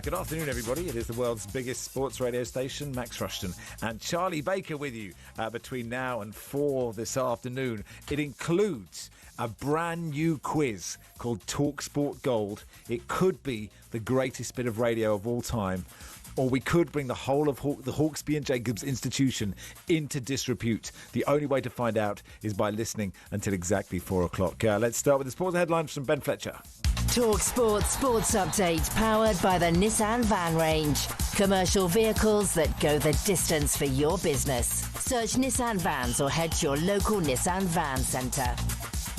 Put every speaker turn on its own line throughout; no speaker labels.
Good afternoon, everybody. It is the world's biggest sports radio station, Max Rushden and Charlie Baker with you between now and 4 this afternoon. It includes a brand new quiz called talkSPORT Gold. It could be the greatest bit of radio of all time, or we could bring the whole of the Hawksbee and Jacobs institution into disrepute. The only way to find out is by listening until exactly 4 o'clock. Let's start with the sports headlines from Ben Fletcher.
talkSPORT Sports Update, powered by the Nissan Van Range. Commercial vehicles that go the distance for your business. Search Nissan Vans or head to your local Nissan Van Centre.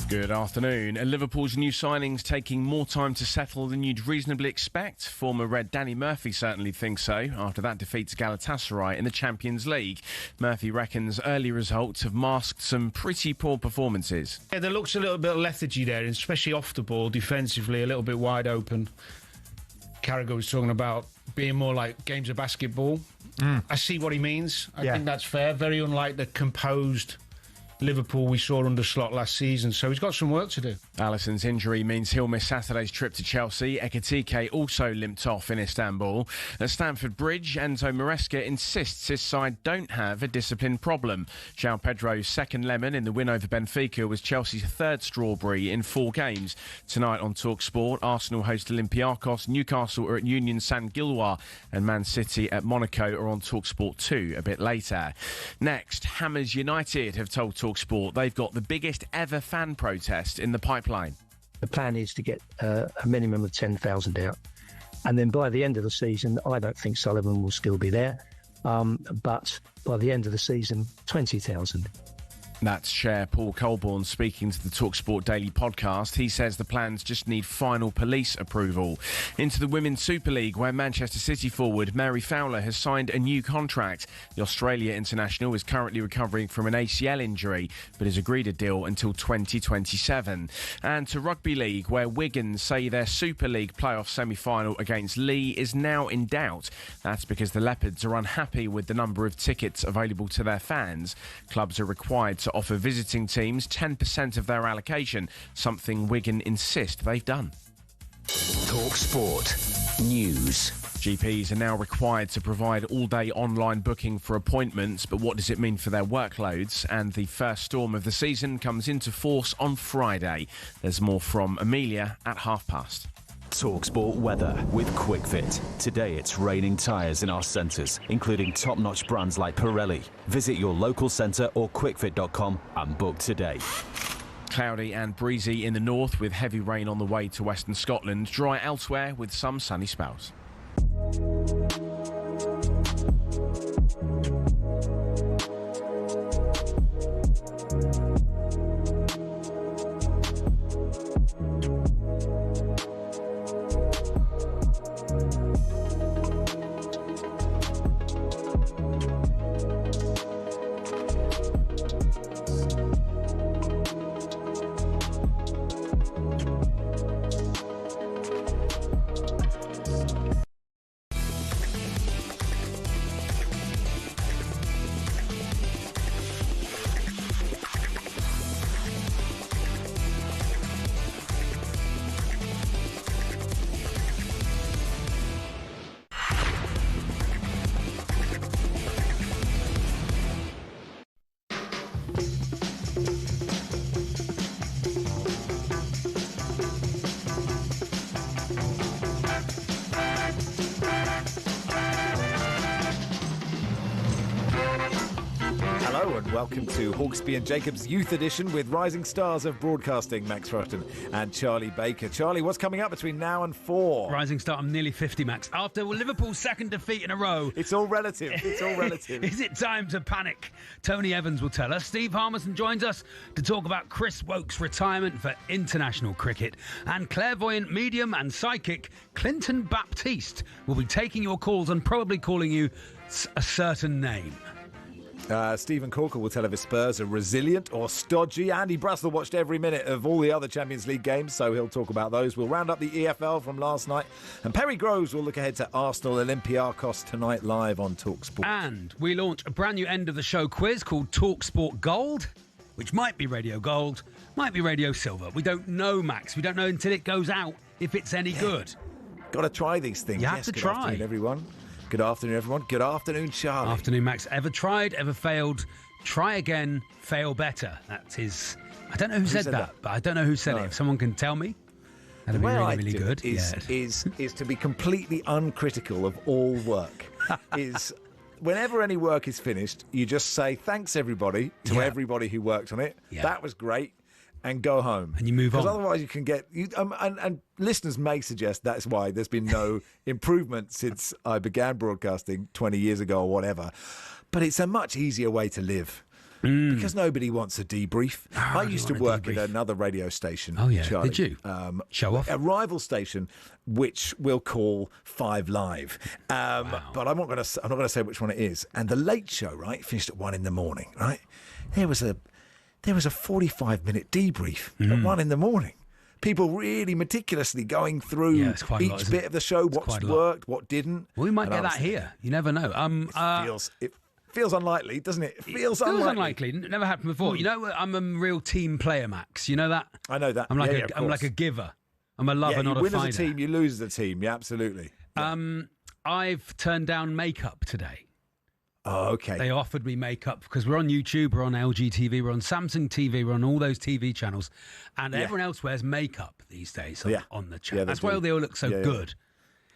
Good afternoon. Liverpool's new signings taking more time to settle than you'd reasonably expect. Former Red Danny Murphy certainly thinks so after that defeat to Galatasaray in the Champions League. Murphy reckons early results have masked some pretty poor performances.
Yeah, there looks a little bit of lethargy there, especially off the ball, defensively, a little bit wide open. Carragher was talking about being more like games of basketball. I see what he means. I think that's fair. Very unlike the composed Liverpool we saw under Slot last season, so he's got some work to do.
Alisson's injury means he'll miss Saturday's trip to Chelsea. Ekitike also limped off in Istanbul. At Stamford Bridge, Enzo Maresca insists his side don't have a discipline problem. João Pedro's second lemon in the win over Benfica was Chelsea's third strawberry in 4 games. Tonight on talkSPORT, Arsenal host Olympiacos, Newcastle are at Union Saint-Gilloise, and Man City at Monaco are on talkSPORT 2 a bit later. Next, Hammers United have told talkSPORT they've got the biggest ever fan protest in the pipeline.
The plan is to get a minimum of 10,000 out. And then by the end of the season, I don't think Sullivan will still be there. But by the end of the season, 20,000.
That's Chair Paul Colborne speaking to the talkSPORT Daily podcast. He says the plans just need final police approval. Into the Women's Super League, where Manchester City forward Mary Fowler has signed a new contract. The Australia international is currently recovering from an ACL injury, but has agreed a deal until 2027. And to Rugby League, where Wigan say their Super League playoff semi-final against Leigh is now in doubt. That's because the Leopards are unhappy with the number of tickets available to their fans. Clubs are required to offer visiting teams 10% of their allocation, something Wigan insist they've done.
talkSPORT News.
GPs are now required to provide all-day online booking for appointments, but what does it mean for their workloads? And the first storm of the season comes into force on Friday. There's more from Amelia at past.
talkSPORT weather with QuickFit. Today it's raining tyres in our centres, including top-notch brands like Pirelli. Visit your local centre or quickfit.com and book today.
Cloudy and breezy in the north with heavy rain on the way to western Scotland. Dry elsewhere with some sunny spells.
Welcome to Hawksbee and Jacobs Youth Edition with rising stars of broadcasting, Max Rushden and Charlie Baker. Charlie, what's coming up between now and 4?
Rising star, I'm nearly 50, Max. After Liverpool's second defeat in a row...
It's all relative. It's all relative.
Is it time to panic? Tony Evans will tell us. Steve Harmison joins us to talk about Chris Woakes' retirement for international cricket. And clairvoyant medium and psychic Clinton Baptiste will be taking your calls and probably calling you a certain name.
Stephen Corker will tell if his Spurs are resilient or stodgy. Andy Brassel watched every minute of all the other Champions League games, so he'll talk about those. We'll round up the EFL from last night. And Perry Groves will look ahead to Arsenal Olympiacos tonight live on talkSPORT.
And we launch a brand new end of the show quiz called talkSPORT Gold, which might be Radio Gold, might be Radio Silver. We don't know, Max. We don't know until it goes out if it's any good.
Got to try these things.
You have to
good
try.
Afternoon, everyone. Good afternoon, everyone. Good afternoon, Charlie.
Afternoon, Max. Ever tried, ever failed? Try again, fail better. That's his... I don't know who said that, but I don't know who said it. If someone can tell me, that'd be really, really good.
Is to be completely uncritical of all work. Is whenever any work is finished, you just say thanks everybody to everybody who worked on it. Yeah. That was great, and go home.
And you move on.
Because otherwise you can get... and listeners may suggest that's why there's been no improvement since I began broadcasting 20 years ago or whatever. But it's a much easier way to live. Because nobody wants a debrief. I used to work at another radio station.
Oh, yeah.
Charlie.
Did you? Show off?
A rival station, which we'll call 5 Live. But I'm not going to say which one it is. And the late show, right, finished at 1 a.m, right? There was a 45-minute debrief at 1 a.m. People really meticulously going through each bit of the show, what's worked, what didn't.
Well, we might get that here. You never know.
It feels unlikely, doesn't it? It feels unlikely.
Never happened before. You know, I'm a real team player, Max. You know that?
I know that.
I'm like a giver. I'm a lover, not a fighter.
You win as a team, you lose as a team. Yeah, absolutely. Yeah.
I've turned down makeup today.
Oh, okay.
They offered me makeup because we're on YouTube, we're on LG TV, we're on Samsung TV, we're on all those TV channels, and everyone else wears makeup these days on the channel. That's why they all look so good.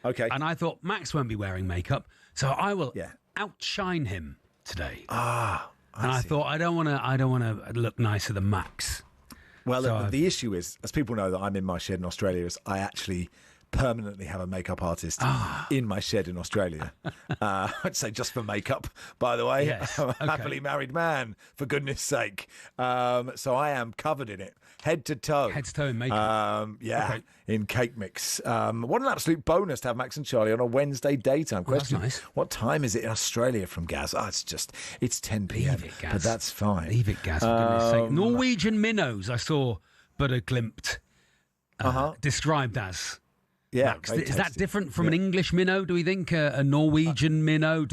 Okay.
And I thought Max won't be wearing makeup, so I will outshine him today. I thought I don't want to look nicer than Max.
Well, so the issue is, as people know that I'm in my shed in Australia, is I actually permanently have a makeup artist in my shed in Australia. I'd say just for makeup, by the way.
Yes.
I'm a happily married man, for goodness sake. So I am covered in it, head to toe.
Head to toe in makeup.
In cake mix. What an absolute bonus to have Max and Charlie on a Wednesday daytime. Question:
nice.
What time is it in Australia from Gaz? It's 10 p.m.
Leave it, Gaz.
But that's fine.
Leave it, Gaz, for goodness sake. Norwegian minnows I saw but a glimpse described as.
Yeah,
Max, is that different from an English minnow? Do we think a Norwegian minnow?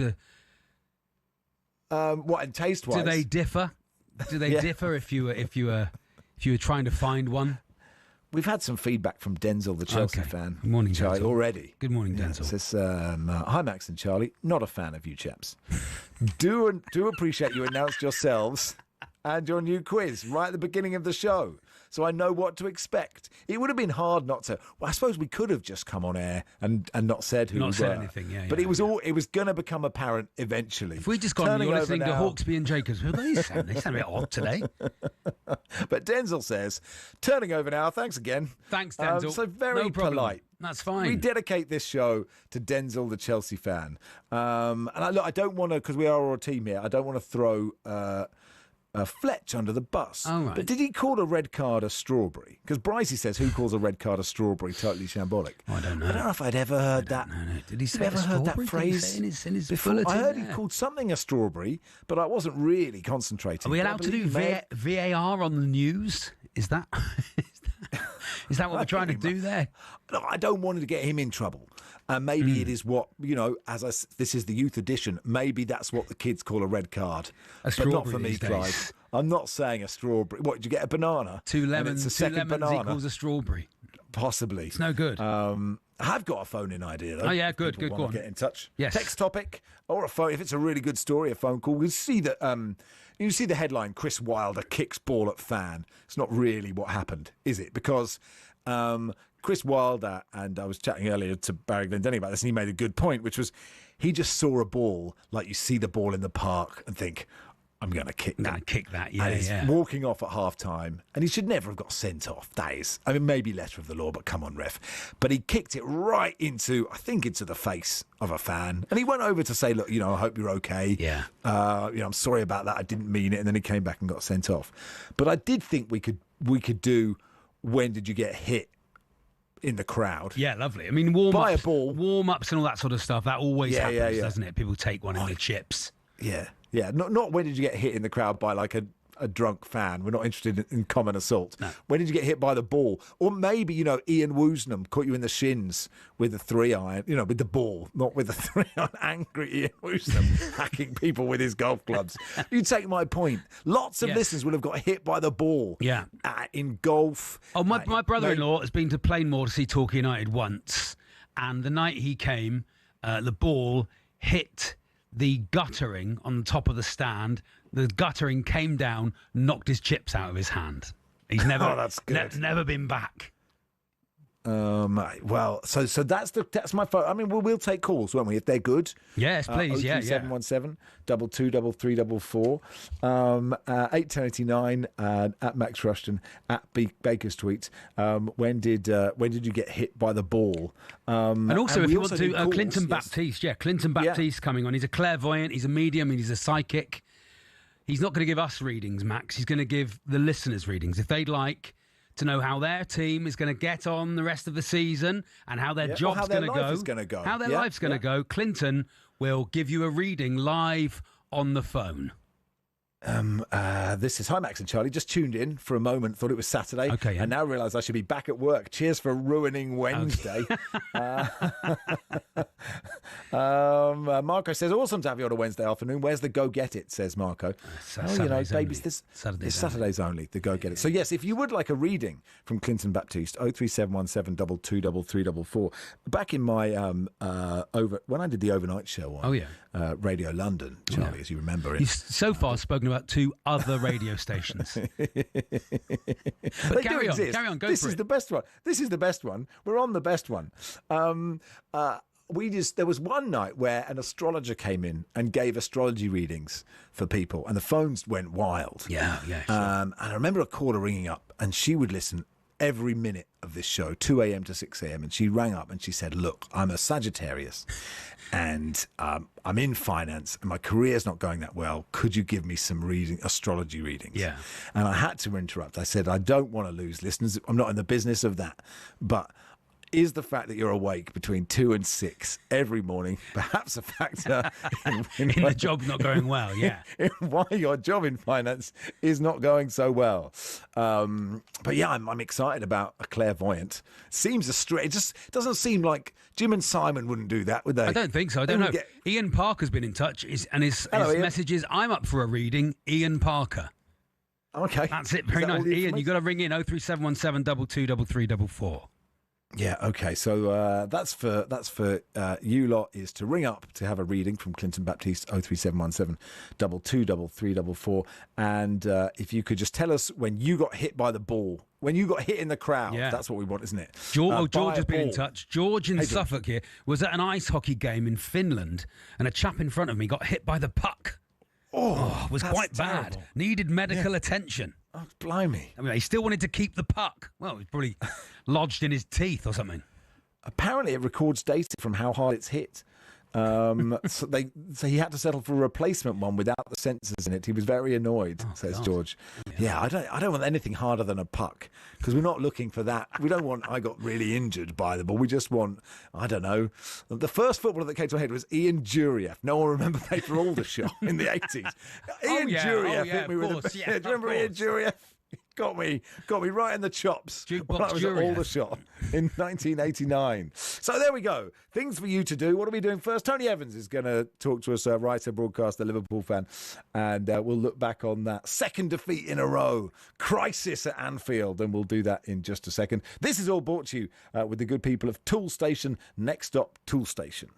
What, in taste-wise?
Do they differ? Do they differ if you were trying to find one?
We've had some feedback from Denzel, the Chelsea fan.
Good morning,
Charlie,
Denzel.
already.
Good morning, Denzel.
It says, hi, Max and Charlie. Not a fan of you chaps. Do appreciate you announced yourselves and your new quiz right at the beginning of the show, so I know what to expect. It would have been hard not to. Well, I suppose we could have just come on air and not said who we were.
Not said anything,
But it was going to become apparent eventually.
If we just gone, you're listening to Hawksby and Jacobs. Well, they sound a bit odd today.
But Denzel says, turning over now. Thanks again.
Thanks, Denzel.
So very polite.
That's fine.
We dedicate this show to Denzel, the Chelsea fan. And I don't want to, because we are a team here, I don't want to throw Fletch under the bus.
Oh, right.
But did he call a red card a strawberry? Because Brycey says, who calls a red card a strawberry? Totally shambolic.
I don't know.
I don't know if I'd ever heard that.
No. Did he say
ever heard that phrase?
In his
before?
bulletin
I heard
there?
he called something a strawberry, but I wasn't really concentrating.
Are we allowed to do VAR on the news? Is that what we're trying to do there?
No, I don't want to get him in trouble. And maybe it is what, this is the youth edition. Maybe that's what the kids call a red card. But not for me, Clive. I'm not saying a strawberry. What, did you get a banana?
2 lemons,
it's a
2 lemons
banana.
equals a strawberry.
Possibly.
It's no good.
I've got a phone-in idea, though.
Oh, yeah, good,
People
go
want
on.
to get in touch.
Yes.
Text topic or a phone. If it's a really good story, a phone call. We'll see that. You see the headline, Chris Wilder kicks ball at fan. It's not really what happened, is it? Because Chris Wilder, and I was chatting earlier to Barry Glendenning about this, and he made a good point, which was he just saw a ball, like you see the ball in the park and think, I'm going to kick that.
I'm going to kick that, yeah,
and he's walking off at half-time, and he should never have got sent off. That is, I mean, maybe letter of the law, but come on, ref. But he kicked it right into the face of a fan. And he went over to say, look, I hope you're okay.
Yeah.
I'm sorry about that. I didn't mean it. And then he came back and got sent off. But I did think we could do, when did you get hit in the crowd?
Yeah, lovely. I mean, warm-ups and all that sort of stuff, that always happens, doesn't it? People take one in the chips.
Yeah. Yeah, not when did you get hit in the crowd by like a drunk fan. We're not interested in common assault.
No.
When did you get hit by the ball? Or maybe, Ian Woosnam caught you in the shins with a 3-iron, with the ball, not with a 3-iron. Angry Ian Woosnam hacking people with his golf clubs. You take my point. Lots of listeners will have got hit by the ball.
Yeah.
In golf.
Oh, my brother-in-law has been to Plainmoor to see Torquay United once. and the night he came, the ball hit the guttering on the top of the stand. The guttering came down, knocked his chips out of his hand. He's never,
that's good.
Never been back.
Well, so that's my phone. I mean, we'll take calls, won't we? If they're good.
Yes, please.
03717 223344 81089 at Max Rushden at Baker's tweet. When did you get hit by the ball?
And also, if you want to,
calls,
Clinton
yes.
Baptiste. Yeah, Clinton Baptiste coming on. He's a clairvoyant. He's a medium. And he's a psychic. He's not going to give us readings, Max. He's going to give the listeners readings. If they'd like to know how their team is going to get on the rest of the season and how their job's going to go, how their life's going to go, Clinton will give you a reading live on the phone.
This is Hi Max and Charlie. Just tuned in for a moment, thought it was Saturday, and now realise I should be back at work. Cheers for ruining Wednesday. Marco says, awesome to have you on a Wednesday afternoon. Where's the go get it? Says Marco. Babies, this Saturday's only the go get it. So yes, if you would like a reading from Clinton Baptiste, 03717 223344. Back in my when I did the overnight show on Radio London, Charlie, as you remember it.
He's so far spoken about 2 other radio stations. But carry on, go
this
for
is
it.
the best one. This is the best one. We're on the best one. There was one night where an astrologer came in and gave astrology readings for people, and the phones went wild.
Yeah, sure.
And I remember a caller ringing up, and she would listen every minute of this show, 2 a.m. to 6 a.m. And she rang up and she said, look, I'm a Sagittarius and I'm in finance and my career's not going that well. Could you give me some astrology readings?
Yeah.
And I had to interrupt. I said, I don't want to lose listeners. I'm not in the business of that. But is the fact that you're awake between 2 and 6 every morning perhaps a factor in
the job not going well? Yeah.
in why your job in finance is not going so well. But yeah, I'm excited about a clairvoyant. Seems it just doesn't seem like Jim and Simon wouldn't do that, would they?
I don't think so. I don't know. Ian Parker's been in touch, and his message is, I'm up for a reading, Ian Parker.
Okay.
That's it. Very nice. Ian, you've got to ring in 03717 223344.
Yeah, okay. So that's for you lot, is to ring up to have a reading from Clinton Baptiste, 03717 223344. And if you could just tell us when you got hit by the ball, when you got hit in the crowd. Yeah. That's what we want, isn't it?
George has been in touch. George in Suffolk here was at an ice hockey game in Finland, and a chap in front of me got hit by the puck. Oh, was quite bad. Needed medical attention.
Oh, blimey.
I mean, he still wanted to keep the puck. Well, it was probably lodged in his teeth or something.
Apparently, it records data from how hard it's hit. So he had to settle for a replacement one without the sensors in it. He was very annoyed, says George. Yeah, I don't want anything harder than a puck, because we're not looking for that. We don't want I got really injured by the ball. We just want, I don't know. The first footballer that came to my head was Ian Jurieff. No one remember played for Aldershire in the 80s. Ian Jurieff hit me with a... Do you remember Ian Jurieff? Got me right in the chops when I was at Aldershot in 1989. So there we go. Things for you to do. What are we doing first? Tony Evans is going to talk to us, writer, broadcaster, Liverpool fan, and we'll look back on that second defeat in a row, crisis at Anfield, and we'll do that in just a second. This is all brought to you with the good people of Tool Station. Next stop, Tool Station.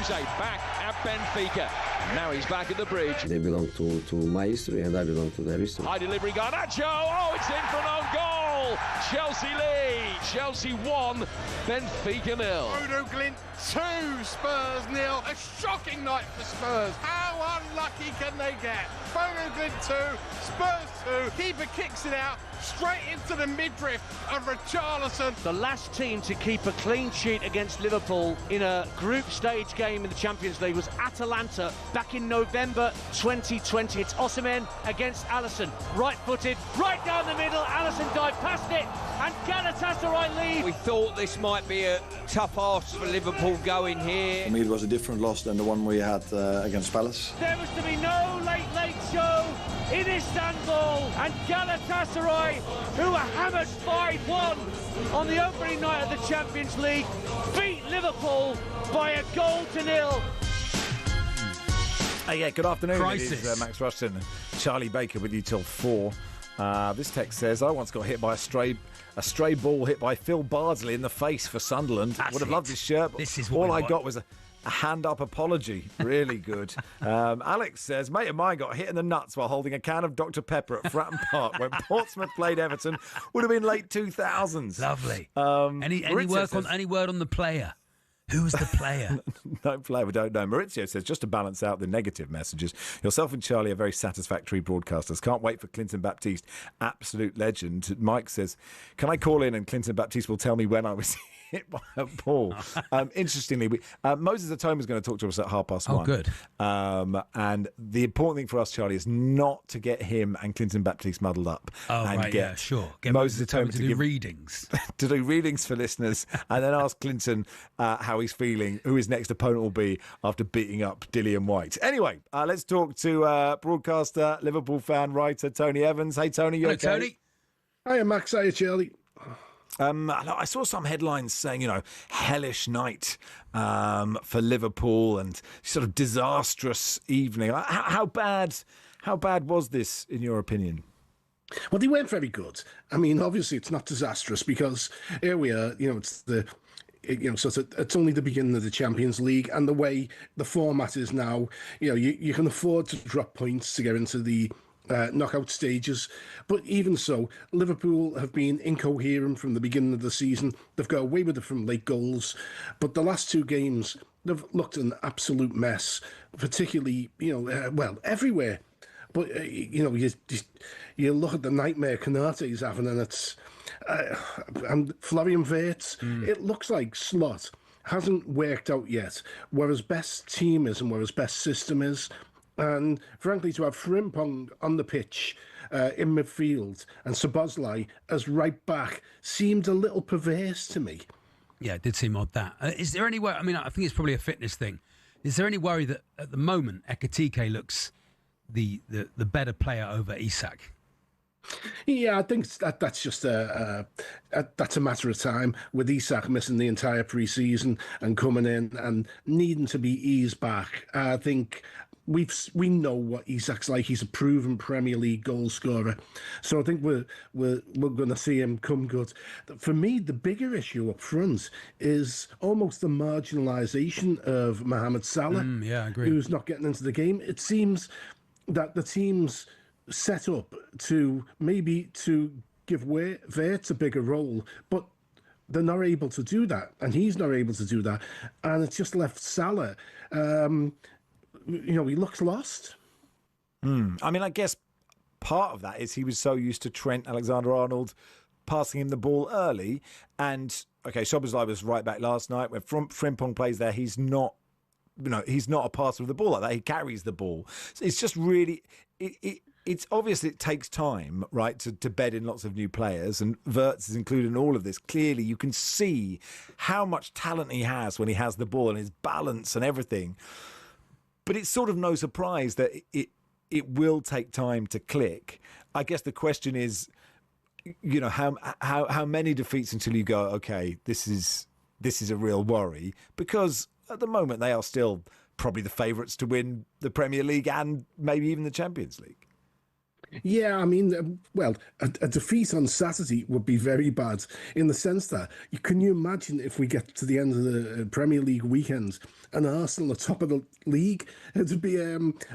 Jose back at Benfica. Now he's back at the bridge.
They belong to my history and I belong to their history.
High delivery, Garnacho. Oh, it's in for an own goal. Chelsea lead. Chelsea 1, Benfica 0.
Bodo Glimt 2, Spurs 0. A shocking night for Spurs. How unlucky can they get? Bodo Glimt 2, Spurs 2. Keeper kicks it out straight into the midriff of Richarlison.
The last team to keep a clean sheet against Liverpool in a group stage game in the Champions League was Atalanta back in November 2020. It's Osimhen against Alisson. Right-footed, right down the middle. Alisson dived past it, and Galatasaray lead.
We thought this might be a tough ask for Liverpool going here.
For me, it was a different loss than the one we had against Palace.
There was to be no late show in Istanbul, and Galatasaray, who were hammered 5-1 on the opening night of the Champions League, beat Liverpool by a 1-0.
Yeah, good afternoon.
Crisis.
It is Max Rushden Charlie Baker with you till 4. This text says, I once got hit by a stray ball hit by Phil Bardsley in the face for Sunderland. Would have loved his shirt, but
this is what
all I got was a hand-up apology. Really good. Alex says, mate of mine got hit in the nuts while holding a can of Dr. Pepper at Fratton Park when Portsmouth played Everton. Would have been late 2000s.
Lovely. Any word on the player? Who was the player?
No player, we don't know. Maurizio says, just to balance out the negative messages, yourself and Charlie are very satisfactory broadcasters. Can't wait for Clinton Baptiste, absolute legend. Mike says, can I call in and Clinton Baptiste will tell me when I was hit by a ball? Interestingly, Moses Atoma is going to talk to us at 1:30.
Oh, good.
And the important thing for us, Charlie, is not to get him and Clinton Baptiste muddled up.
Oh,
and
right, yeah, sure. Get
Moses Atoma
to do readings.
to do readings for listeners, and then ask Clinton how he's feeling, who his next opponent will be after beating up Dillian White. Anyway, let's talk to broadcaster, Liverpool fan, writer Tony Evans. Hey, Tony, you okay?
Tony.
Hiya, Max. Hiya, Charlie.
I saw some headlines saying, hellish night for Liverpool and sort of disastrous evening. How bad was this, in your opinion?
Well, they weren't very good. I mean, obviously, it's not disastrous because here we are. It's it's only the beginning of the Champions League, and the way the format is now, you can afford to drop points to get into the knockout stages. But even so, Liverpool have been incoherent from the beginning of the season. They've got away with it from late goals, but the last 2 games they've looked an absolute mess, particularly everywhere. But you look at the nightmare Konate's having, and it's and Florian Wirtz. It looks like Slot hasn't worked out yet where his best team is and where his best system is. And frankly, to have Frimpong on the pitch in midfield and Szoboszlai as right back seemed a little perverse to me.
Yeah, it did seem odd, that. Is there any worry? I mean, I think it's probably a fitness thing. Is there any worry that at the moment Ekitike looks the better player over Isak?
Yeah, I think that's just that's a matter of time, with Isak missing the entire pre-season and coming in and needing to be eased back. I think we know what Isak's like. He's a proven Premier League goal scorer, so I think we're going to see him come good. For me, the bigger issue up front is almost the marginalisation of Mohamed Salah.
Yeah, I agree.
Who's not getting into the game. It seems that the team's set up to give Wirtz a bigger role, but they're not able to do that, and he's not able to do that, and it's just left Salah. He looks lost.
I mean, I guess part of that is he was so used to Trent Alexander-Arnold passing him the ball early, and okay, Szoboszlai was right back last night. When Frimpong plays there, he's not a passer of the ball like that. He carries the ball. So it's just really, it's obvious it takes time, right, to bed in lots of new players, and Wirtz is included in all of this. Clearly, you can see how much talent he has when he has the ball and his balance and everything. But it's sort of no surprise that it will take time to click. I guess the question is, how many defeats until you go, okay, this is a real worry, because at the moment they are still probably the favourites to win the Premier League and maybe even the Champions League.
Yeah, I mean, well, a defeat on Saturday would be very bad in the sense that can you imagine if we get to the end of the Premier League weekend and Arsenal are top of the league? It'd be,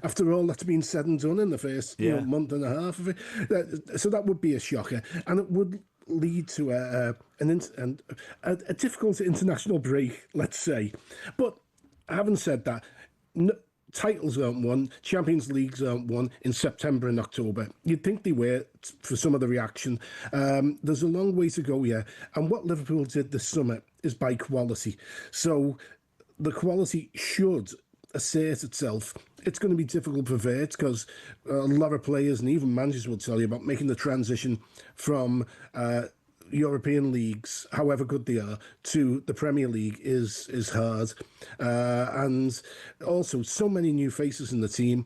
after all that's been said and done in the first month and a half of it. So that would be a shocker. And it would lead to a difficult international break, let's say. But having said that, titles aren't won, Champions Leagues aren't won in September and October. You'd think they were for some of the reaction. There's a long way to go, yeah. And what Liverpool did this summer is by quality. So the quality should assert itself. It's going to be difficult for Vert because a lot of players and even managers will tell you about making the transition from European leagues, however good they are, to the Premier League is hard. And also, so many new faces in the team.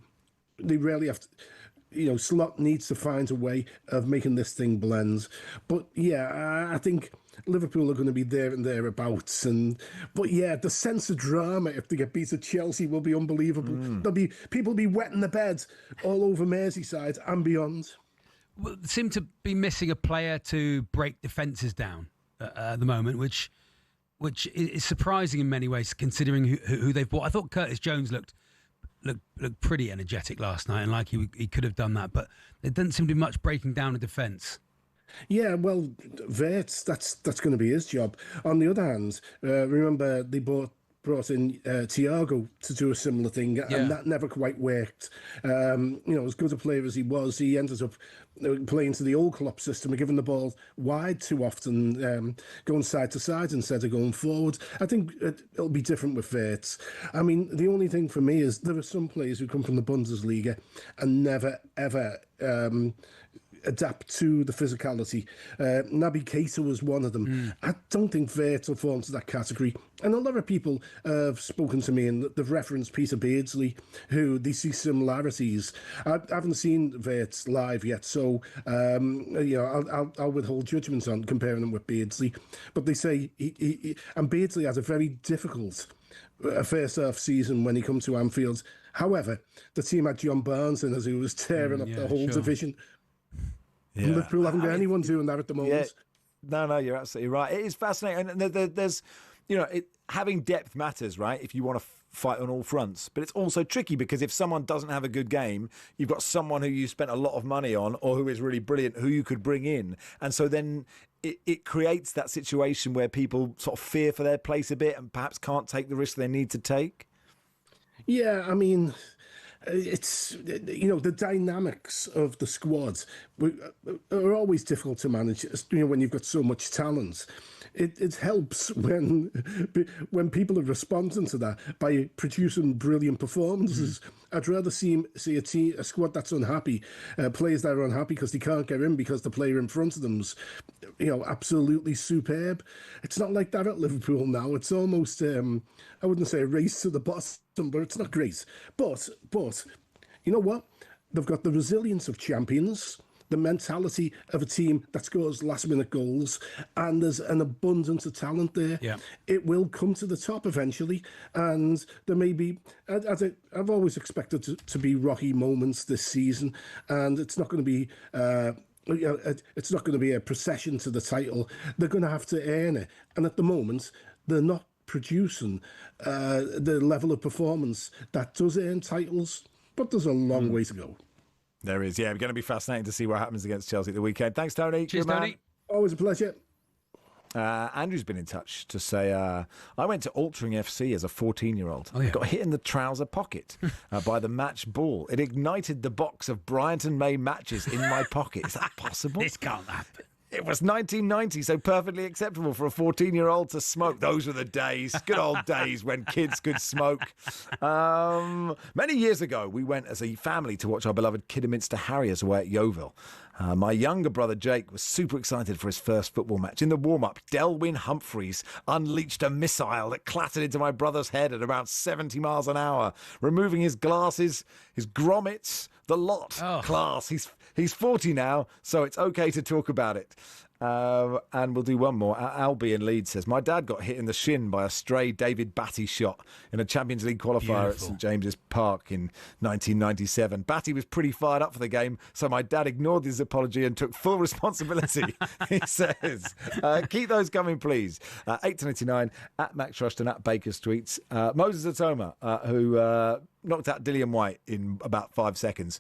They really have to, Slot needs to find a way of making this thing blend. But yeah, I think Liverpool are going to be there and thereabouts. But yeah, the sense of drama if they get beat at Chelsea will be unbelievable. People will be wetting the bed all over Merseyside and beyond.
Well, seem to be missing a player to break defences down at the moment, which is surprising in many ways, considering who they've bought. I thought Curtis Jones looked pretty energetic last night, and like he could have done that, but there doesn't seem to be much breaking down the defence.
Yeah, well, Verts, that's going to be his job. On the other hand, remember they brought in Thiago to do a similar thing, and that never quite worked. As good a player as he was, he ended up playing to the old Klopp system, giving the ball wide too often, going side to side instead of going forward. I think it'll be different with Verts. I mean, the only thing for me is there are some players who come from the Bundesliga and never, ever adapt to the physicality. Naby Keita was one of them. I don't think Vert will fall into that category. And a lot of people have spoken to me and they've referenced Peter Beardsley, who they see similarities. I haven't seen Vert live yet, so I'll withhold judgment on comparing him with Beardsley. But they say and Beardsley had a very difficult first half season when he come to Anfield. However, the team had John Barnes in as he was tearing up the whole division. Yeah. Liverpool haven't got anyone doing that at the moment.
Yeah. No, you're absolutely right. It is fascinating. And there's, having depth matters, right? If you want to fight on all fronts. But it's also tricky because if someone doesn't have a good game, you've got someone who you spent a lot of money on or who is really brilliant, who you could bring in. And so then it creates that situation where people sort of fear for their place a bit and perhaps can't take the risk they need to take.
Yeah, I mean, it's, the dynamics of the squad are always difficult to manage, when you've got so much talent. It helps when people are responding to that by producing brilliant performances. I'd rather see a squad that's unhappy, players that are unhappy because they can't get in because the player in front of them's, absolutely superb. It's not like that at Liverpool now. It's almost, I wouldn't say a race to the bottom, but it's not great. But you know what? They've got the resilience of champions, the mentality of a team that scores last-minute goals, and there's an abundance of talent there.
Yeah.
It will come to the top eventually, and there may be, I've always expected to be rocky moments this season, and it's not going to be... it's not going to be a procession to the title. They're going to have to earn it. And at the moment, they're not producing the level of performance that does earn titles. But there's a long way to go.
There is, yeah. It's going to be fascinating to see what happens against Chelsea at the weekend. Thanks, Tony.
Cheers, Tony.
Always a pleasure.
Andrew's been in touch to say, I went to Altrincham FC as a 14-year-old.
Oh, yeah.
I got hit in the trouser pocket by the match ball. It ignited the box of Bryant and May matches in my pocket. Is that possible?
This can't happen.
It was 1990, so perfectly acceptable for a 14-year-old to smoke. Those were the days, good old days when kids could smoke. Many years ago, we went as a family to watch our beloved Kidderminster Harriers away at Yeovil. My younger brother Jake was super excited for his first football match. In the warm-up, Delwyn Humphreys unleashed a missile that clattered into my brother's head at about 70 miles an hour, removing his glasses, his grommets, the lot.
Oh.
Class. He's 40 now, so it's okay to talk about it. And we'll do one more. Albie in Leeds says, my dad got hit in the shin by a stray David Batty shot in a Champions League qualifier at St James's Park in 1997. Batty was pretty fired up for the game, so my dad ignored his apology and took full responsibility, he says. Keep those coming, please. 8 to 99 at Max Rushden, at Baker's tweets. Moses Atoma, who knocked out Dillian White in about 5 seconds,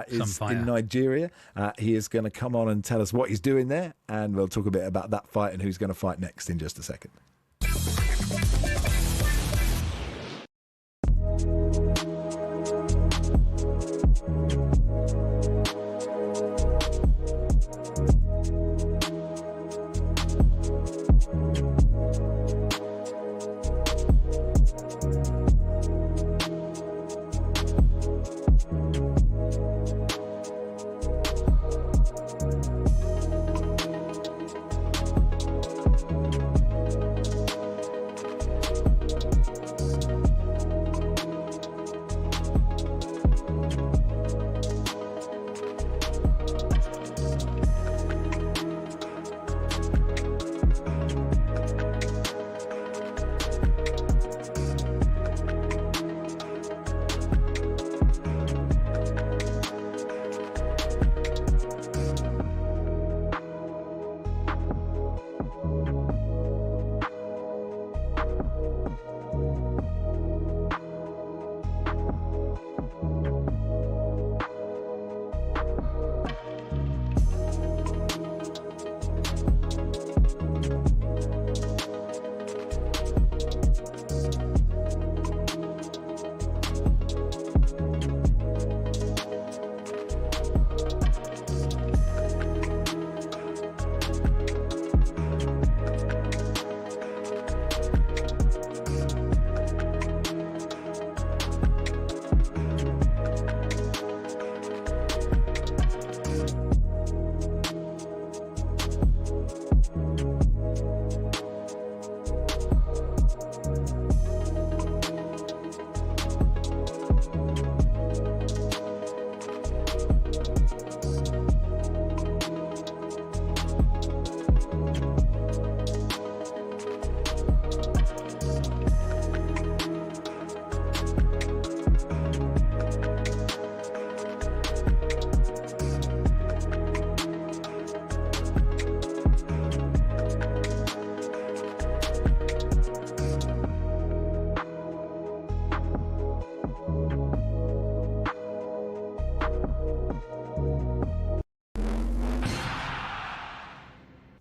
is in Nigeria. He is going to come on and tell us what he's doing there, and we'll talk a bit about that fight and who's going to fight next in just a second.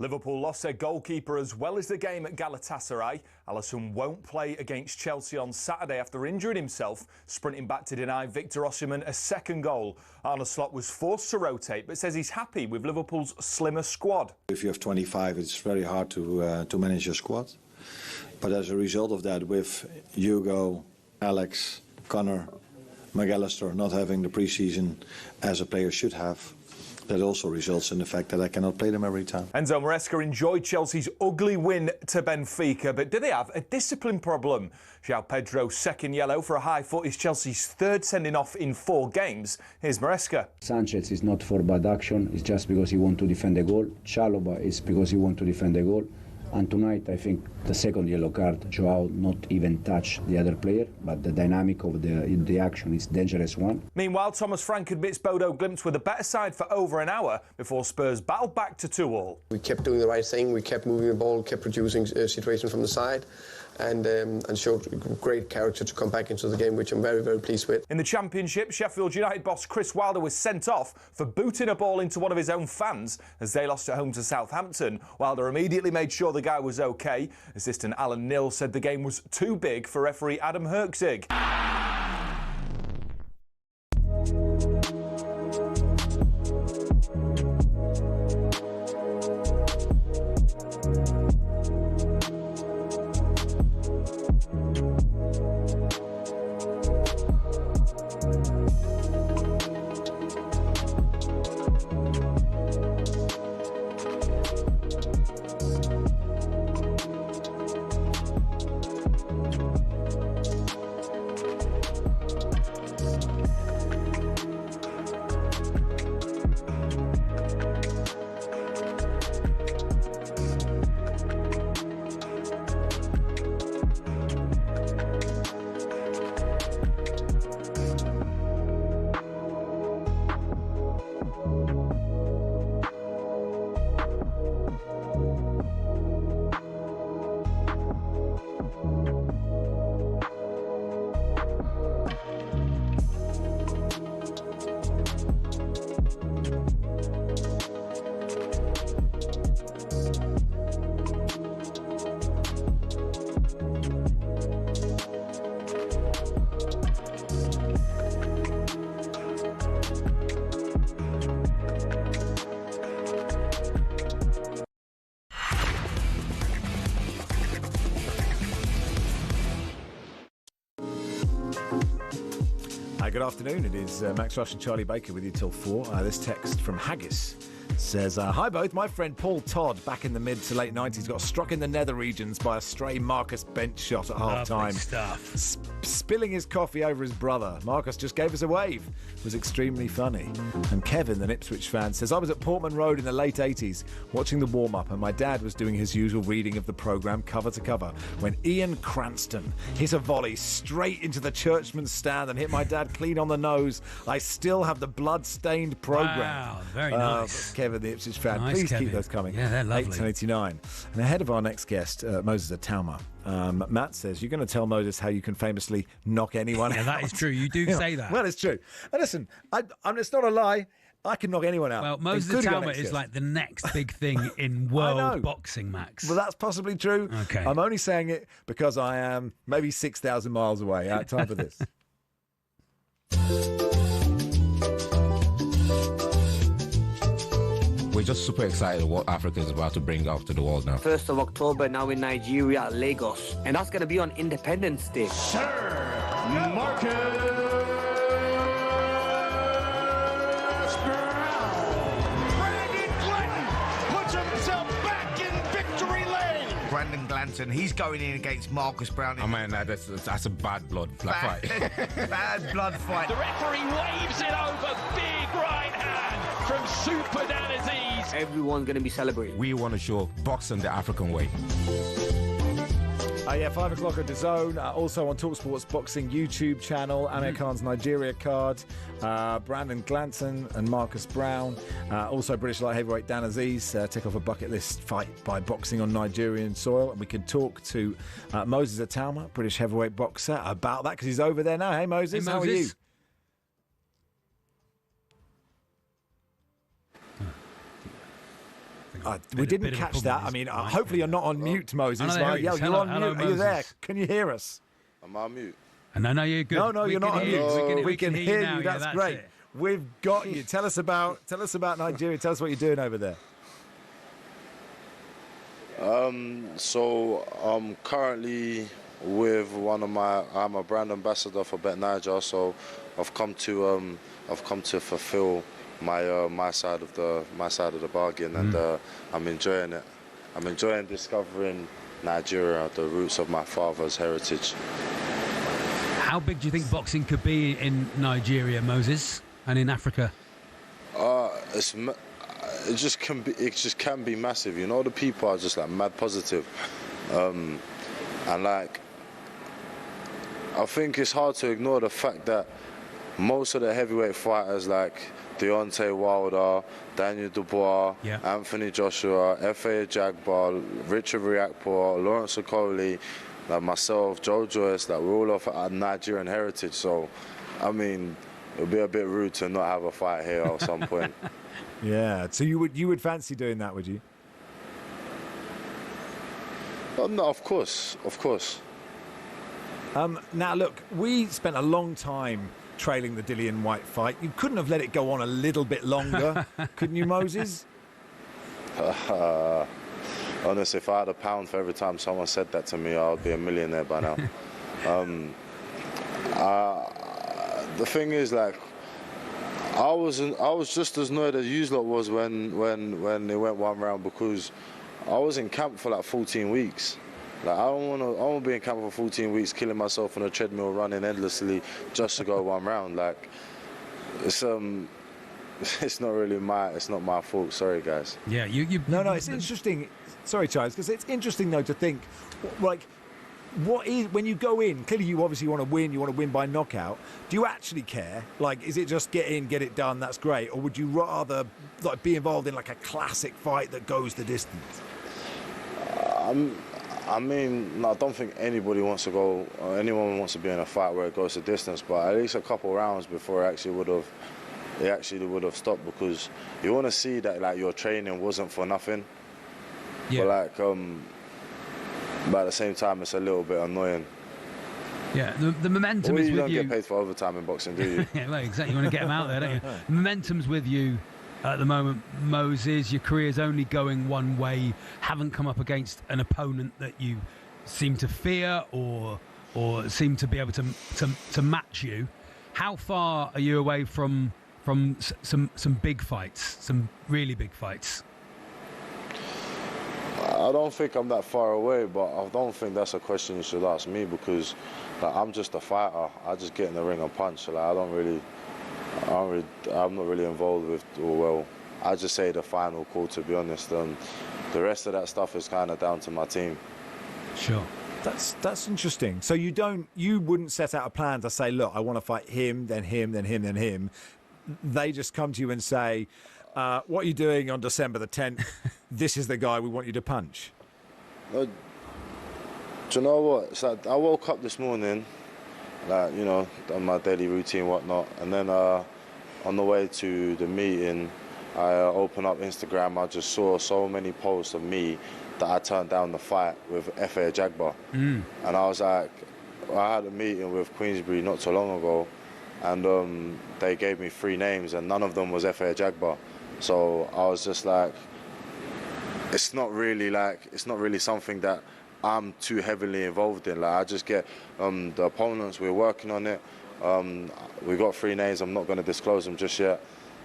Liverpool lost their goalkeeper as well as the game at Galatasaray. Alisson won't play against Chelsea on Saturday after injuring himself, sprinting back to deny Victor Osimhen a second goal. Arne Slot was forced to rotate, but says he's happy with Liverpool's slimmer squad.
If you have 25, it's very hard to manage your squad. But as a result of that, with Hugo, Alex, Connor, McAllister not having the pre-season as a player should have, that also results in the fact that I cannot play them every time.
Enzo Maresca enjoyed Chelsea's ugly win to Benfica, but do they have a discipline problem? João Pedro's second yellow for a high foot is Chelsea's third sending off in 4 games. Here's Maresca.
Sanchez is not for bad action, it's just because he wants to defend the goal. Chalobah is because he wants to defend the goal. And tonight, I think the second yellow card, Joao not even touch the other player, but the dynamic of the action is dangerous one.
Meanwhile, Thomas Frank admits Bodo Glimt were the better side for over an hour before Spurs battled back to 2-2.
We kept doing the right thing, we kept moving the ball, kept producing situations from the side, and showed great character to come back into the game, which I'm very, very pleased with.
In the Championship, Sheffield United boss Chris Wilder was sent off for booting a ball into one of his own fans as they lost at home to Southampton. Wilder immediately made sure the guy was OK. Assistant Alan Nill said the game was too big for referee Adam Herkzig.
Good afternoon. It is Max Rushden Charlie Baker with you till 4. This text from Haggis says, hi both, my friend Paul Todd back in the mid to late 90s got struck in the nether regions by a stray Marcus bench shot at half time.
Stuff.
Spilling his coffee over his brother. Marcus just gave us a wave. It was extremely funny. And Kevin, an Ipswich fan, says, I was at Portman Road in the late 80s watching the warm-up and my dad was doing his usual reading of the programme cover to cover when Ian Cranston hit a volley straight into the Churchman's stand and hit my dad clean on the nose. I still have the blood-stained programme.
Wow, very nice.
Kevin, the Ipswich fan.
Nice,
Please
Kevin.
keep those coming.
Yeah, they're lovely.
1889. And ahead of our next guest, Moses Atauma, Matt says, you're going to tell Moses how you can famously knock anyone out.
Yeah, that is true. You do say that.
Well, it's true. And listen, it's not a lie. I can knock anyone out.
Well, Moses Atauma is like the next big thing in world boxing, Max.
Well, that's possibly true.
Okay.
I'm only saying it because I am maybe 6,000 miles away. Time for this.
We're just super excited what Africa is about to bring out to the world now.
1st of October now in Nigeria, Lagos. And that's going to be on Independence Day.
Sir Marcus Brandon Glanton puts himself back in victory lane.
Brandon Glanton, he's going in against Marcus Brown.
Oh man, that's a bad blood fight.
Bad blood fight.
The referee waves it over. Big right hand from Super Dan Aziz.
Everyone's going to be celebrating.
We want to show boxing the African way.
5 o'clock at DAZN. Also on talkSPORT's boxing YouTube channel, Amir Khan's Nigeria card, Brandon Glanton and Marcus Brown. Also British light heavyweight Dan Aziz tick off a bucket list fight by boxing on Nigerian soil. And we can talk to Moses Atauma, British heavyweight boxer, about that because he's over there now. Hey Moses, how are you? We didn't catch that. I mean, hopefully you're not on mute, Moses. You're on mute. Are you there? Can you hear us?
I'm on mute.
No, you're good.
No, you're not on mute. We can hear you.
Yeah,
That's great.
it.
We've got you. Tell us about Nigeria. Tell us what you're doing over there.
So I'm currently with I'm a brand ambassador for Bet Niger. So I've come to fulfill my side of the bargain, and I'm enjoying it. I'm enjoying discovering Nigeria, the roots of my father's heritage.
How big do you think boxing could be in Nigeria, Moses, and in Africa?
It just can be massive. You know, the people are just like mad positive, and like I think it's hard to ignore the fact that most of the heavyweight fighters like Deontay Wilder, Daniel Dubois, Anthony Joshua, F.A. Jagbar, Richard Riakporhe, Lawrence Okoli, like myself, Joe Joyce, that we're all of our Nigerian heritage. So, I mean, it would be a bit rude to not have a fight here at some point.
Yeah. So you would fancy doing that, would you?
No, of course.
Now, look, we spent a long time trailing the Dillian White fight. You couldn't have let it go on a little bit longer, couldn't you, Moses?
Honestly, if I had £1 for every time someone said that to me, I would be a millionaire by now. The thing is, like, I was just as annoyed as you lot was when it went one round, because I was in camp for like 14 weeks. Like, I don't want to be in camp for 14 weeks, killing myself on a treadmill, running endlessly just to go one round. Like, it's not really it's not my fault. Sorry, guys.
Yeah,
No, it's interesting. Sorry, Charles, because it's interesting though to think, like, what is when you go in? Clearly, you obviously want to win. You want to win by knockout. Do you actually care? Like, is it just get in, get it done? That's great. Or would you rather like be involved in like a classic fight that goes the distance?
I mean, no, I don't think anybody wants to go, or anyone wants to be in a fight where it goes the distance, but at least a couple of rounds before it actually would have stopped, because you want to see that like your training wasn't for nothing. Yeah. But at the same time, it's a little bit annoying.
Yeah, the momentum is with you.
You don't get paid for overtime in boxing, do you?
Yeah, well, exactly. You want to get them out there, don't you? The momentum's with you at the moment, Moses. Your career's only going one way. Haven't come up against an opponent that you seem to fear or seem to be able to match you. How far are you away from some big fights, some really big fights?
I don't think I'm that far away, but I don't think that's a question you should ask me because I'm just a fighter. I just get in the ring and punch. I'm not really involved with, I just say the final call, to be honest. The rest of that stuff is kind of down to my team.
Sure.
That's interesting. So you wouldn't set out a plan to say, look, I want to fight him, then him, then him, then him. They just come to you and say, what are you doing on December the 10th? This is the guy we want you to punch.
Do you know what? It's like I woke up this morning, done my daily routine, whatnot, and then on the way to the meeting, I opened up Instagram. I just saw so many posts of me that I turned down the fight with F.A. Jagba. And I was like, I had a meeting with Queensbury not so long ago, and they gave me 3 names, and none of them was F.A. Jagba. So I was just like, it's not really something that I'm too heavily involved in. I just get the opponents. We're working on it. We got 3 names. I'm not going to disclose them just yet.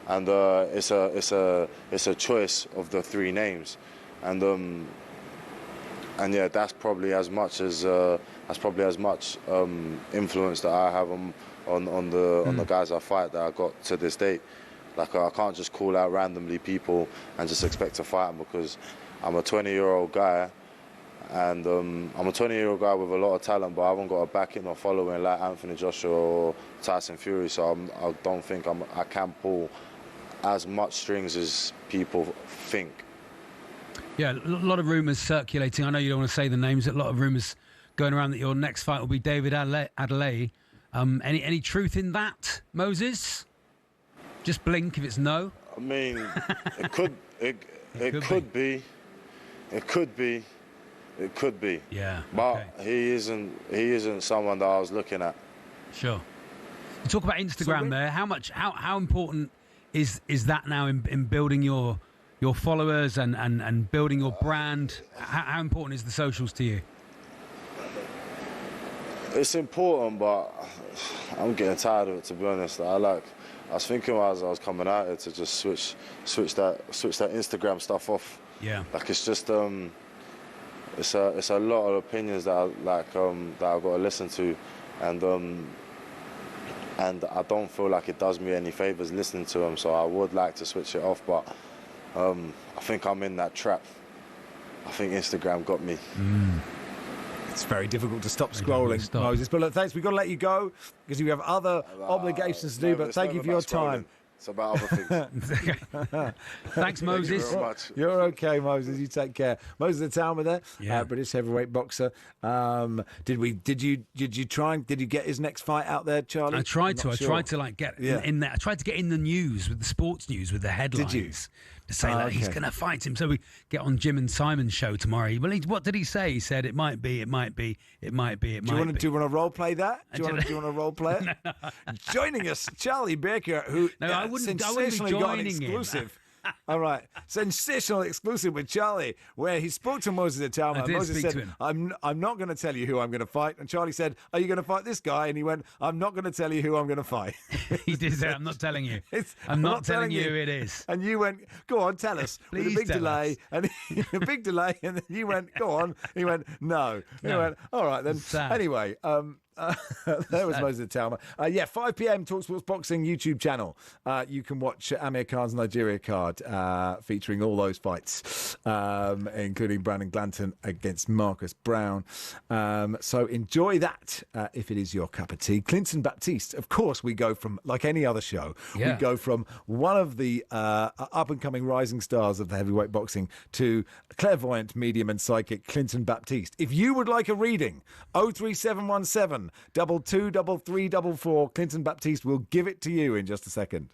And it's a choice of the 3 names. And yeah, that's probably as much influence that I have on the guys I fight that I got to this date. I can't just call out randomly people and just expect to fight them because I'm a 20-year-old guy, and I'm a 20-year-old guy with a lot of talent, but I haven't got a backing or following like Anthony Joshua or Tyson Fury. So I don't think I can pull as much strings as people think.
Yeah, a lot of rumours circulating. I know you don't want to say the names. A lot of rumours going around that your next fight will be David Adelaide. Any truth in that, Moses? Just blink if it's no.
I mean, it could be.
Yeah.
But he isn't someone that I was looking at.
Sure. You talk about Instagram there. How important is that now in building your followers and building your brand? How important is the socials to you?
It's important, but I'm getting tired of it, to be honest. I was thinking as I was coming out here to just switch that Instagram stuff off.
Yeah.
It's just it's a lot of opinions that I've got to listen to, and I don't feel like it does me any favors listening to them. So I would like to switch it off, but I think I'm in that trap. I think Instagram got me.
It's very difficult to stop scrolling, Moses. But look, thanks. We've got to let you go because you have other obligations to do. But thank you for your time.
It's about other things.
Thanks, Moses.
Thank you very much.
You're okay, Moses. You take care. Moses the Talma there, British heavyweight boxer. Did you get his next fight out there, Charlie?
I tried to get in there. I tried to get in the news with the sports news with the headlines.
Did you?
To say that he's going to fight him. So we get on Jim and Simon's show tomorrow. Well, what did he say? He said it might be. Do you want
to role play that? Do you want to role play it? No. Joining us, Charlie Baker, who
I wouldn't be
got an exclusive. All right, sensational exclusive with Charlie, where he spoke to Moses the Talma. Moses said, I'm not going to tell you who I'm going to fight. And Charlie said, are you going to fight this guy? And he went, I'm not going to tell you who I'm going to fight.
He did say, I'm not telling you. I'm not telling you who it is.
And you went, go on, tell us.
Please
with a big delay. And a big delay. And then you went, go on. He went, no. He went, all right then.
Sad.
Anyway, there was Moses the Talma. 5 p.m. talkSPORT's boxing YouTube channel. You can watch Amir Khan's Nigeria card featuring all those fights, including Brandon Glanton against Marcus Brown. So enjoy that if it is your cup of tea. Clinton Baptiste, of course, we go from, like any other show, we go from one of the up-and-coming rising stars of the heavyweight boxing to clairvoyant, medium and psychic Clinton Baptiste. If you would like a reading, 03717 223344. Clinton Baptiste will give it to you in just a second.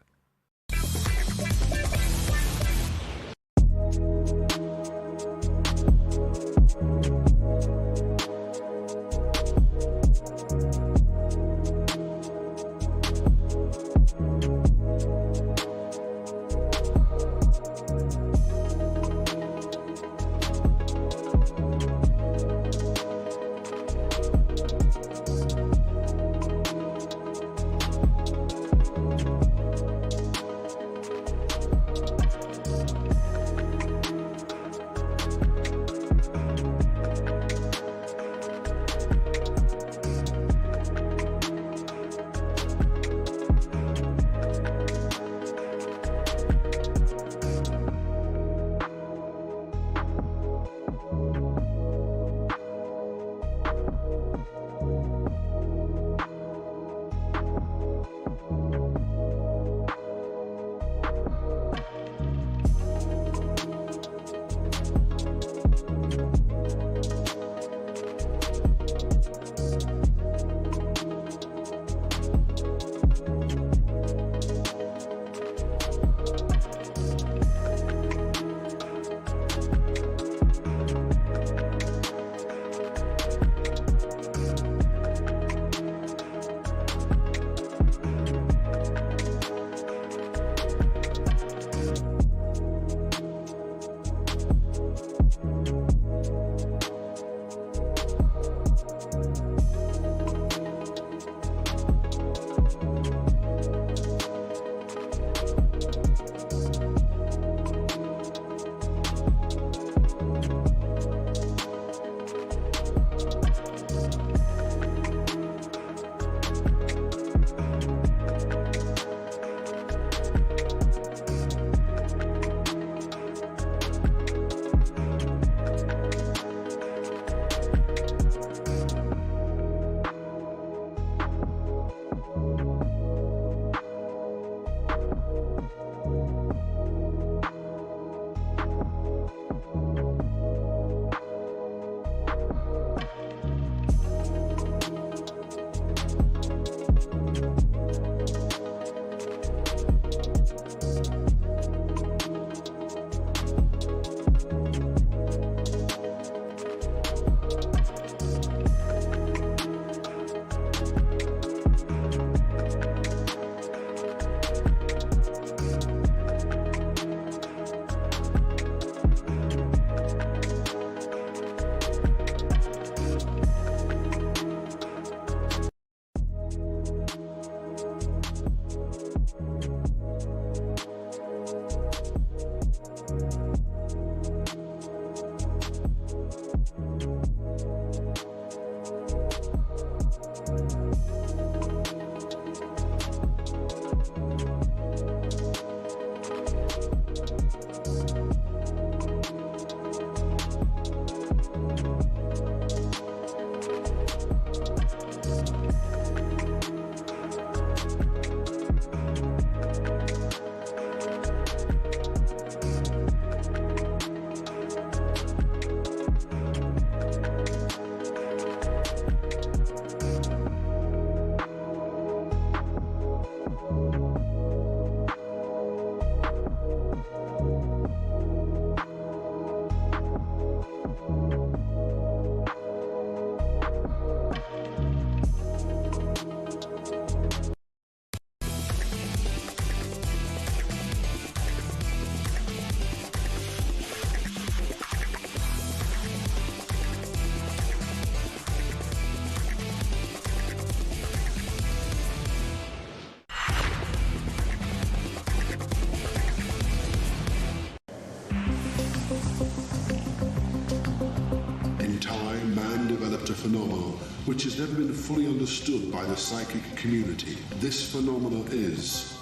which has never been fully understood by the psychic community. This phenomenon is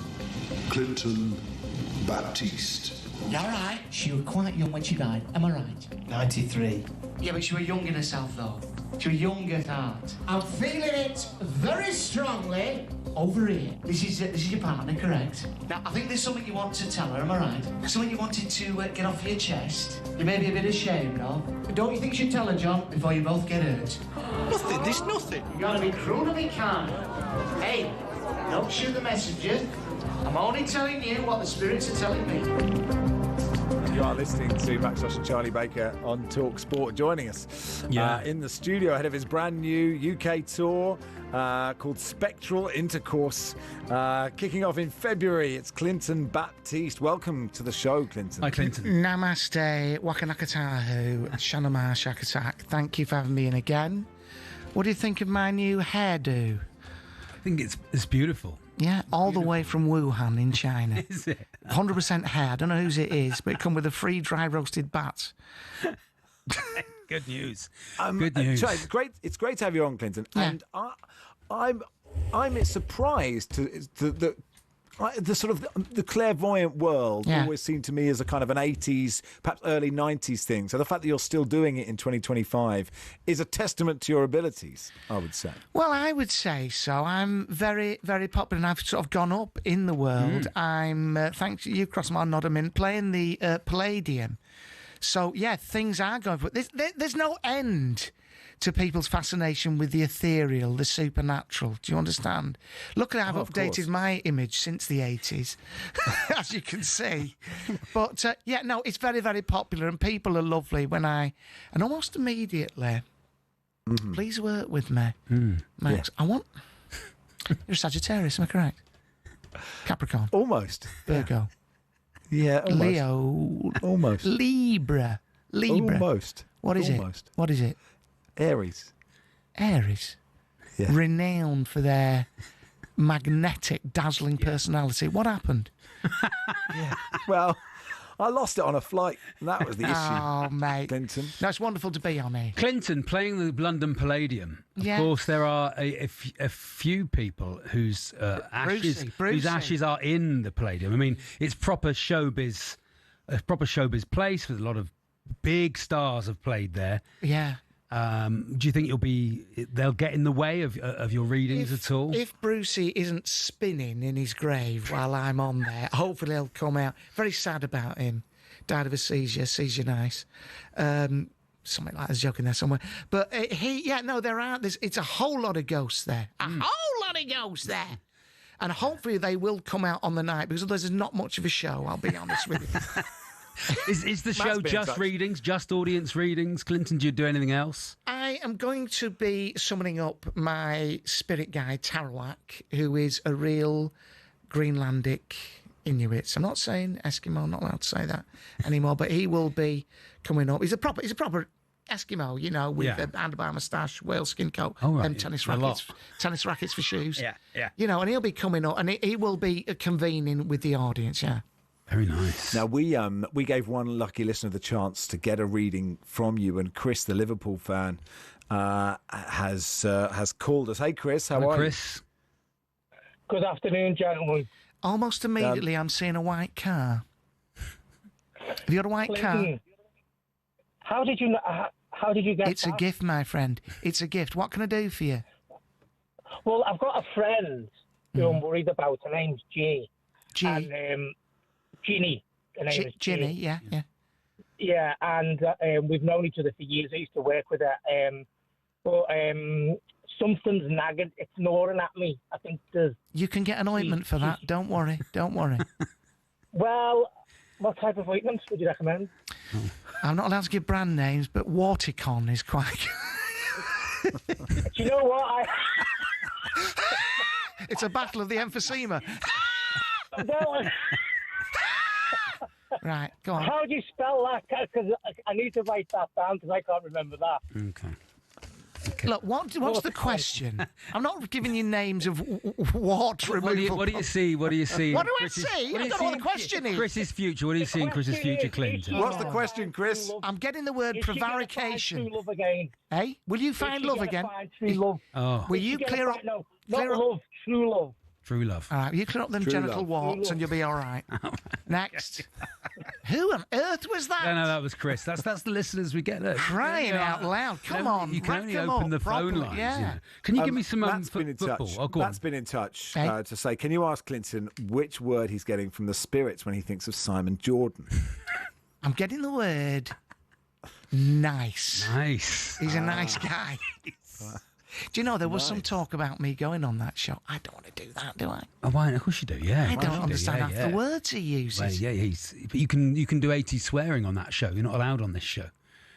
Clinton Baptiste.
You all right? She was quite young when she died, am I right? 93. Yeah, but she was young in herself, though. She was young at heart. I'm feeling it very strongly over here. This is your partner, correct? Now, I think there's something you want to tell her, am I right? Something you wanted to get off your chest. You may be a bit ashamed of. But don't you think you should tell her, John, before you both get hurt?
Nothing, there's nothing.
You gotta be cruel to be kind. Hey, don't shoot the messenger. I'm only telling you what the spirits are telling me.
You are listening to Max Rushden Charlie Baker on talkSPORT, joining us in the studio ahead of his brand new UK tour called Spectral Intercourse, kicking off in February. It's Clinton Baptiste. Welcome to the show, Clinton.
Hi, Clinton.
Namaste, Wakanakatahu, Shanama Shakatak. Thank you for having me in again. What do you think of my new hairdo?
I think it's beautiful.
Yeah, all the way from Wuhan in China.
Is it?
100% hair. I don't know whose it is, but it come with a free dry roasted bat.
Good news. Good news.
Charlie, it's great to have you on, Clinton.
Yeah.
And I'm surprised to the sort of the clairvoyant world always seemed to me as a kind of an 80s, perhaps early 90s thing. So the fact that you're still doing it in 2025 is a testament to your abilities, I would say.
Well, I would say so. I'm very, very popular, and I've sort of gone up in the world. I'm, thanks to you, Crossmar Nodderman, playing the Palladium. So, yeah, things are going... But there's no end to people's fascination with the ethereal, the supernatural. Do you understand? Luckily, I've updated my image since the 80s, as you can see. But, it's very, very popular, and people are lovely and almost immediately, please work with me, Max. I want... You're a Sagittarius, am I correct? Capricorn.
Almost.
Virgo.
Yeah, almost.
Leo.
Almost.
Libra.
Almost.
What is
Almost.
it? What is it?
Aries.
Aries.
Yeah.
Renowned for their magnetic, dazzling personality. What happened?
Well, I lost it on a flight, and that was the issue.
Oh, mate.
Clinton.
No, it's wonderful to be on here.
Clinton playing the London Palladium. Of course, there are a few people whose ashes are in the Palladium. I mean, it's proper showbiz place with a lot of big stars have played there.
Yeah.
Do you think they'll get in the way of your readings at all?
If Brucey isn't spinning in his grave while I'm on there, hopefully he'll come out. Very sad about him. Died of a seizure nice. Something like that, joking there somewhere. But it's a whole lot of ghosts there. A whole lot of ghosts there. And hopefully they will come out on the night, because otherwise there's not much of a show, I'll be honest with you.
Is the show just readings, just audience readings? Clinton, do you do anything else?
I am going to be summoning up my spirit guide, Tarawak, who is a real Greenlandic Inuit. So I'm not saying Eskimo, I'm not allowed to say that anymore, but he will be coming up. He's a proper Eskimo, with a handlebar moustache, whale skin coat, and tennis rackets for shoes.
Yeah.
And he'll be coming up, and he will be convening with the audience, yeah.
Very nice.
Now, we gave one lucky listener the chance to get a reading from you, and Chris, the Liverpool fan, has called us. Hey, Chris, how are
Chris?
you?
Good afternoon, gentlemen.
Almost immediately, I'm seeing a white car. Have you got a white car?
How did you get
It's
that?
a gift, my friend. It's a gift. What can I do for you?
Well, I've got a friend who I'm worried about. Her name's G. And, Ginny. Her name is
Ginny, yeah.
Yeah, and we've known each other for years. I used to work with her. But something's nagging. It's gnawing at me. I think there's...
You can get an ointment for that. Don't worry.
Well, what type of ointments would you recommend?
I'm not allowed to give brand names, but Watercon is quite...
Do you know what?
It's a battle of the emphysema. Right, go on.
How do you spell that? Because I need to write that down, because I can't remember that.
Okay. cricket.
Look, what's the question? I'm not giving you names of water removal.
What do you see? What do you see?
What do I see? I don't know what the question is.
Chris's future. What do you see in Chris's future, Clinton?
What's the question, Chris?
I'm getting the word prevarication.
True love again.
Hey, will you find love again?
True love.
Oh.
Will you clear up?
No, not love. True love.
True love.
All right, you clear up them
True
genital
love.
warts and you'll be all right. Next. Who on earth was that?
No, that was Chris. That's the listeners we get. Look.
Crying out loud. Come on.
You can
rack
only
them
open
up
the phone
properly,
lines.
Yeah.
You know. Can you give me some
Matt's been in
football?
touch.
Oh, go on.
Matt's been in touch
Hey.
to say, can you ask Clinton which word he's getting from the Spirits when he thinks of Simon Jordan?
I'm getting the word nice.
Nice.
He's a nice guy. Do you know, there was some talk about me going on that show. I don't want to do that, do I?
Oh, why? Of course you do. Yeah.
I
Why
don't
you
understand
do?
half
Yeah,
the words he uses.
Well, yeah, but you can do 80s swearing on that show. You're not allowed on this show.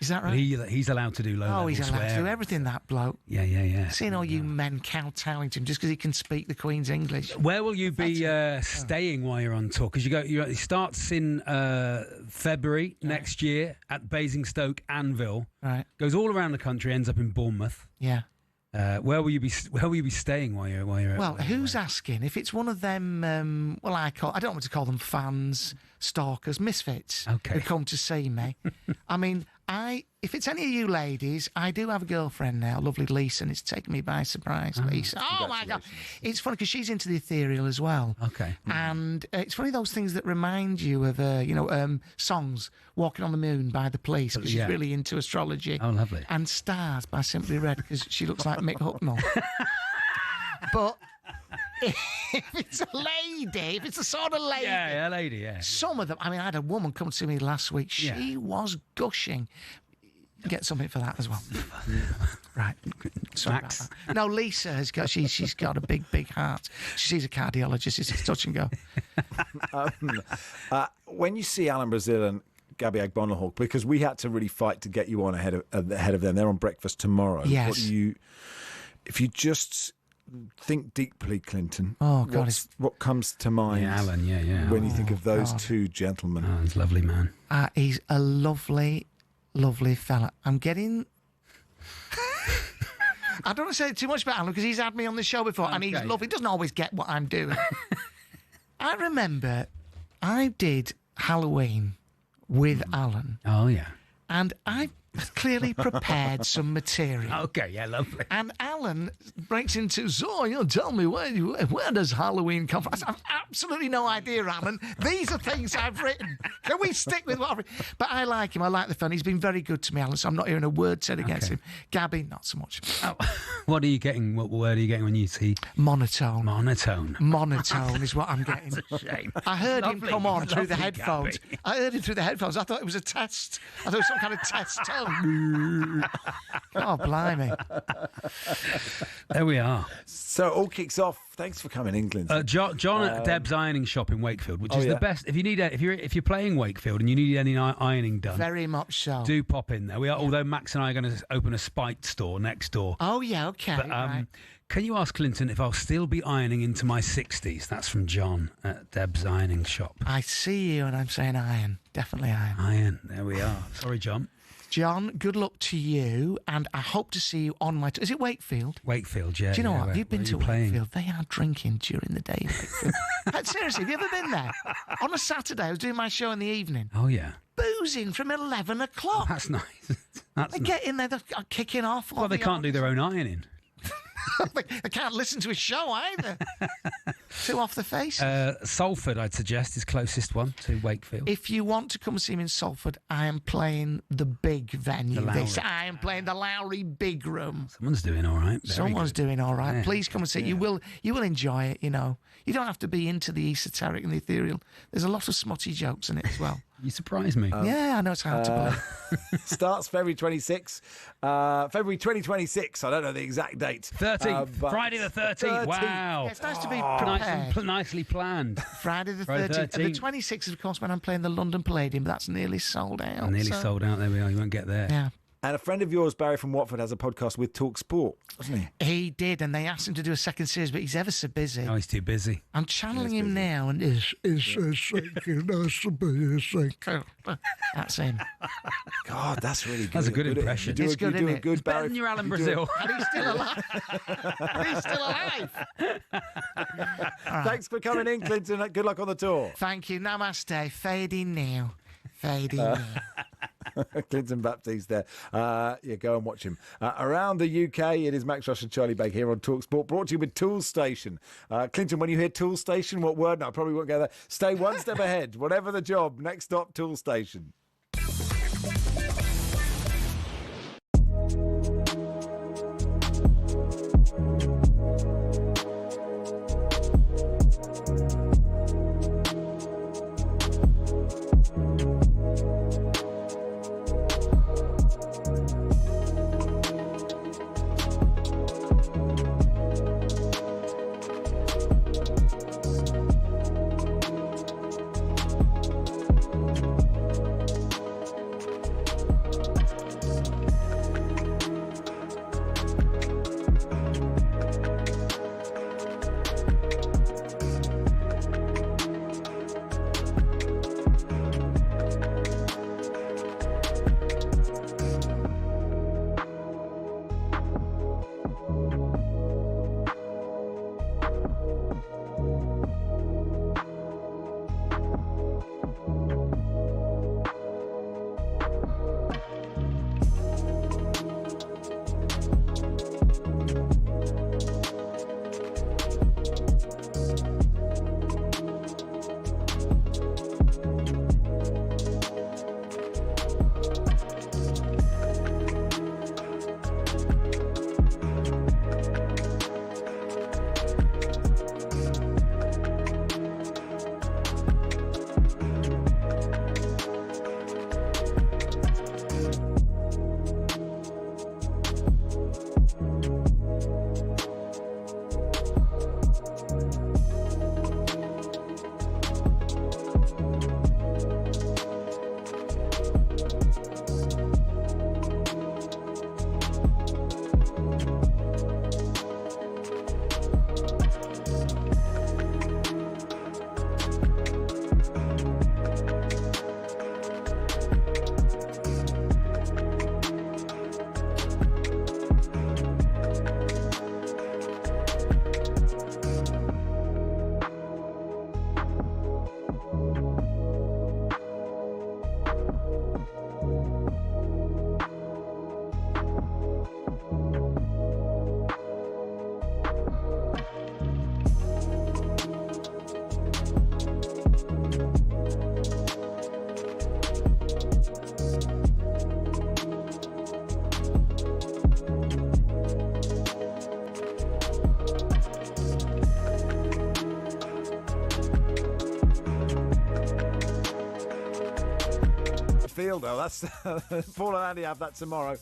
Is that
But
right?
he's allowed to do low-level
He's allowed
swearing.
to do everything, that bloke.
Yeah.
Seeing all you men kowtowing to him just because he can speak the Queen's English.
Where will you be staying while you're on tour? Because it starts in February next year at Basingstoke, Anvil.
Right.
Goes all around the country, ends up in Bournemouth.
Yeah.
Where will you be staying while you're?
Well, who's asking? If it's one of them, I don't want to call them fans, stalkers, misfits who come to see me. I mean, if it's any of you ladies, I do have a girlfriend now, lovely Lisa, and it's taken me by surprise, Lisa. Oh, my God. It's funny because she's into the ethereal as well.
Okay.
And it's one of those things that remind you of, songs, Walking on the Moon by The Police, because she's really into astrology.
Oh, lovely.
And Stars by Simply Red, because she looks like Mick Hucknall. But if it's a lady, if it's the sort of lady...
Yeah, a lady, yeah.
Some of them... I mean, I had a woman come to me last week. She was gushing. Get something for that as well. Right. Sorry
Max.
about that. No, Lisa has got... She's got a big heart. She sees a cardiologist. It's touch and go.
When you see Alan Brazil and Gabby Agbonahawk, because we had to really fight to get you on ahead of them. They're on breakfast tomorrow.
Yes.
If you just think deeply, Clinton.
Oh, God.
What comes to mind?
Yeah, Alan,
when you think of those two gentlemen.
Oh, he's a lovely man.
He's a lovely, lovely fella. I'm getting... I don't want to say too much about Alan because he's had me on the show before and he's lovely. He doesn't always get what I'm doing. I remember I did Halloween with Alan.
Oh, yeah.
And I clearly prepared some material.
Okay, yeah, lovely.
And Alan breaks into, so tell me, where does Halloween come from? I said, I've absolutely no idea, Alan. These are things I've written. Can we stick with what I've written? But I like him. I like the fun. He's been very good to me, Alan, so I'm not hearing a word said against him. Gabby, not so much.
Oh, what are you getting? What word are you getting when you see?
Monotone.
Monotone
is what I'm getting.
That's a shame.
I heard him
Lovely,
come on through the
lovely,
headphones.
Gabby.
I heard him through the headphones. I thought it was a test. I thought it was some kind of test tone. Oh, blimey.
There we are.
So all kicks off. Thanks for coming, England.
John at Deb's Ironing Shop in Wakefield, which is the best. If you're playing Wakefield and you need any ironing done,
very much so.
Do pop in there. We are. Although Max and I are going to open a Spite store next door.
Oh yeah, okay.
But,
right.
Can you ask Clinton if I'll still be ironing into my 60s? That's from John at Deb's Ironing Shop.
I see you, and I'm saying iron. Definitely iron.
Iron. There we are. Sorry, John.
John, good luck to you, and I hope to see you on my... Is it Wakefield?
Wakefield, yeah.
Do you know what?
Where,
You've been to Wakefield. They are drinking during the day. Seriously, have you ever been there? On a Saturday, I was doing my show in the evening.
Oh, yeah.
Boozing from 11 o'clock.
Oh, that's nice.
They get in there, they're kicking off.
Well, they can't do their own ironing.
They can't listen to a show either. Too off the face.
Salford, I'd suggest, is closest one to Wakefield.
If you want to come see me in Salford, I am playing the big venue. I am playing the Lowry Big Room.
Someone's doing all right.
Someone's doing all right.
Yeah.
Please come and see it. You will enjoy it, you know. You don't have to be into the esoteric and the ethereal. There's a lot of smutty jokes in it as well.
You surprise me.
Yeah, I know it's hard to believe.
Starts February 26. February 2026. I don't know the exact date.
13th. Friday the 13th. Wow.
Yeah, it's nice to be prepared.
Nicely planned.
Friday the 13th. And the 26th is, of course, when I'm playing the London Palladium, but that's nearly sold out.
Nearly sold out. There we are. You won't get there.
Yeah.
And a friend of yours, Barry from Watford, has a podcast with talkSPORT, doesn't he?
He did, and they asked him to do a second series, but he's ever so busy.
Oh, he's too busy.
I'm channeling him now, and it's that's him.
God, that's really good.
That's a good impression.
It's good, isn't
a
it?
good
It's better
Barry.
than your Alan Brazil.
And he's still alive. He's still alive.
Thanks for coming in, Clinton. Good luck on the tour.
Thank you. Namaste. Fading now. Fading now.
Clinton Baptiste there. Go and watch him. Around the UK, it is Max Rushden Charlie Baker here on talkSPORT, brought to you with Toolstation. Clinton, when you hear Toolstation, what word? No, I probably won't go there. Stay one step ahead. Whatever the job, next stop, Toolstation. Field, though. That's Paul and Andy have that tomorrow.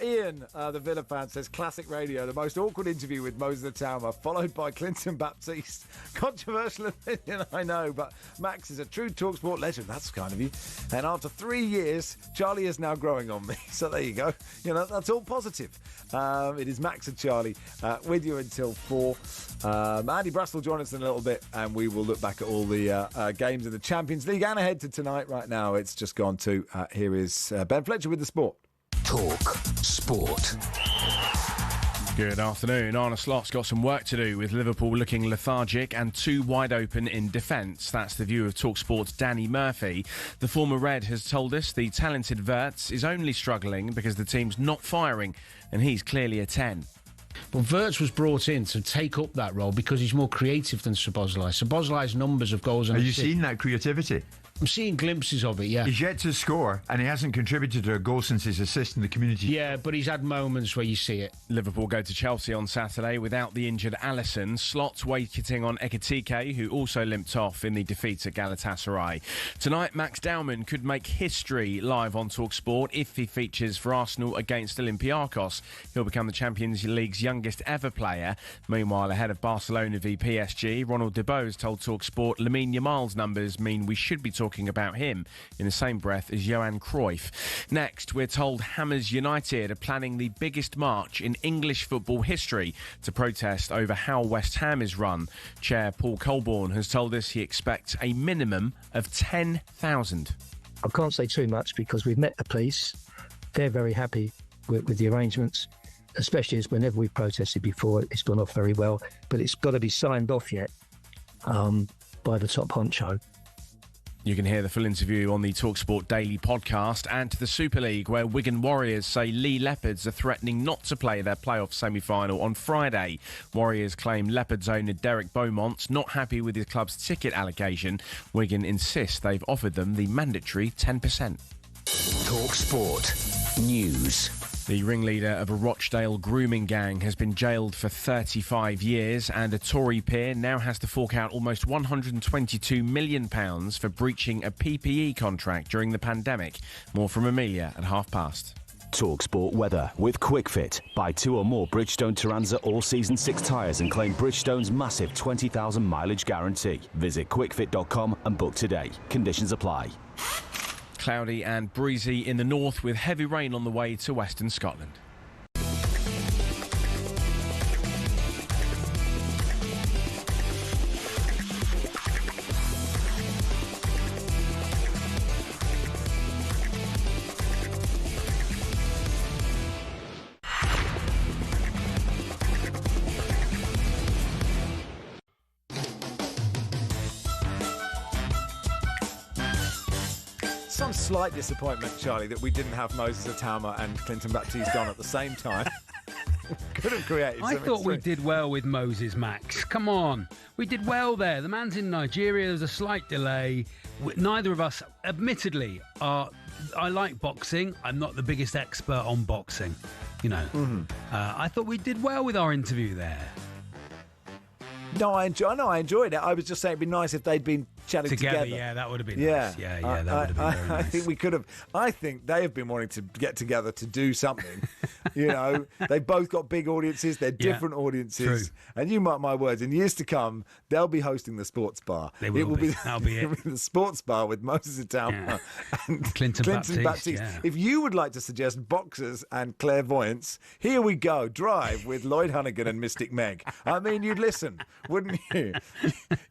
Ian, the Villa fan, says classic radio, the most awkward interview with Moses the Tower, followed by Clinton Baptiste. Controversial opinion, I know, but Max is a true talkSPORT legend. That's kind of you. And after 3 years, Charlie is now growing on me. So there you go. You know, that's all positive. It is Max and Charlie with you until 4. Andy Brass will join us in a little bit, and we will look back at all the games in the Champions League and ahead to tonight. Right now, it's just gone to. Here is Ben Fletcher with the sport.
Talk Sport.
Good afternoon. Arne Slot's got some work to do with Liverpool looking lethargic and too wide open in defence. That's the view of talkSPORT's Danny Murphy. The former Red has told us the talented Wirtz is only struggling because the team's not firing, and he's clearly a 10.
But Wirtz was brought in to take up that role because he's more creative than Szoboszlai. Szoboszlai's numbers of goals and
Are you seeing that creativity?
I'm seeing glimpses of it, yeah.
He's yet to score, and he hasn't contributed to a goal since his assist in the community.
Yeah, but he's had moments where you see it.
Liverpool go to Chelsea on Saturday without the injured Alisson. Slot's waiting on Ekitike, who also limped off in the defeat at Galatasaray. Tonight, Max Dowman could make history live on talkSPORT if he features for Arsenal against Olympiacos. He'll become the Champions League's youngest ever player. Meanwhile, ahead of Barcelona v PSG, Ronald de Boer told talkSPORT Lamine Yamal's numbers mean we should be talking talking about him in the same breath as Johan Cruyff. Next, we're told Hammers United are planning the biggest march in English football history to protest over how West Ham is run. Chair Paul Colborne has told us he expects a minimum of 10,000.
I can't say too much because we've met the police. They're very happy with the arrangements, especially as whenever we've protested before, it's gone off very well. But it's got to be signed off yet by the top honcho.
You can hear the full interview on the talkSPORT Daily podcast. And to the Super League, where Wigan Warriors say Lee Leopards are threatening not to play their playoff semi-final on Friday. Warriors claim Leopards owner Derek Beaumont's not happy with his club's ticket allocation. Wigan insist they've offered them the mandatory 10%.
talkSPORT News.
The ringleader of a Rochdale grooming gang has been jailed for 35 years, and a Tory peer now has to fork out almost £122 million for breaching a PPE contract during the pandemic. More from Amelia at past.
talkSPORT weather with QuickFit. Buy 2 or more Bridgestone Turanza all-season 6 tyres and claim Bridgestone's massive 20,000 mileage guarantee. Visit quickfit.com and book today. Conditions apply.
Cloudy and breezy in the north with heavy rain on the way to western Scotland.
Some slight disappointment, Charlie, that we didn't have Moses Atama and Clinton Baptiste on at the same time. Could have created
I thought we did well with Moses, Max. Come on. We did well there. The man's in Nigeria. There's a slight delay. Neither of us, admittedly, are... I like boxing. I'm not the biggest expert on boxing, you know. I thought we did well with our interview there.
No, I enjoyed it. I was just saying it'd be nice if they'd been chatting together.
Yeah, that would have been nice. Yeah, that would have been very nice.
I think we could have. I think they have been wanting to get together to do something. You know, they've both got big audiences. They're different audiences.
True.
And you mark my words, in years to come, they'll be hosting the sports bar.
They will be. That'll be it.
The sports bar with Moses Atama and
Clinton Baptiste. Yeah.
If you would like to suggest boxers and clairvoyance, here we go. Drive with Lloyd Hunnigan and Mystic Meg. I mean, you'd listen, wouldn't you?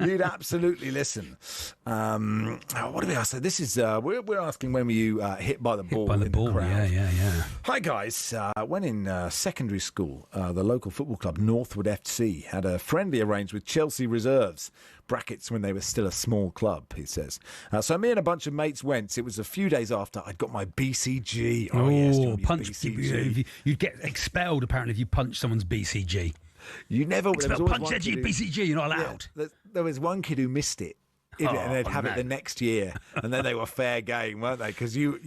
You'd absolutely listen. What do we ask? This is we're asking when were you hit by the ball?
Hit by the ball. Yeah.
Hi guys. When in secondary school, the local football club Northwood FC had a friendly arranged with Chelsea reserves. Brackets when they were still a small club, he says. So me and a bunch of mates went. It was a few days after I'd got my BCG.
Oh
yes,
punch!
BCG.
You'd get expelled apparently if you punched someone's BCG.
You never
punch edgy BCG. You're not allowed.
Yeah, there was one kid who missed it. And they'd have it the next year, and then they were fair game, weren't they? Because you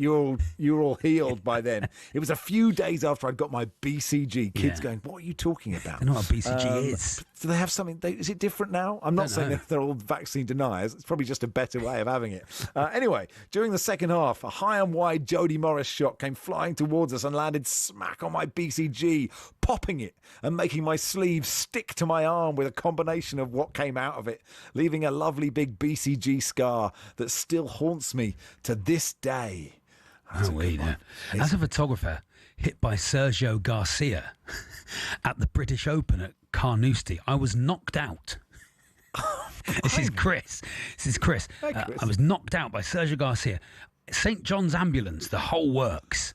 were all healed by then. It was a few days after I'd got my BCG. Kids going, "What are you talking about?"
I know what a BCG is.
Do they have something? Is it different now? I'm not saying that they're all vaccine deniers. It's probably just a better way of having it. Anyway, during the second half, a high and wide Jody Morris shot came flying towards us and landed smack on my BCG, popping it and making my sleeve stick to my arm with a combination of what came out of it, leaving a lovely big BCG scar that still haunts me to this day.
As a photographer hit by Sergio Garcia at the British Open at Carnoustie, I was knocked out. This is Chris.
Hi, Chris.
I was knocked out by Sergio Garcia. St. John's Ambulance, the whole works.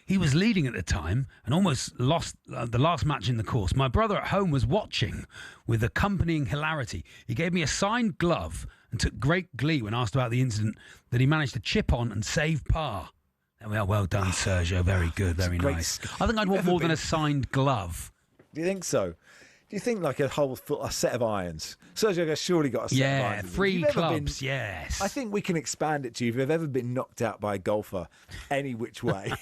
He was leading at the time and almost lost the last match in the course. My brother at home was watching with accompanying hilarity. He gave me a signed glove and took great glee when asked about the incident that he managed to chip on and save par. Well done, Sergio. Very good, very nice. I think I'd want more than a signed glove.
Do you think so? Do you think like a set of irons? Sergio has surely got a set of irons.
Yeah, 3 clubs, yes.
I think we can expand it to you. If you've ever been knocked out by a golfer any which way,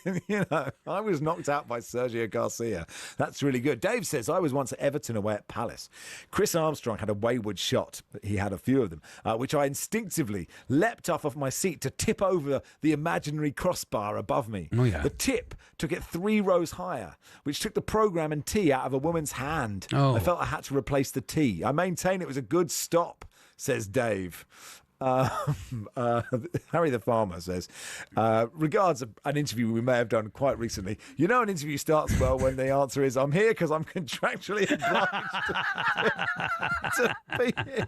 then, I was knocked out by Sergio Garcia. That's really good. Dave says, I was once at Everton away at Palace. Chris Armstrong had a wayward shot. He had a few of them, which I instinctively leapt off my seat to tip over the imaginary crossbar above me.
Oh, yeah.
The tip took it 3 rows higher, which took the programme and tee out of a woman's hand.
Oh.
I felt I had to replace the tee. I maintain it was a good stop, says Dave. Harry the Farmer says, regards an interview we may have done quite recently. You know, an interview starts well when the answer is, I'm here because I'm contractually obliged to be here.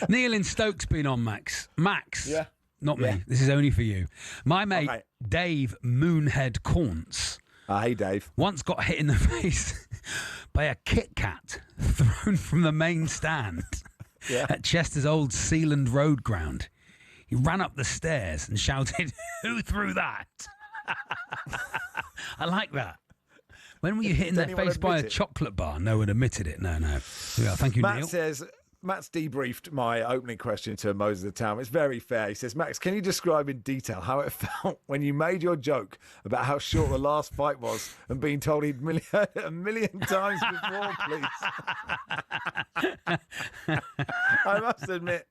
Neil in Stoke's been on, Max. Max.
Yeah.
Not me. This is only for you. My mate, Dave Moonhead Caunce.
Hey, Dave.
Once got hit in the face by a Kit Kat thrown from the main stand at Chester's old Sealand Road ground. He ran up the stairs and shouted, "Who threw that?" I like that. When were you hit in the face by a chocolate bar? No one admitted it. No. Yeah, thank you,
Matt
Neil.
says, Matt's debriefed my opening question to Moses the Town. It's very fair. He says, Max, can you describe in detail how it felt when you made your joke about how short the last fight was and being told he'd heard it a million times before, please? I must admit,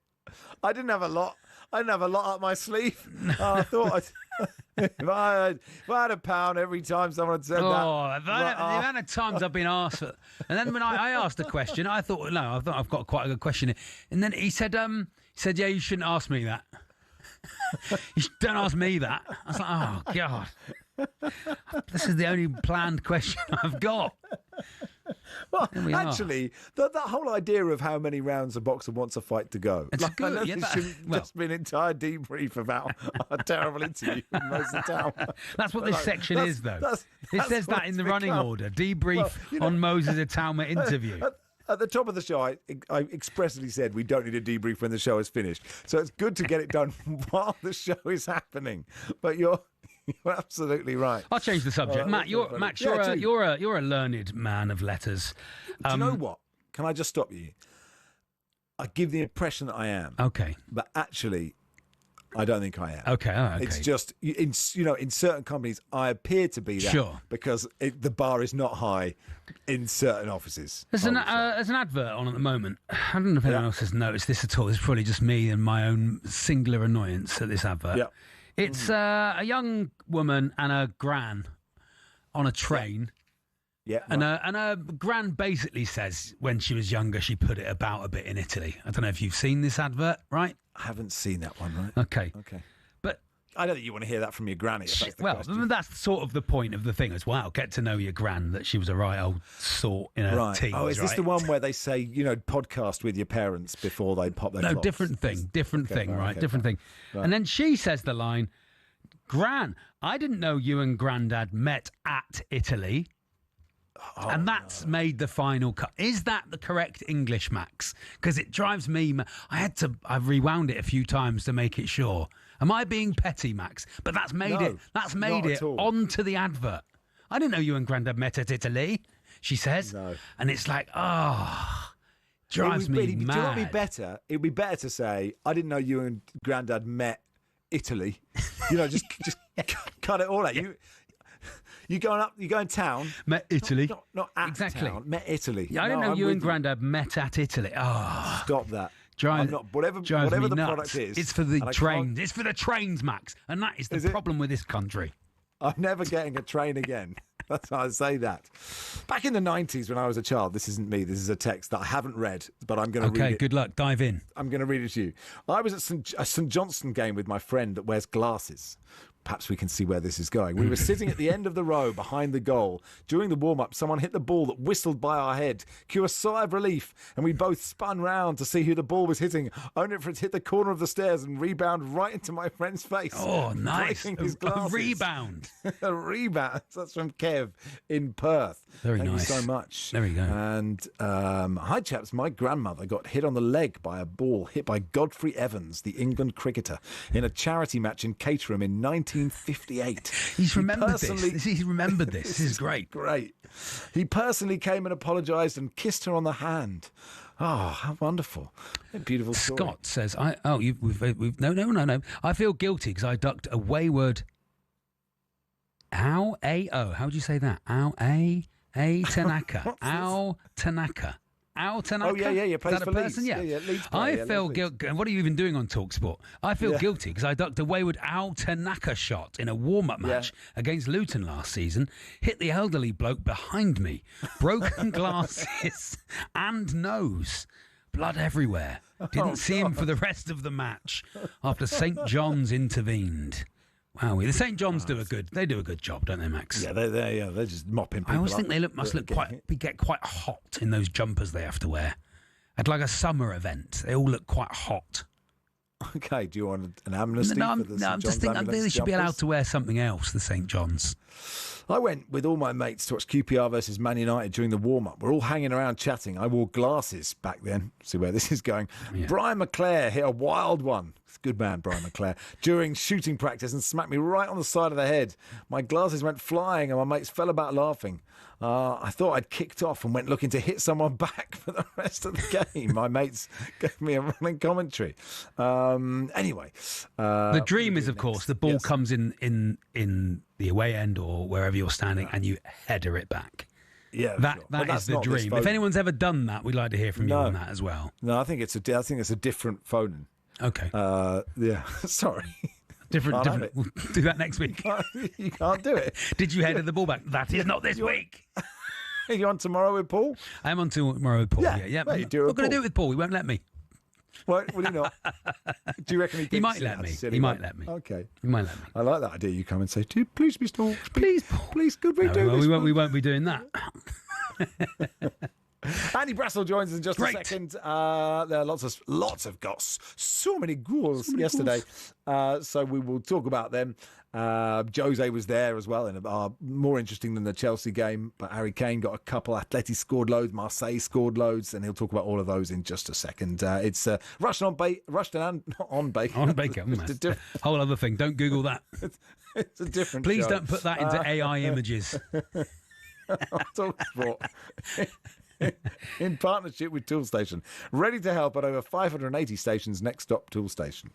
I didn't have a lot. I didn't have a lot up my sleeve. I thought if I had a pound every time someone had said that.
The amount of times I've been asked, and then when I asked a question, I thought I've got quite a good question, and then he said, yeah, you shouldn't ask me that. You don't ask me that. I was like, oh God, this is the only planned question I've got.
Well, actually, that whole idea of how many rounds a boxer wants a fight to go.
It's good.
I know this shouldn't just be an entire debrief about a terrible interview in most of the town.
That's what this section is, though. It says that in the running order. Debrief on Moses Atauma interview.
At the top of the show, I expressly said we don't need a debrief when the show is finished. So it's good to get it done while the show is happening. But you're absolutely right.
I'll change the subject. Matt, you're a learned man of letters.
Do you know what? Can I just stop you? I give the impression that I am.
Okay.
But actually, I don't think I am.
Okay, all right.
It's just in certain companies I appear to be that.
Sure.
Because the bar is not high in certain offices.
There's an advert on at the moment. I don't know if anyone else has noticed this at all. It's probably just me and my own singular annoyance at this advert.
Yeah.
It's a young woman and a gran on a train.
Yeah.
And her gran basically says when she was younger she put it about a bit in Italy. I don't know if you've seen this advert, right?
I haven't seen that one, right?
Okay. But
I don't think you want to hear that from your granny. If that's the question.
That's sort of the point of the thing as well. Get to know your gran, that she was a right old sort in her teens.
Oh, is this the one where they say, podcast with your parents before they pop their clogs?
Different thing, right? Different thing. Right. And then she says the line, "Gran, I didn't know you and Grandad met at Italy." And that's made the final cut. Is that the correct English, Max? Because it drives me. I've rewound it a few times to make it sure. Am I being petty, Max? But that's made it. That's made it onto the advert. I didn't know you and Grandad met at Italy. She says, and it's like, drives me mad.
Do you know what would be better? It would be better to say, "I didn't know you and Grandad met Italy." Just cut it all out. Yeah. You going town?
Met Italy.
Not at
exactly.
Town. Met Italy.
Yeah, I didn't know you and Grandad met at Italy. Oh,
stop that. Whatever the product is.
It's for the trains. It's for the trains, Max. And that is the problem with this country.
I'm never getting a train again. That's how I say that. Back in the 90s when I was a child, this isn't me, this is a text that I haven't read, but I'm going to read it.
Okay, good luck. Dive in.
I'm going to read it to you. I was at a St Johnstone game with my friend that wears glasses. Perhaps we can see where this is going. We were sitting at the end of the row behind the goal. During the warm-up, someone hit the ball that whistled by our head. Cue a sigh of relief, and we both spun round to see who the ball was hitting, only for it to hit the corner of the stairs and rebound right into my friend's face.
Oh, nice.
Breaking his glasses.
A rebound.
A rebound. That's from Kev in Perth.
Very
Thank
nice.
you so much.
There we go.
And, hi, chaps. My grandmother got hit on the leg by a ball hit by Godfrey Evans, the England cricketer, in a charity match in Caterham in 1958.
He's remembered this. He's remembered this. This is great.
Great. He personally came and apologised and kissed her on the hand. Oh, how wonderful. A beautiful story.
Scott says, no. I feel guilty because I ducked a wayward... How would you say that? Tanaka. Tanaka. Tanaka.
Oh, yeah. Plays
Is that
for
a person?
Leeds.
Yeah.
Leeds
I feel guilty. What are you even doing on talkSPORT? I feel guilty because I ducked a wayward Tanaka shot in a warm-up match against Luton last season, hit the elderly bloke behind me, broken glasses and nose. blood everywhere. Didn't see him for the rest of the match after St. John's intervened. Wow, the St. John's do a good job, don't they, Max?
Yeah, they're just mopping people
I always
up.
think they must get quite hot in those jumpers they have to wear. At like a summer event, they all look quite hot.
Okay, do you want an amnesty?
No,
for the St.
I'm just
John's
thinking
ambulance
they should be allowed
jumpers?
to wear something else, the St. John's.
I went with all my mates to watch QPR versus Man United during the warm-up. We're all hanging around chatting. I wore glasses back then. See where this is going. Yeah. Brian McClare hit a wild one. Good man, Brian McClare. During shooting practice and smacked me right on the side of the head. My glasses went flying and my mates fell about laughing. I thought I'd kicked off and went looking to hit someone back for the rest of the game. My mates gave me a running commentary. Anyway.
The dream is, of course, the ball comes in the away end or wherever you're standing and you header it back.
Yeah,
that is the dream. If anyone's ever done that, we'd like to hear from you on that as well.
No, I think it's a different phone.
Okay.
Yeah. Sorry.
Different. We'll do that next week.
You can't do it.
Did you header the ball back? That is not this week.
Are you on tomorrow with Paul?
I am on tomorrow with Paul. Yeah.
Well,
We're going to do it with Paul. He won't let me.
Will he not? Do you reckon
he might let me? He might let me.
Okay.
He might let me.
I like that idea. You come and say, please, Mr. Hawks,
please,
could we do this?
We won't be doing that.
Andy Brassel joins us in just a second. There are lots of goss. So many goals yesterday. So we will talk about them. Jose was there as well, and more interesting than the Chelsea game. But Harry Kane got a couple. Atleti scored loads. Marseille scored loads, and he'll talk about all of those in just a second. It's Rushden on Baker.
On Baker. Whole other thing. Don't Google that.
It's a different.
Please
show.
don't put that into AI images.
talkSPORT. In partnership with Toolstation, ready to help at over 580 stations. Next stop, Toolstation.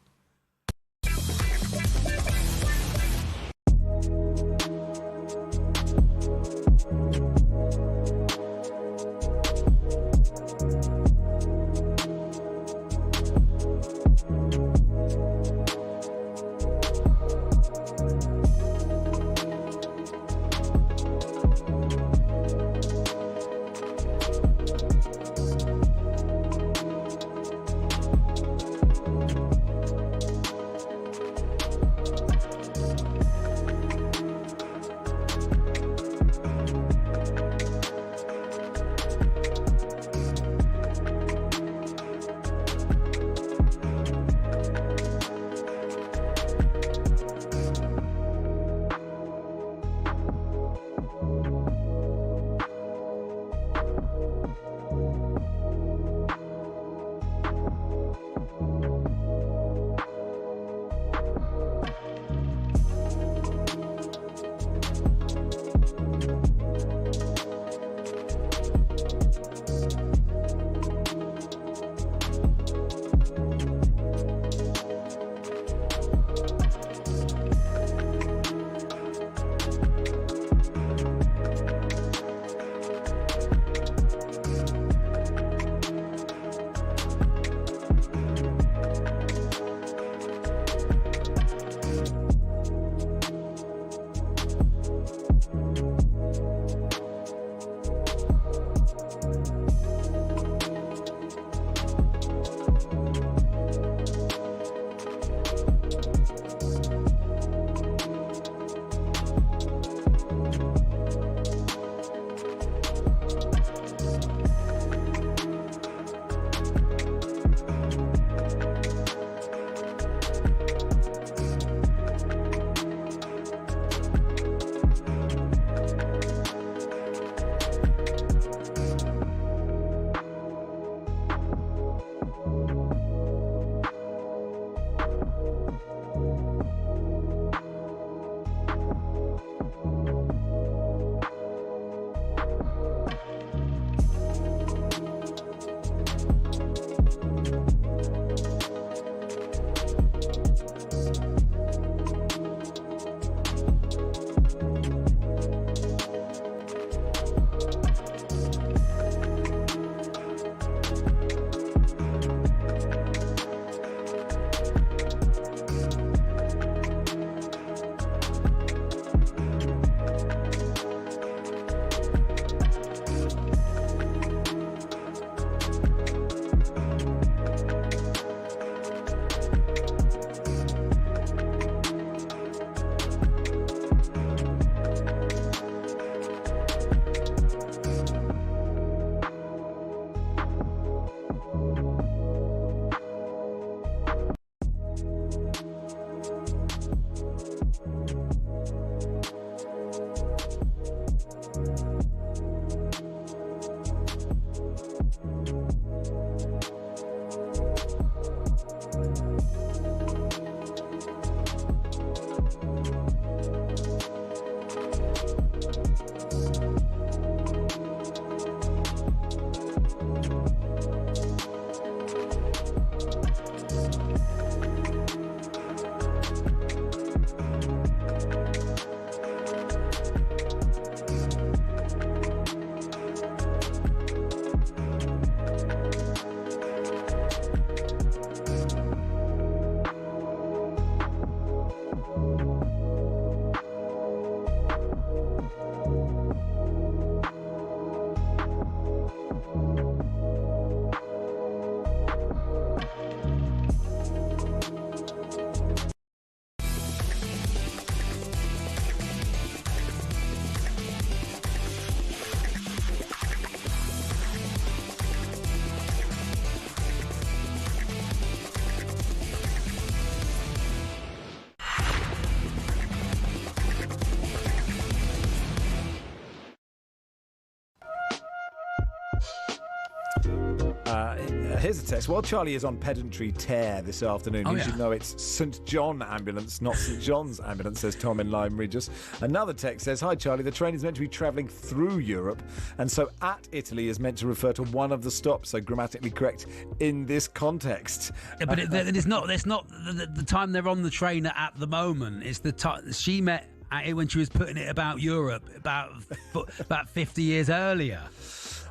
Here's a text. While Charlie is on pedantry tear this afternoon, you should know it's St John Ambulance, not St John's Ambulance, says Tom in Lyme Regis. Another text says, hi Charlie, the train is meant to be travelling through Europe, and so at Italy is meant to refer to one of the stops, so grammatically correct in this context.
Yeah, but it's not the time they're on the train at the moment. It's the time she met at it when she was putting it about Europe about 50 years earlier.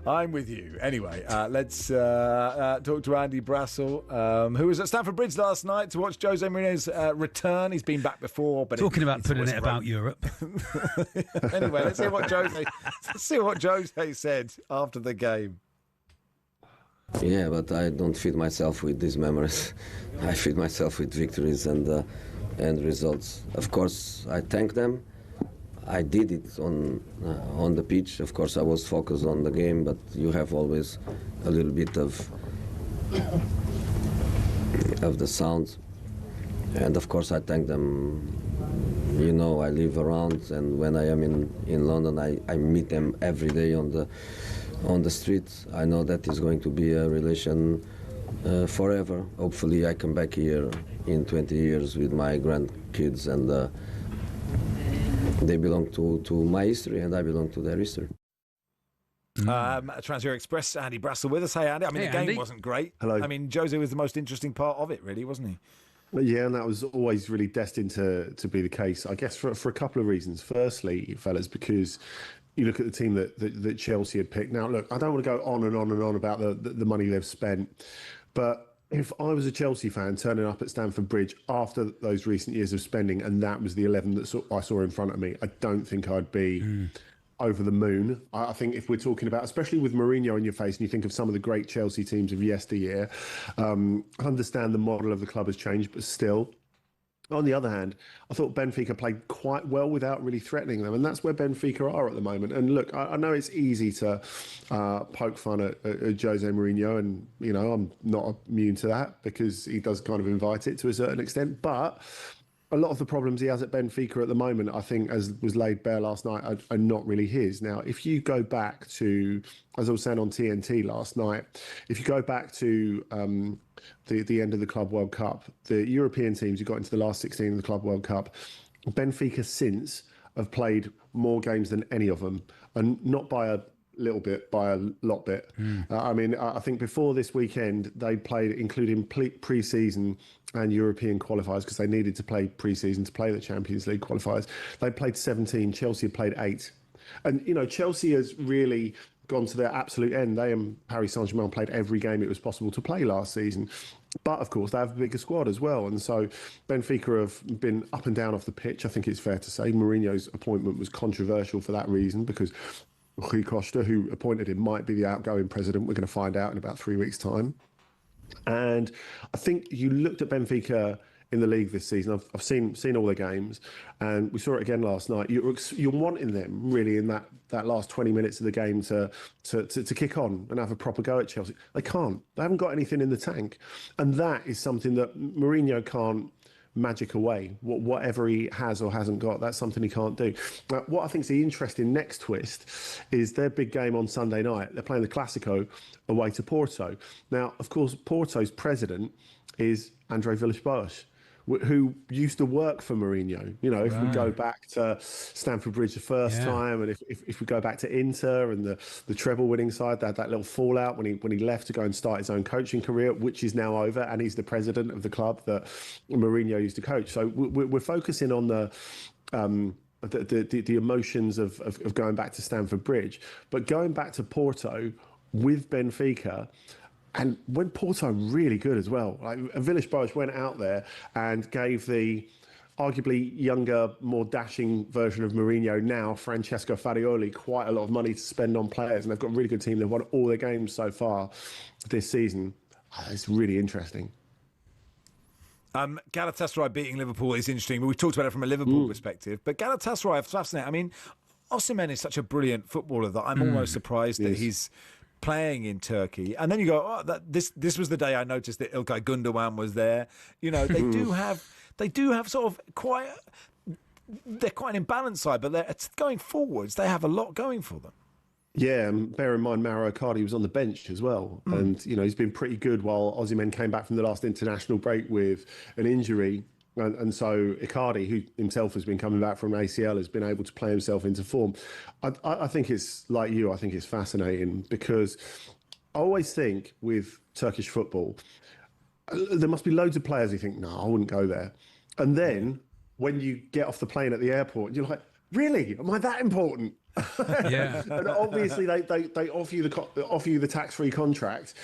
I'm with you. Anyway, let's talk to Andy Brassel, who was at Stamford Bridge last night to watch Jose Mourinho's return. He's been back before, but
talking about putting it about Europe.
Anyway, let's hear what Jose said after the game.
Yeah, but I don't feed myself with these memories. I feed myself with victories and results. Of course, I thank them. I did it on the pitch. Of course, I was focused on the game, but you have always a little bit of the sound. And of course, I thank them. You know, I live around, and when I am in London, I meet them every day on the street. I know that is going to be a relation forever. Hopefully, I come back here in 20 years with my grandkids, and they belong to my history, and I belong to their history.
Transfer Express, Andy Brassel with us. Hey, Andy. I mean, the game wasn't great.
Hello.
I mean, Jose was the most interesting part of it, really, wasn't he?
Yeah, and that was always really destined to be the case, I guess, for a couple of reasons. Firstly, fellas, because you look at the team that Chelsea had picked. Now, look, I don't want to go on and on and on about the money they've spent, but if I was a Chelsea fan turning up at Stamford Bridge after those recent years of spending, and that was the 11 that I saw in front of me, I don't think I'd be over the moon. I think if we're talking about, especially with Mourinho in your face, and you think of some of the great Chelsea teams of yesteryear, I understand the model of the club has changed, but still. On the other hand, I thought Benfica played quite well without really threatening them, and that's where Benfica are at the moment. And look, I know it's easy to poke fun at Jose Mourinho, and you know I'm not immune to that because he does kind of invite it to a certain extent. But a lot of the problems he has at Benfica at the moment, I think, as was laid bare last night, are not really his. Now, if you go back to, as I was saying on TNT last night, if you go back to the end of the Club World Cup, the European teams who got into the last 16 of the Club World Cup, Benfica since have played more games than any of them, and not by a little bit, by a lot bit. I mean, I think before this weekend, they played, including pre-season and European qualifiers, because they needed to play pre-season to play the Champions League qualifiers. They played 17, Chelsea had played 8. And, you know, Chelsea has really gone to their absolute end. They and Paris Saint-Germain played every game it was possible to play last season. But, of course, they have a bigger squad as well. And so Benfica have been up and down off the pitch, I think it's fair to say. Mourinho's appointment was controversial for that reason, because Rui Costa, who appointed him, might be the outgoing president. We're going to find out in about 3 weeks' time. And I think you looked at Benfica in the league this season. I've seen all the games, and we saw it again last night. You're wanting them really in that last 20 minutes of the game to kick on and have a proper go at Chelsea. They can't. They haven't got anything in the tank, and that is something that Mourinho can't magic away. Whatever he has or hasn't got, that's something he can't do. What I think is the interesting next twist is their big game on Sunday night. They're playing the Clásico away to Porto. Now, of course, Porto's president is André Villas-Boas, who used to work for Mourinho. You know, if we go back to Stamford Bridge the first time, and if we go back to Inter and the treble-winning side, they had that little fallout when he left to go and start his own coaching career, which is now over, and he's the president of the club that Mourinho used to coach. So we're focusing on the emotions of going back to Stamford Bridge, but going back to Porto with Benfica. And when Porto really good as well, like Villas-Boas went out there and gave the arguably younger, more dashing version of Mourinho now, Francesco Farioli, quite a lot of money to spend on players, and they've got a really good team. They've won all their games so far this season. It's really interesting.
Galatasaray beating Liverpool is interesting. We've talked about it from a Liverpool perspective, but Galatasaray, fascinating. I mean, Osimhen is such a brilliant footballer that I'm almost surprised that he's playing in Turkey. And then you go, this was the day I noticed that İlkay Gundogan was there. You know, they do have sort of they're quite an imbalanced side, but they're going forwards. They have a lot going for them.
Yeah, and bear in mind, Mauro Icardi was on the bench as well. And, he's been pretty good while Osimhen came back from the last international break with an injury. And so Icardi, who himself has been coming back from ACL, has been able to play himself into form. I think it's like you, I think it's fascinating because I always think with Turkish football, there must be loads of players who think, no, I wouldn't go there. And then when you get off the plane at the airport, you're like, really? Am I that important?
Yeah.
And obviously they offer you the tax-free contract.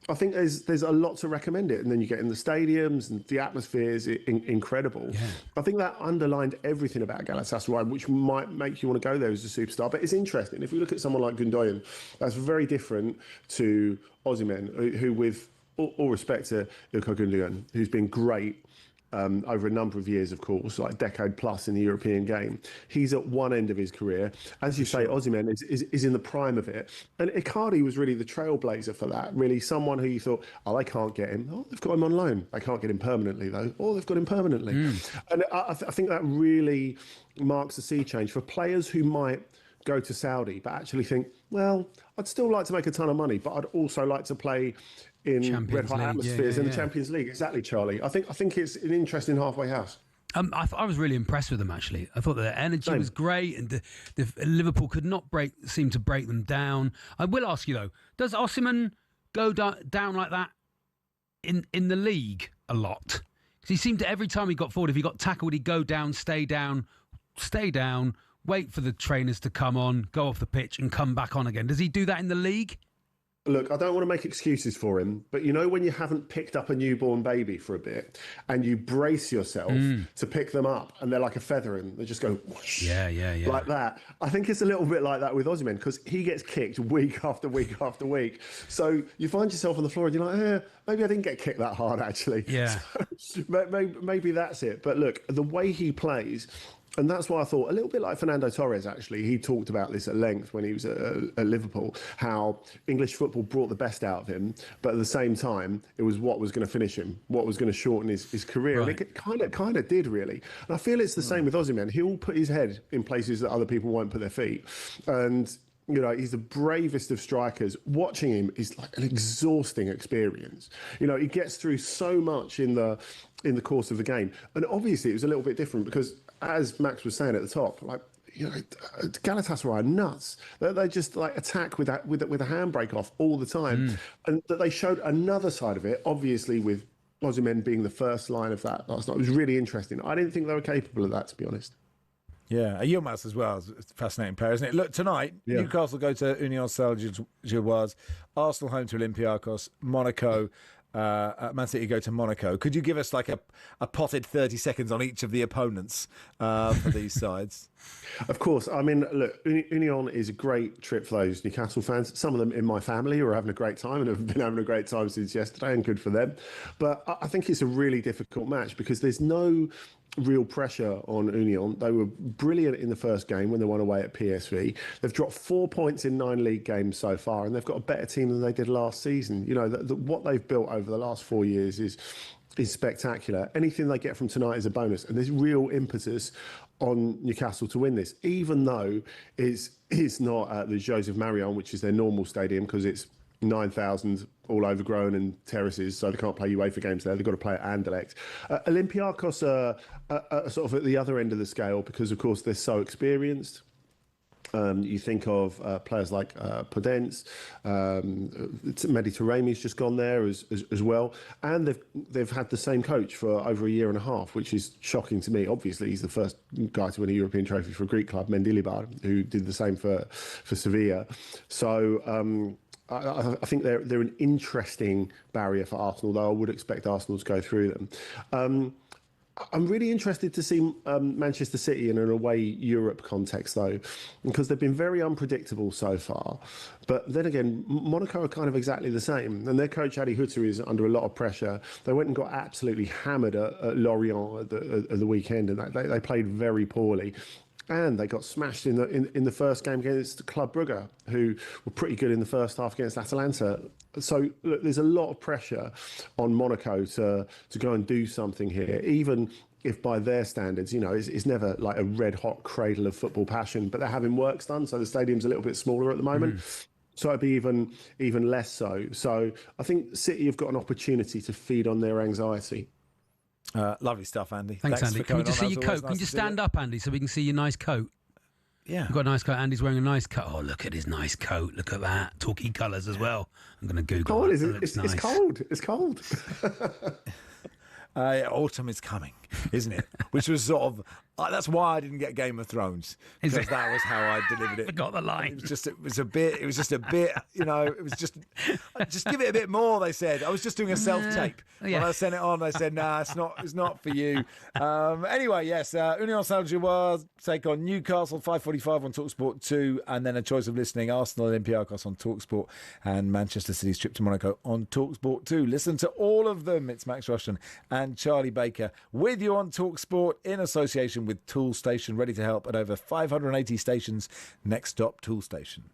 I think there's a lot to recommend it, and then you get in the stadiums and the atmosphere is incredible. Yeah. I think that underlined everything about Galatasaray, which might make you want to go there as a superstar. But it's interesting if we look at someone like Gundogan, that's very different to Osimhen, who with all respect to Ilkay Gundogan, who's been great. Over a number of years, of course, like a decade plus in the European game. He's at one end of his career. As you say, Osimhen is in the prime of it. And Icardi was really the trailblazer for that, really someone who you thought, oh, they can't get him. Oh, they've got him on loan. They can't get him permanently, though. Oh, they've got him permanently. And I think that really marks a sea change for players who might go to Saudi, but actually think, well, I'd still like to make a ton of money, but I'd also like to play in red-hot atmospheres in the Champions League. Exactly, Charlie. I think it's an interesting halfway house.
I was really impressed with them, actually. I thought their energy was great, and the Liverpool could not seem to break them down. I will ask you, though, does Osimhen go down like that in the league a lot? Because he seemed to, every time he got forward, if he got tackled, he'd go down, stay down, wait for the trainers to come on, go off the pitch and come back on again. Does he do that in the league?
Look, I don't want to make excuses for him, but when you haven't picked up a newborn baby for a bit and you brace yourself to pick them up and they're like a feather and they just go whoosh, like that. I think it's a little bit like that with Osimhen because he gets kicked week after week after week. So you find yourself on the floor and you're like, maybe I didn't get kicked that hard, actually.
Yeah.
So, maybe that's it. But look, the way he plays... And that's why I thought, a little bit like Fernando Torres, actually, he talked about this at length when he was at Liverpool, how English football brought the best out of him, but at the same time, it was what was going to finish him, what was going to shorten his career. Right. And it kind of did, really. And I feel it's the same with Osimhen. He'll put his head in places that other people won't put their feet. And... he's the bravest of strikers. Watching him is like an exhausting experience. He gets through so much in the course of the game. And obviously it was a little bit different because, as Max was saying at the top, Galatasaray are nuts. They just attack with a handbrake off all the time. And that they showed another side of it, obviously with Osimhen being the first line of that last night. It was really interesting. I didn't think they were capable of that, to be honest.
Yeah, Yilmaz as well. It's a fascinating pair, isn't it? Look, tonight, Newcastle go to Union Saint-Gilloise, Arsenal home to Olympiacos, Monaco, Man City go to Monaco. Could you give us like a potted 30 seconds on each of the opponents for these sides?
Of course. I mean, look, Union is a great trip for those Newcastle fans. Some of them in my family are having a great time and have been having a great time since yesterday, and good for them. But I think it's a really difficult match because there's no real pressure on Union. They were brilliant in the first game when they won away at PSV. They've dropped 4 points in 9 league games so far, and they've got a better team than they did last season. What they've built over the last 4 years is spectacular. Anything they get from tonight is a bonus, and there's real impetus on Newcastle to win this, even though it's not at the Joseph Marion, which is their normal stadium, because it's 9,000 all overgrown and terraces, so they can't play UEFA games there. They've got to play at Anderlecht. Olympiacos are sort of at the other end of the scale because, of course, they're so experienced. You think of players like Podence, Mehdi Taremi's just gone there as well, and they've had the same coach for over a year and a half, which is shocking to me. Obviously, he's the first guy to win a European trophy for a Greek club, Mendilibar, who did the same for Sevilla. So I think they're an interesting barrier for Arsenal, though I would expect Arsenal to go through them. I'm really interested to see Manchester City in an away Europe context, though, because they've been very unpredictable so far. But then again, Monaco are kind of exactly the same, and their coach Adi Hütter is under a lot of pressure. They went and got absolutely hammered at Lorient at the weekend, and they played very poorly. And they got smashed in the first game against Club Brugge, who were pretty good in the first half against Atalanta. So look, there's a lot of pressure on Monaco to go and do something here. Even if by their standards, it's never like a red-hot cradle of football passion, but they're having works done, so the stadium's a little bit smaller at the moment. So it'd be even less so. So I think City have got an opportunity to feed on their anxiety.
Lovely stuff, Andy.
Thanks, Andy.
for
Can we
coming
just
on.
see your
As always,
coat?
nice
Can you
to see
stand up, Andy, so we can see your nice coat?
Yeah.
You've got a nice coat. Andy's wearing a nice coat. Oh, look at his nice coat. Look at that. Talkie colours as well. I'm going to Google
Cold,
that.
is
That
it?
looks
It's
nice.
cold. It's cold.
Autumn is coming, isn't it? Which was sort of that's why I didn't get Game of Thrones, because that was how I delivered it.
Forgot the line.
It was just a bit. It was just a bit. It was just give it a bit more. They said I was just doing a self tape. When I sent it on, they said, "Nah, it's not for you." Anyway, yes, Union Saint-Gilloise take on Newcastle 5:45 on talkSPORT 2, and then a choice of listening: Arsenal Olympiacos on talkSPORT and Manchester City's trip to Monaco on talkSPORT 2. Listen to all of them. It's Max Rushden and Charlie Baker with you on talkSPORT in association with Tool Station, ready to help at over 580 stations. Next stop, Tool Station.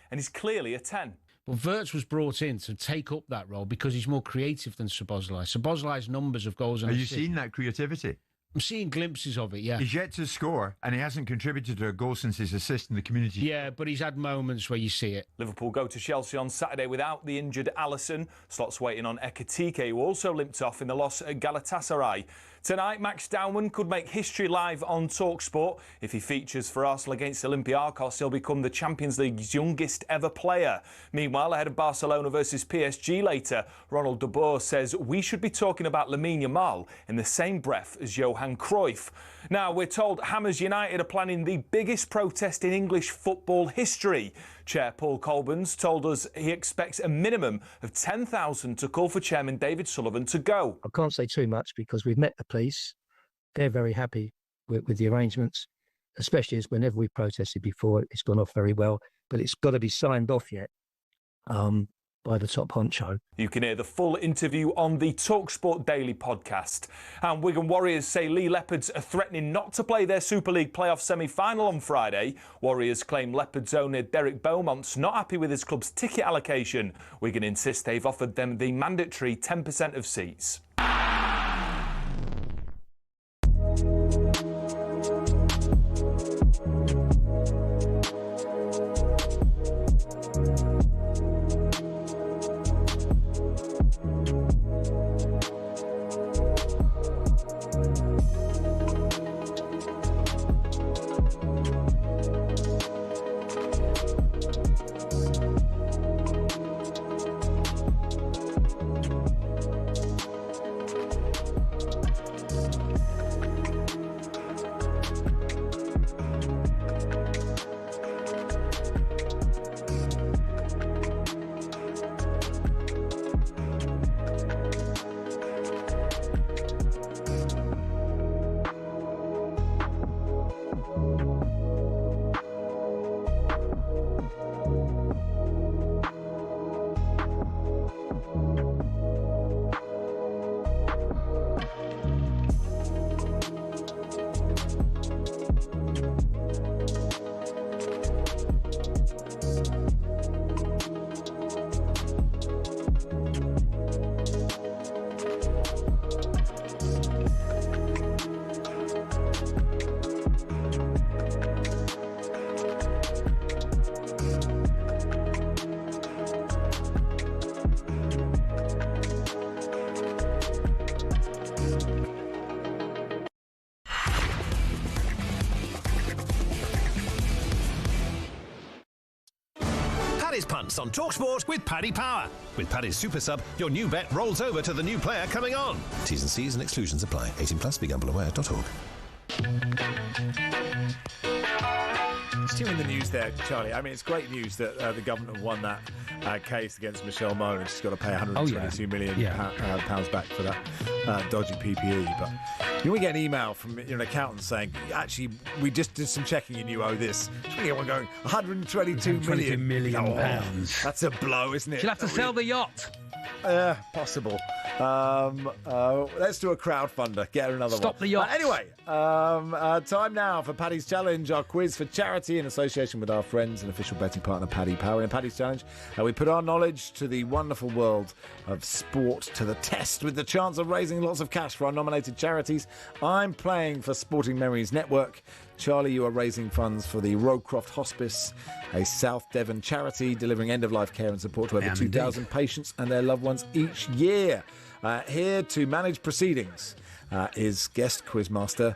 And he's clearly a 10.
Well, Wirtz was brought in to take up that role because he's more creative than Szoboszlai. Szoboszlai's numbers of goals and
Are you
assists.
seeing that creativity?
I'm seeing glimpses of it, yeah.
He's yet to score, and he hasn't contributed to a goal since his assist in the community.
Yeah, but he's had moments where you see it.
Liverpool go to Chelsea on Saturday without the injured Alisson. Slots waiting on Ekitike, who also limped off in the loss at Galatasaray. Tonight, Max Rushden could make history live on talkSPORT. If he features for Arsenal against Olympiacos, he'll become the Champions League's youngest ever player. Meanwhile, ahead of Barcelona versus PSG later, Ronald de Boer says we should be talking about Lamine Yamal in the same breath as Johan Cruyff. Now, we're told Hammers United are planning the biggest protest in English football history. Chair Paul Colburns told us he expects a minimum of 10,000 to call for Chairman David Sullivan to go.
I can't say too much because we've met the police. They're very happy with the arrangements, especially as whenever we protested before, it's gone off very well. But it's got to be signed off yet by the top honcho.
You can hear the full interview on the talkSPORT Daily podcast. And Wigan Warriors say Lee Leopards are threatening not to play their Super League playoff semi-final on Friday. Warriors claim Leopards owner Derek Beaumont's not happy with his club's ticket allocation. Wigan insist they've offered them the mandatory 10% of seats.
Paddy's Punts on talkSPORT with Paddy Power. With Paddy's Super Sub, your new bet rolls over to the new player coming on.
T's and C's and exclusions apply. 18 plus, begambleaware.org.
Still in the news there, Charlie. I mean, it's great news that the government won that case against Michelle Mone, and she's got to pay 122 million pounds back for that dodgy PPE. But we get an email from an accountant saying, actually, we just did some checking and you owe this. We get one going, 122 million
pounds.
That's a blow, isn't it?
She'll have to sell the yacht.
Possible. Let's do a crowdfunder. Get another one.
Stop the yacht.
Anyway, time now for Paddy's Challenge, our quiz for charity in association with our friends and official betting partner Paddy Power. In Paddy's Challenge, we put our knowledge to the wonderful world of sport to the test with the chance of raising lots of cash for our nominated charities. I'm playing for Sporting Memories Network. Charlie, you are raising funds for the Rowcroft Hospice, a South Devon charity delivering end-of-life care and support to over 2,000 patients and their loved ones each year. Here to manage proceedings is guest quizmaster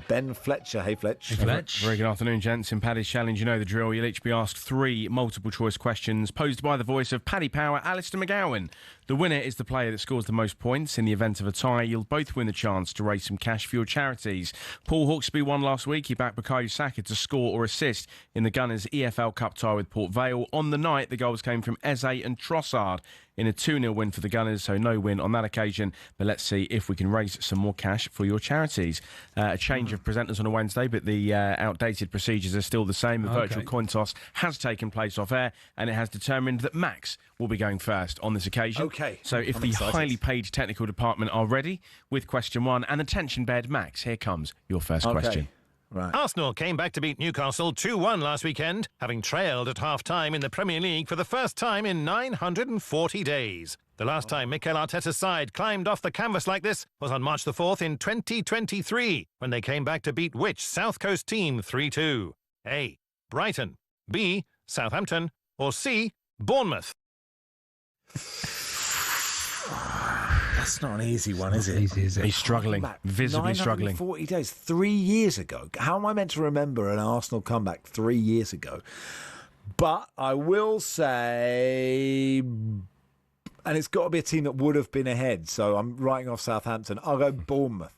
Ben Fletcher. Hey, Fletch.
Hey, Fletch. Very good afternoon, gents. In Paddy's Challenge, you know the drill. You'll each be asked 3 multiple-choice questions posed by the voice of Paddy Power, Alistair McGowan. The winner is the player that scores the most points. In the event of a tie, you'll both win the chance to raise some cash for your charities. Paul Hawksby won last week. He backed Bukayo Saka to score or assist in the Gunners' EFL Cup tie with Port Vale. On the night, the goals came from Eze and Trossard in a 2-0 win for the Gunners, so no win on that occasion. But let's see if we can raise some more cash for your charities. A change of presenters on a Wednesday, but the outdated procedures are still the same. The virtual coin toss has taken place off air, and it has determined that Max will be going first on this occasion.
Okay.
So if the highly paid technical department are ready with question 1 and attention bed, Max, here comes your first question.
Right. Arsenal came back to beat Newcastle 2-1 last weekend, having trailed at half-time in the Premier League for the first time in 940 days. The last time Mikel Arteta's side climbed off the canvas like this was on March the 4th in 2023, when they came back to beat which South Coast team 3-2? A. Brighton, B. Southampton, or C. Bournemouth?
That's not an easy one, is it?
Easy, is it?
He's struggling, visibly struggling.
940 days, 3 years ago. How am I meant to remember an Arsenal comeback 3 years ago? But I will say, and it's got to be a team that would have been ahead, so I'm writing off Southampton. I'll go Bournemouth.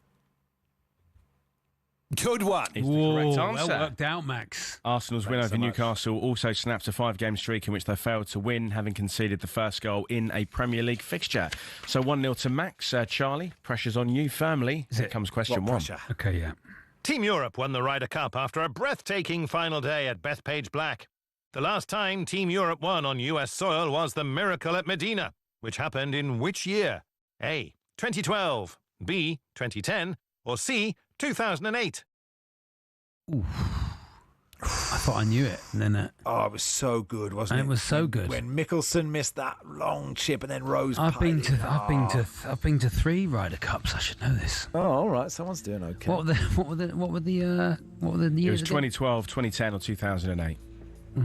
Good one.
Is the correct
Well
answer.
worked out, Max.
Arsenal's win over Newcastle also snapped a 5-game streak in which they failed to win, having conceded the first goal in a Premier League fixture. So 1-0 to Max. Charlie, pressure's on you firmly. Here comes question one.
Okay, yeah.
Team Europe won the Ryder Cup after a breathtaking final day at Bethpage Black. The last time Team Europe won on US soil was the Miracle at Medina, which happened in which year? A. 2012, B. 2010, or C. 2008?
Ooh. I thought I knew it, and then
Oh, it was so good, wasn't it?
it was so good.
When Mickelson missed that long chip and then Rose.
I've been to 3 Ryder Cups. I should know this.
Oh, all right. Someone's doing okay.
What were the years?
It was
again?
2012, 2010, or 2008.
I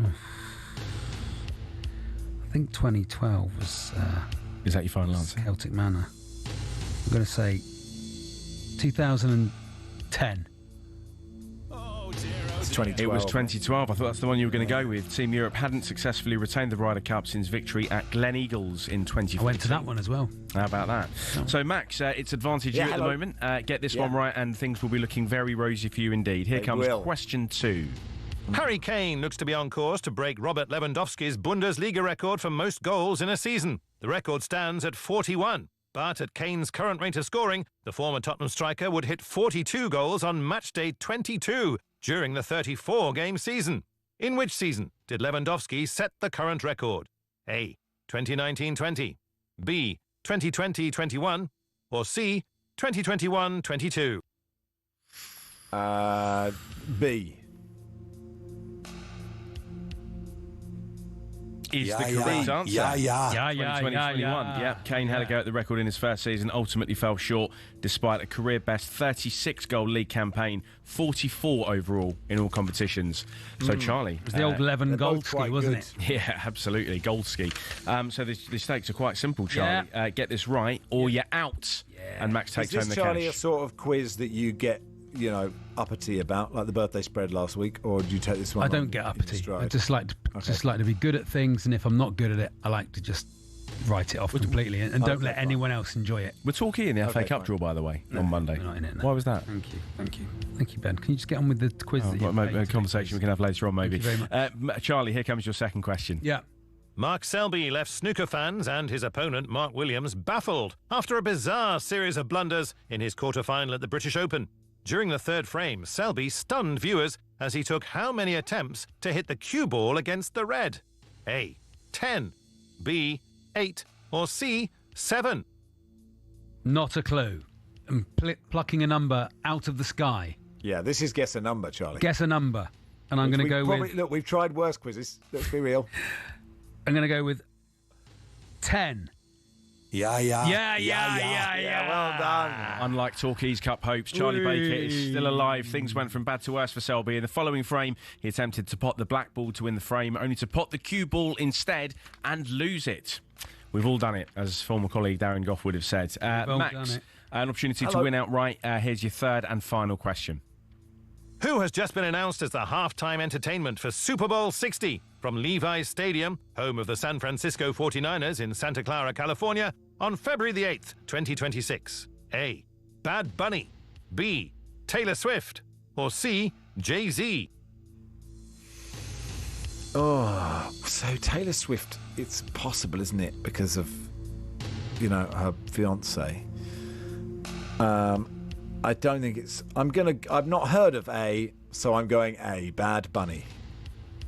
think 2012 was.
Is that your final answer?
Celtic Manor. I'm going to say 2010.
It's
It was 2012. I thought that's the one you were going to go with. Team Europe hadn't successfully retained the Ryder Cup since victory at Glen Eagles in 2014.
I went to that one as well.
How about that? So, Max, it's advantage you at the moment. Get this one right and things will be looking very rosy for you indeed. Here comes question 2.
Harry Kane looks to be on course to break Robert Lewandowski's Bundesliga record for most goals in a season. The record stands at 41. But at Kane's current rate of scoring, the former Tottenham striker would hit 42 goals on match day 22 during the 34-game season. In which season did Lewandowski set the current record? A. 2019-20, B. 2020-21, or C. 2021-22?
B.
Is the correct answer. 2020-21. Yeah, Kane had a go at the record in his first season, ultimately fell short despite a career-best 36-goal league campaign, 44 overall in all competitions. So, Charlie...
It was the old Levin Goldski, wasn't it?
Yeah, absolutely, Goldski. So the stakes are quite simple, Charlie. Get this right or you're out. And Max takes home the cash.
Is this, Charlie, a sort of quiz that you get, uppity about, like the birthday spread last week, or do you take this one?
I don't get uppity. I just like to be good at things, and if I'm not good at it, I like to just write it off completely and don't let anyone else enjoy it.
We're talking in the FA Cup draw, by the way, on Monday.
We're not in it, no.
Why was that?
Thank you, Ben. Can you just get on with the quiz?
A conversation we can have later on, maybe.
Thank you very much.
Charlie, here comes your second question.
Yeah.
Mark Selby left snooker fans and his opponent, Mark Williams, baffled after a bizarre series of blunders in his quarter-final at the British Open. During the third frame, Selby stunned viewers as he took how many attempts to hit the cue ball against the red? A. 10, B. 8, or C. 7?
Not a clue. I'm plucking a number out of the sky.
Yeah, this is guess a number, Charlie.
Guess a number. And I'm going to go with...
Look, we've tried worse quizzes. Let's be real.
I'm going to go with 10.
Yeah.
Well done. Unlike Torquay's Cup hopes, Charlie Baker is still alive. Things went from bad to worse for Selby. In the following frame, he attempted to pot the black ball to win the frame, only to pot the cue ball instead and lose it. We've all done it, as former colleague Darren Goff would have said. Max, an opportunity to win outright. Here's your third and final question.
Who has just been announced as the halftime entertainment for Super Bowl 60 from Levi's Stadium, home of the San Francisco 49ers in Santa Clara, California, on February the 8th, 2026? A. Bad Bunny, B. Taylor Swift, or C. Jay-Z?
Oh, so Taylor Swift, it's possible, isn't it? Because of, her fiancé. I don't think it's... I've not heard of A, so I'm going A. Bad Bunny.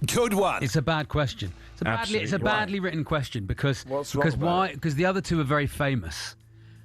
Good one.
It's a bad question. It's a badly written question because the other two are very famous.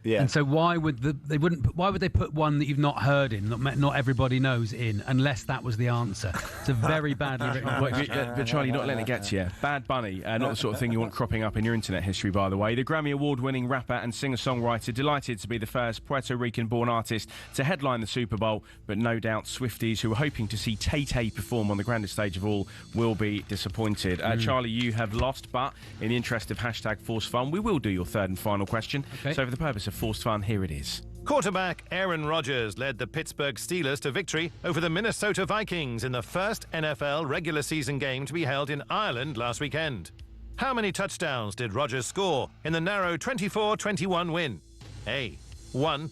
Yeah.
And so why would they put one that you've not heard in, not everybody knows in, unless that was the answer? It's a very badly written question.
But Charlie, not letting it get to you. Bad Bunny, not the sort of thing you want cropping up in your internet history, by the way. The Grammy Award-winning rapper and singer-songwriter, delighted to be the first Puerto Rican-born artist to headline the Super Bowl, but no doubt Swifties who are hoping to see Tay-Tay perform on the grandest stage of all will be disappointed. Charlie, you have lost, but in the interest of #ForceFun, we will do your third and final question.
Okay.
So for the purpose of Forced Fun, here it is.
Quarterback Aaron Rodgers led the Pittsburgh Steelers to victory over the Minnesota Vikings in the first NFL regular season game to be held in Ireland last weekend. How many touchdowns did Rodgers score in the narrow 24-21 win? A. 1,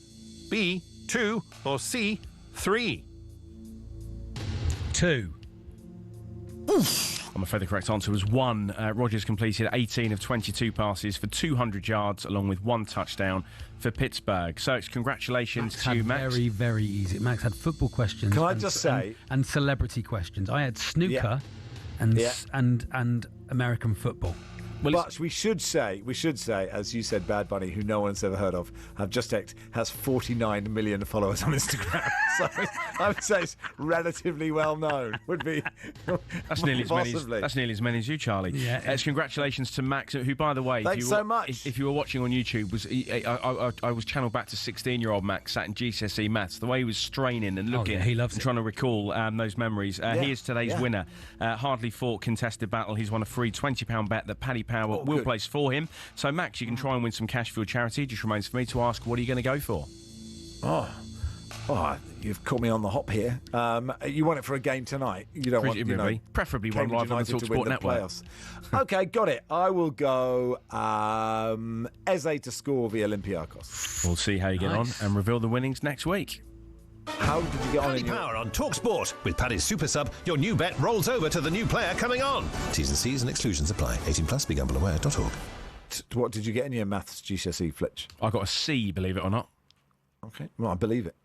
B. 2, or C. 3?
2.
I'm afraid the correct answer was 1. Rodgers completed 18 of 22 passes for 200 yards, along with 1 touchdown for Pittsburgh. So it's congratulations to you, Max.
Very, very easy. Max had football questions.
Can I just say...
And celebrity questions. I had snooker and American football.
But we should say, as you said, Bad Bunny, who no one's ever heard of, I've just checked, has 49 million followers on Instagram. So I would say it's relatively well known. Would be
that's nearly as many as you, Charlie.
Yeah.
It's congratulations to Max, who, by the way,
thanks so much.
If you were watching on YouTube, I was channeled back to 16-year-old Max sat in GCSE maths. The way he was straining and looking,
he loves
and trying to recall those memories. He is today's winner. Hardly fought contested battle. He's won a free £20 bet that Paddy Power will place for him. So, Max, you can try and win some cash for your charity. Just remains for me to ask, what are you going to go for?
Oh, you've caught me on the hop here. You want it for a game tonight? You don't want,
preferably one live on the talkSPORT network.
Playoffs. Okay, got it. I will go Eze to score via Olympiacos.
We'll see how you get on and reveal the winnings next week.
How did you get on?
Paddy Power on talkSPORT. With Paddy's Super Sub, your new bet rolls over to the new player coming on. T's and C's and exclusions apply. 18 plus. BeGambleAware.org.
What did you get in your maths GCSE, Flitch?
I got a C, believe it or not.
Okay, well, I believe it.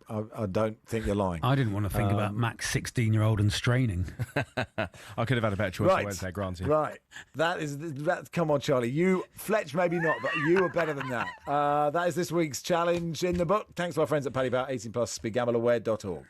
I don't think you're lying.
I didn't want to think about Max 16-year-old and straining.
I could have had a better choice on Wednesday, granted.
Right. That. Come on, Charlie. You, Fletch, maybe not, but you are better than that. That is this week's challenge in the book. Thanks to our friends at Paddy Power, 18 plus, BeGambleAware.org.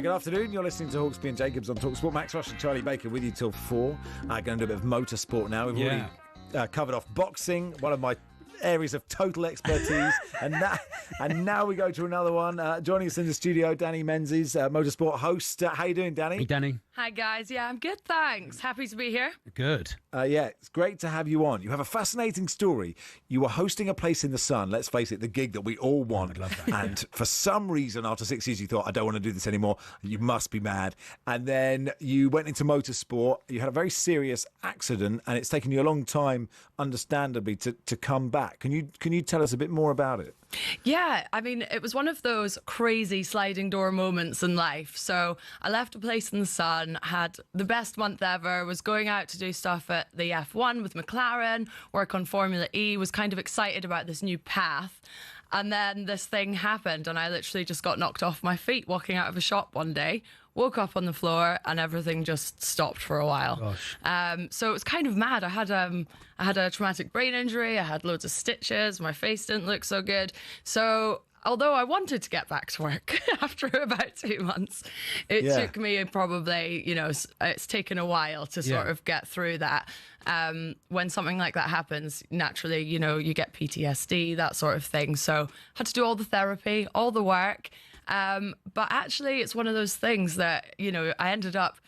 Good afternoon. You're listening to Hawksby and Jacobs on talkSPORT. Max Rushden Charlie Baker with you till 4. Going to do a bit of motorsport now. We've already covered off boxing, one of my areas of total expertise, and now we go to another one. Joining us in the studio, Danny Menzies, Motorsport host. How you doing, Danny?
Hey, Danny.
Hi, guys. Yeah, I'm good, thanks. Happy to be here.
Good.
Yeah, it's great to have you on. You have a fascinating story. You were hosting a place in the sun, let's face it, the gig that we all want.
I love that.
And for some reason, after 6 years, you thought, I don't want to do this anymore. You must be mad. And then you went into motorsport. You had a very serious accident, and it's taken you a long time, understandably, to come back. Can you tell us a bit more about it?
Yeah, I mean, it was one of those crazy sliding door moments in life. So I left a place in the sun, had the best month ever, was going out to do stuff at the F1 with McLaren, work on Formula E, was kind of excited about this new path. And then this thing happened, and I literally just got knocked off my feet walking out of a shop one day. Woke up on the floor and everything just stopped for a while.
Gosh.
So it was kind of mad. I had a traumatic brain injury. I had loads of stitches. My face didn't look so good. So although I wanted to get back to work after about 2 months, it took me probably, it's taken a while to sort of get through that. When something like that happens, naturally, you get PTSD, that sort of thing. So I had to do all the therapy, all the work. But actually, it's one of those things that, I ended up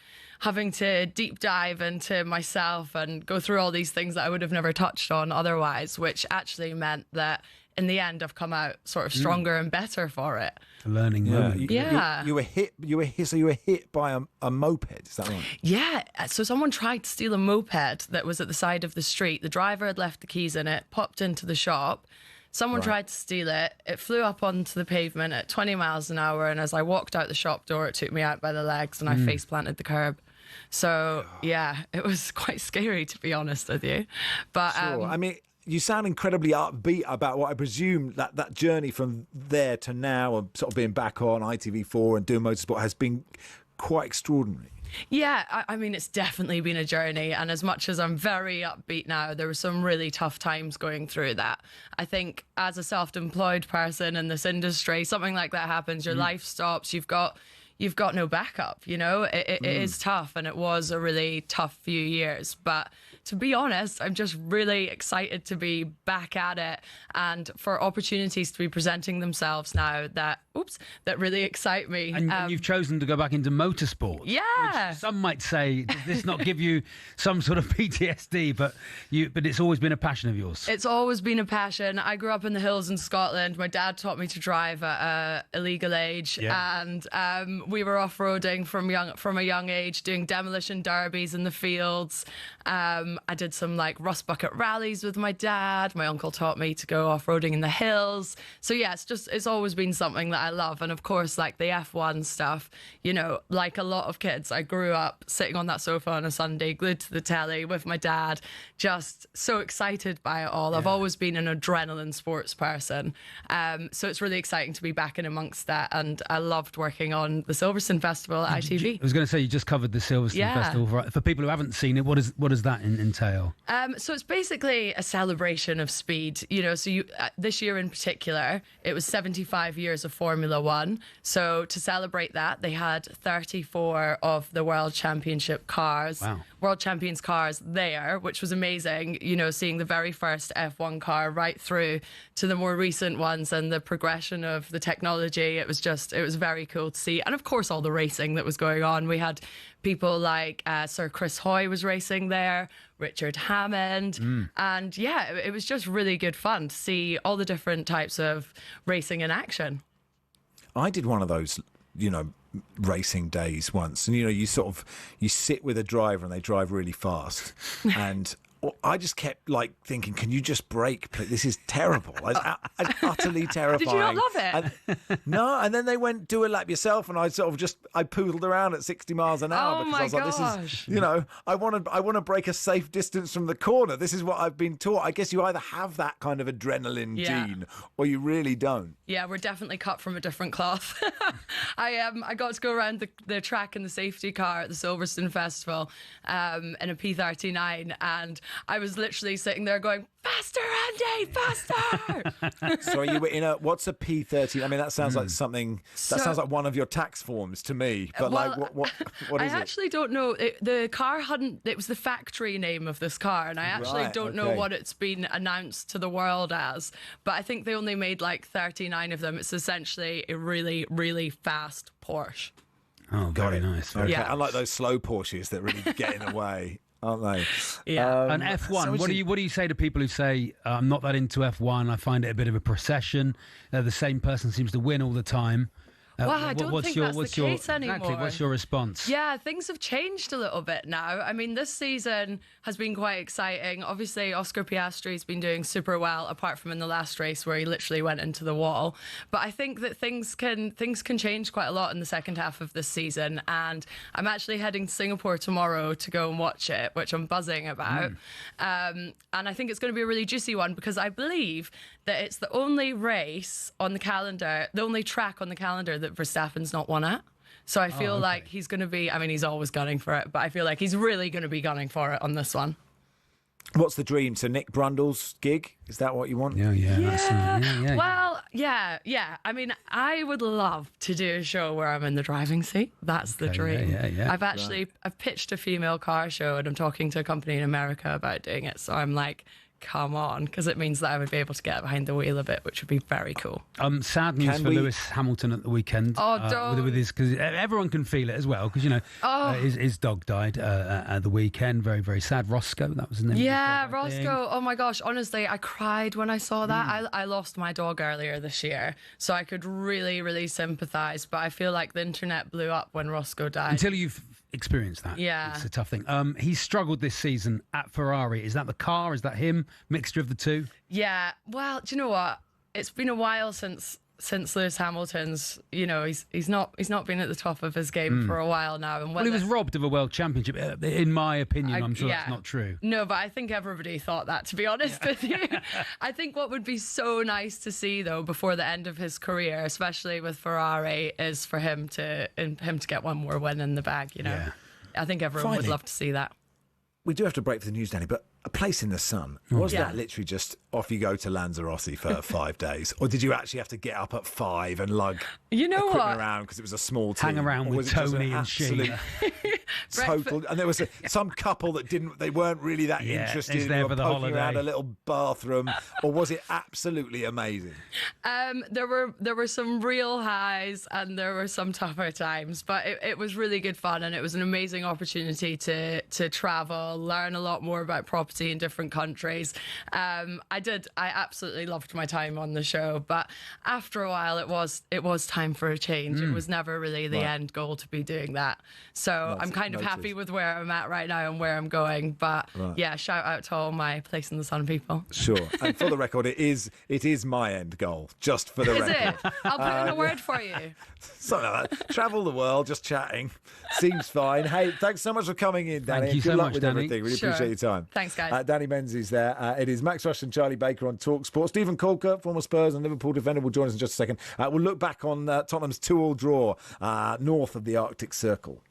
having to deep dive into myself and go through all these things that I would have never touched on otherwise, which actually meant that in the end, I've come out sort of stronger and better for it.
A learning moment.
You were hit by a moped, is that right?
Yeah. So someone tried to steal a moped that was at the side of the street. The driver had left the keys in it, popped into the shop. Someone tried to steal it. It flew up onto the pavement at 20 miles an hour. And as I walked out the shop door, it took me out by the legs and I face planted the curb. So, yeah, it was quite scary, to be honest with you. But
sure. I mean, you sound incredibly upbeat about what I presume that journey from there to now and sort of being back on ITV4 and doing motorsport has been quite extraordinary.
Yeah, I mean, it's definitely been a journey. And as much as I'm very upbeat now, there were some really tough times going through that. I think as a self-employed person in this industry, something like that happens, your life stops, you've got no backup, It is tough, and it was a really tough few years. But to be honest, I'm just really excited to be back at it and for opportunities to be presenting themselves now that really excite me.
And you've chosen to go back into motorsport.
Yeah.
Which some might say, does this not give you some sort of PTSD? But it's always been a passion of yours.
It's always been a passion. I grew up in the hills in Scotland. My dad taught me to drive at a legal age. Yeah. And we were off-roading from a young age, doing demolition derbies in the fields. I did some rust bucket rallies with my dad. My uncle taught me to go off-roading in the hills. So yeah, it's always been something that I love. And of course, the F1 stuff, like a lot of kids, I grew up sitting on that sofa on a Sunday, glued to the telly with my dad, just so excited by it all. Yeah. I've always been an adrenaline sports person. So it's really exciting to be back in amongst that. And I loved working on the Silverstone Festival at ITV.
I was going to say, you just covered the Silverstone Festival. For people who haven't seen it, what does that entail?
So it's basically a celebration of speed. So this year in particular, it was 75 years of Formula One. So to celebrate that, they had 34 of the World Championship cars, World Champions cars there, which was amazing. Seeing the very first F1 car right through to the more recent ones and the progression of the technology. It was very cool to see. And of course, all the racing that was going on. We had people like Sir Chris Hoy was racing there, Richard Hammond. And yeah, it was just really good fun to see all the different types of racing in action.
I did one of those, racing days once, and you sit with a driver and they drive really fast, and I just kept thinking, can you just brake, please? This is terrible. It's utterly terrifying.
Did you not love it?
No, and then they went, do a lap yourself, and I poodled around at 60 miles an hour because I was like, this is, I want to break a safe distance from the corner. This is what I've been taught. I guess you either have that kind of adrenaline gene or you really don't.
Yeah, we're definitely cut from a different cloth. I got to go around the track in the safety car at the Silverstone Festival in a P39, and I was literally sitting there going, faster Andy, faster!
So are you in a, what's a P30? I mean, that sounds like something, that sounds like one of your tax forms to me. But
well,
like, what is it?
I actually don't know. The car hadn't, it was the factory name of this car, and I actually don't know what it's been announced to the world as. But I think they only made like 39 of them. It's essentially a really, really fast Porsche.
Oh, very nice.
Okay. Yeah. Unlike those slow Porsches that really get in the way, aren't they?
Yeah.
And F1, what do you say to people who say, I'm not that into F1, I find it a bit of a procession, the same person seems to win all the time?
Well, I don't think that's the case anymore.
Exactly, what's your response?
Yeah, things have changed a little bit now. I mean, this season has been quite exciting. Obviously, Oscar Piastri's been doing super well, apart from in the last race where he literally went into the wall. But I think that things can change quite a lot in the second half of this season. And I'm actually heading to Singapore tomorrow to go and watch it, which I'm buzzing about. And I think it's going to be a really juicy one because I believe that it's the only race on the calendar, the only track on the calendar that Verstappen's not won at. So I feel like he's going to be, I mean, he's always gunning for it, but I feel like he's really going to be gunning for it on this one.
What's the dream? So Nick Brundle's gig? Is that what you want?
Yeah.
Well, yeah. I mean, I would love to do a show where I'm in the driving seat. That's the dream.
Yeah.
I've pitched a female car show and I'm talking to a company in America about doing it. So I'm like, come on, because it means that I would be able to get behind the wheel a bit, which would be very cool.
Sad news for Lewis Hamilton at the weekend. With his, because everyone can feel it as well, because his dog died at the weekend. Very, very sad. Roscoe, that was the name.
Yeah, of the dog, Roscoe. Oh my gosh, honestly, I cried when I saw that. I lost my dog earlier this year, so I could really, really sympathise. But I feel like the internet blew up when Roscoe died.
Until you've experienced that.
Yeah.
It's a tough thing. He's struggled this season at Ferrari. Is that the car? Is that him? Mixture of the two?
Yeah. Well, do you know what? It's been a while since Lewis Hamilton's, he's not been at the top of his game for a while now. And
he was robbed of a world championship. In my opinion, I'm sure that's not true.
No, but I think everybody thought that, to be honest with you. I think what would be so nice to see, though, before the end of his career, especially with Ferrari, is for him to get one more win in the bag.
Yeah.
I think everyone would love to see that.
We do have to break for the news, Danny, but A Place in the Sun, was that literally just off you go to Lanzarote for 5 days? Or did you actually have to get up at 5 and lug equipment around because it was a small team?
Hang around with Tony and Sheena.
Total, and there was some couple that they weren't really that interested.
There for the
poking
holiday.
around a little bathroom, or was it absolutely amazing?
There were some real highs and there were some tougher times, but it was really good fun and it was an amazing opportunity to travel, learn a lot more about property in different countries. I absolutely loved my time on the show, but after a while it was time for a change. It was never really the end goal to be doing that. So I'm kind of happy with where I'm at right now and where I'm going. But yeah, shout out to all my Place in the Sun people.
Sure. And for the record, it is my end goal, just for the record.
Is it? I'll put in a word for you.
Something like that. Travel the world, just chatting. Seems fine. Hey, thanks so much for coming in, Danny.
Thank you
Good
so
luck
much,
with
Danny.
everything. Really appreciate your time.
Thanks, guys.
Danny Menzies there. It is Max Rushden Charlie Baker on talkSPORT. Stephen Colker, former Spurs and Liverpool defender, will join us in just a second. We'll look back on Tottenham's 2-2 draw north of the Arctic Circle.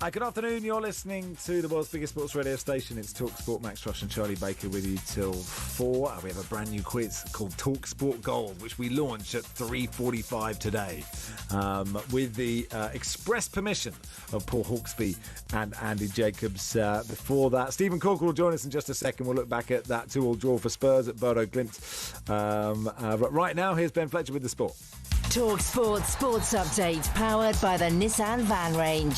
Good afternoon, you're listening to the world's biggest sports radio station. It's talkSPORT. Max Rushden Charlie Baker with you till 4. We have a brand new quiz called talkSPORT Gold, which we launched at 3:45 today with the express permission of Paul Hawksby and Andy Jacobs. Before that, Stephen Corker will join us in just a second. We'll look back at that 2-2 draw for Spurs at Bodo Glimt. But right now, here's Ben Fletcher with the sport.
talkSPORT Sports Update, powered by the Nissan Van Range.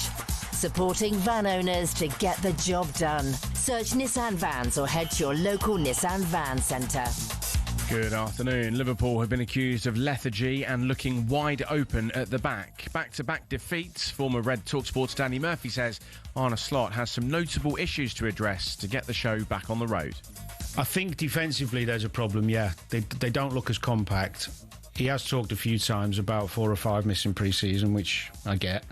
Supporting van owners to get the job done. Search Nissan Vans or head to your local Nissan Van Centre.
Good afternoon. Liverpool have been accused of lethargy and looking wide open at the back. Back-to-back defeats. Former Red talkSPORT's Danny Murphy says Arne Slot has some notable issues to address to get the show back on the road.
I think defensively there's a problem, yeah. They don't look as compact. He has talked a few times about 4 or 5 missing pre-season, which I get.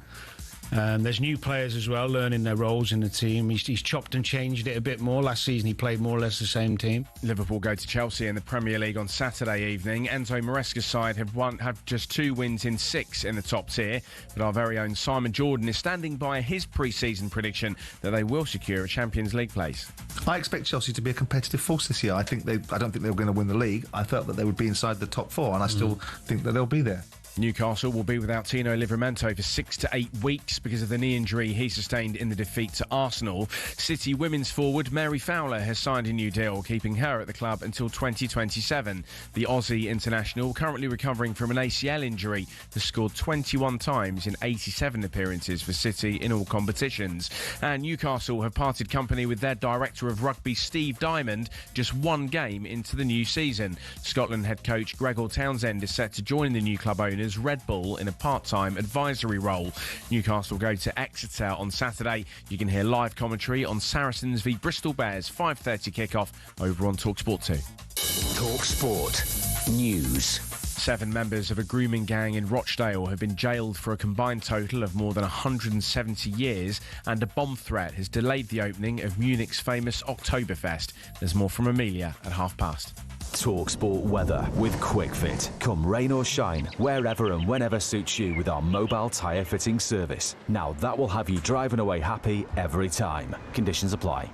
There's new players as well, learning their roles in the team. He's chopped and changed it a bit more. Last season he played more or less the same team.
Liverpool go to Chelsea in the Premier League on Saturday evening. Enzo Maresca's side have just 2 wins in 6 in the top tier. But our very own Simon Jordan is standing by his pre-season prediction that they will secure a Champions League place.
I expect Chelsea to be a competitive force this year. I don't think they were going to win the league. I felt that they would be inside the top 4, and I still think that they'll be there.
Newcastle will be without Tino Livramento for 6 to 8 weeks because of the knee injury he sustained in the defeat to Arsenal. City women's forward Mary Fowler has signed a new deal, keeping her at the club until 2027. The Aussie international, currently recovering from an ACL injury, has scored 21 times in 87 appearances for City in all competitions. And Newcastle have parted company with their director of rugby, Steve Diamond, just 1 game into the new season. Scotland head coach Gregor Townsend is set to join the new club owners Red Bull in a part-time advisory role. Newcastle go to Exeter on Saturday. You can hear live commentary on Saracens v Bristol Bears 5:30 kickoff over on talkSPORT 2.
talkSPORT News.
7 members of a grooming gang in Rochdale have been jailed for a combined total of more than 170 years, and a bomb threat has delayed the opening of Munich's famous Oktoberfest. There's more from Amelia at past.
talkSPORT weather with QuickFit. Come rain or shine, wherever and whenever suits you with our mobile tyre fitting service. Now that will have you driving away happy every time. Conditions apply.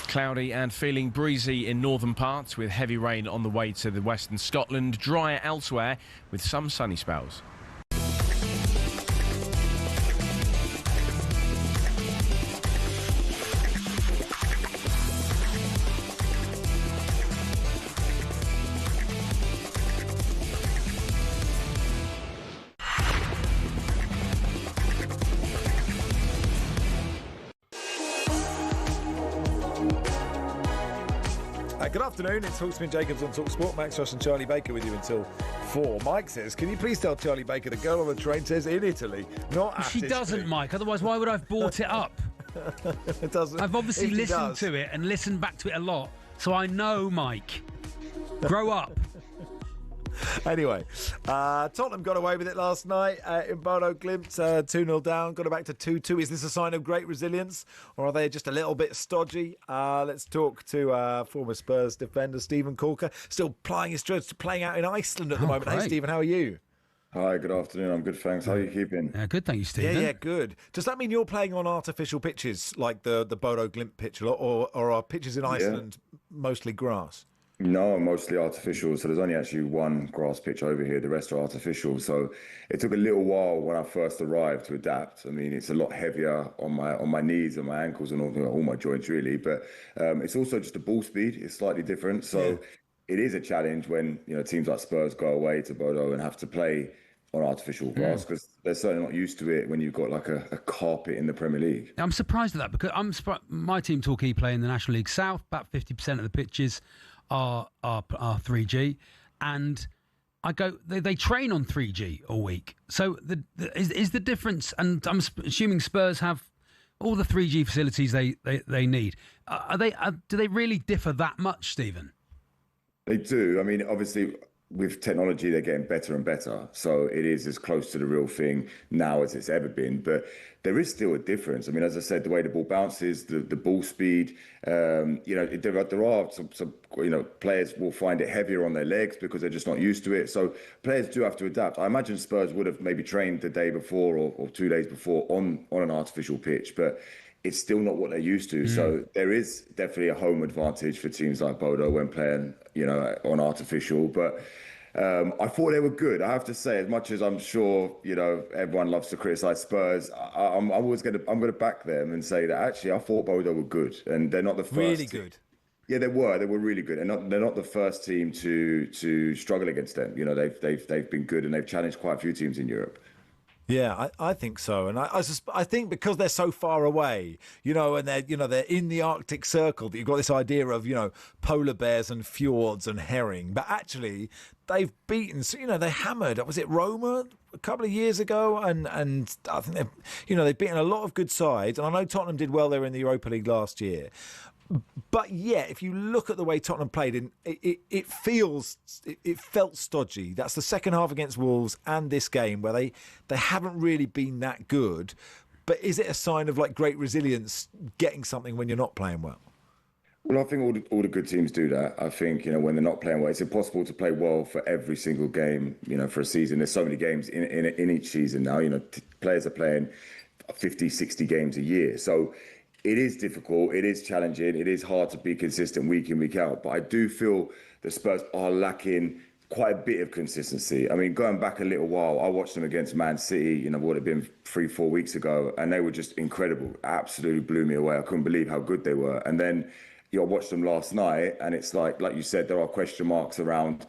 Cloudy and feeling breezy in northern parts, with heavy rain on the way to the western Scotland. Drier elsewhere with some sunny spells.
Good afternoon, it's Hawksby Jacobs on talkSPORT. Max Rushden Charlie Baker with you until 4. Mike says, can you please tell Charlie Baker the girl on the train says in Italy, not at
She doesn't, Mike, otherwise why would I have brought it up?
It doesn't.
I've obviously listened to it and listened back to it a lot, so I know, Mike. Grow up.
Anyway, Tottenham got away with it last night in Bodo Glimt, 2-0 down, got it back to 2-2. Is this a sign of great resilience, or are they just a little bit stodgy? Let's talk to former Spurs defender Stephen Corker, still plying his trade, playing out in Iceland at the moment.
Great.
Hey, Stephen, how are you?
Hi, good afternoon. I'm good, thanks. How are you keeping?
Good, thank you, Stephen.
Yeah, good. Does that mean you're playing on artificial pitches like the Bodo Glimt pitch, or are pitches in Iceland mostly grass?
No, mostly artificial. So there's only actually one grass pitch over here. The rest are artificial. So it took a little while when I first arrived to adapt. I mean, it's a lot heavier on my knees and my ankles and all my joints really. But it's also just the ball speed is slightly different. So it is a challenge when teams like Spurs go away to Bodo and have to play on artificial grass because they're certainly not used to it when you've got like a carpet in the Premier League.
I'm surprised at that because my team Torquay play in the National League South. About 50% of the pitches are 3G, and I go. They train on 3G all week. So is the difference? And I'm assuming Spurs have all the 3G facilities they need. Do they really differ that much, Stephen?
They do. I mean, obviously, with technology, they're getting better and better. So it is as close to the real thing now as it's ever been. But there is still a difference. I mean, as I said, the way the ball bounces, the ball speed, there are some players will find it heavier on their legs because they're just not used to it. So players do have to adapt. I imagine Spurs would have maybe trained the day before or 2 days before on an artificial pitch, but it's still not what they're used to. So there is definitely a home advantage for teams like Bodo when playing, on artificial. But I thought they were good. I have to say, as much as I'm sure, everyone loves to criticise Spurs, I'm going to back them and say that actually I thought Bodo were good, and they're not the first.
Really good.
Yeah, they were really good, and they're not the first team to struggle against them. They've been good, and they've challenged quite a few teams in Europe.
Yeah, I think so, and I think because they're so far away, and they're in the Arctic Circle, that you've got this idea of polar bears and fjords and herring, but actually they've beaten, they hammered, was it Roma a couple of years ago, and I think they've beaten a lot of good sides, and I know Tottenham did well there in the Europa League last year. But yeah, if you look at the way Tottenham played, it felt stodgy. That's the second half against Wolves and this game where they haven't really been that good. But is it a sign of great resilience, getting something when you're not playing well?
Well, I think all the good teams do that. I think, when they're not playing well, it's impossible to play well for every single game, for a season. There's so many games in each season now. Players are playing 50, 60 games a year. So it is difficult, it is challenging, it is hard to be consistent week in, week out. But I do feel the Spurs are lacking quite a bit of consistency. I mean, going back a little while, I watched them against Man City, what had been 3-4 weeks ago, and they were just incredible. Absolutely blew me away. I couldn't believe how good they were. And then I watched them last night, and it's like you said, there are question marks around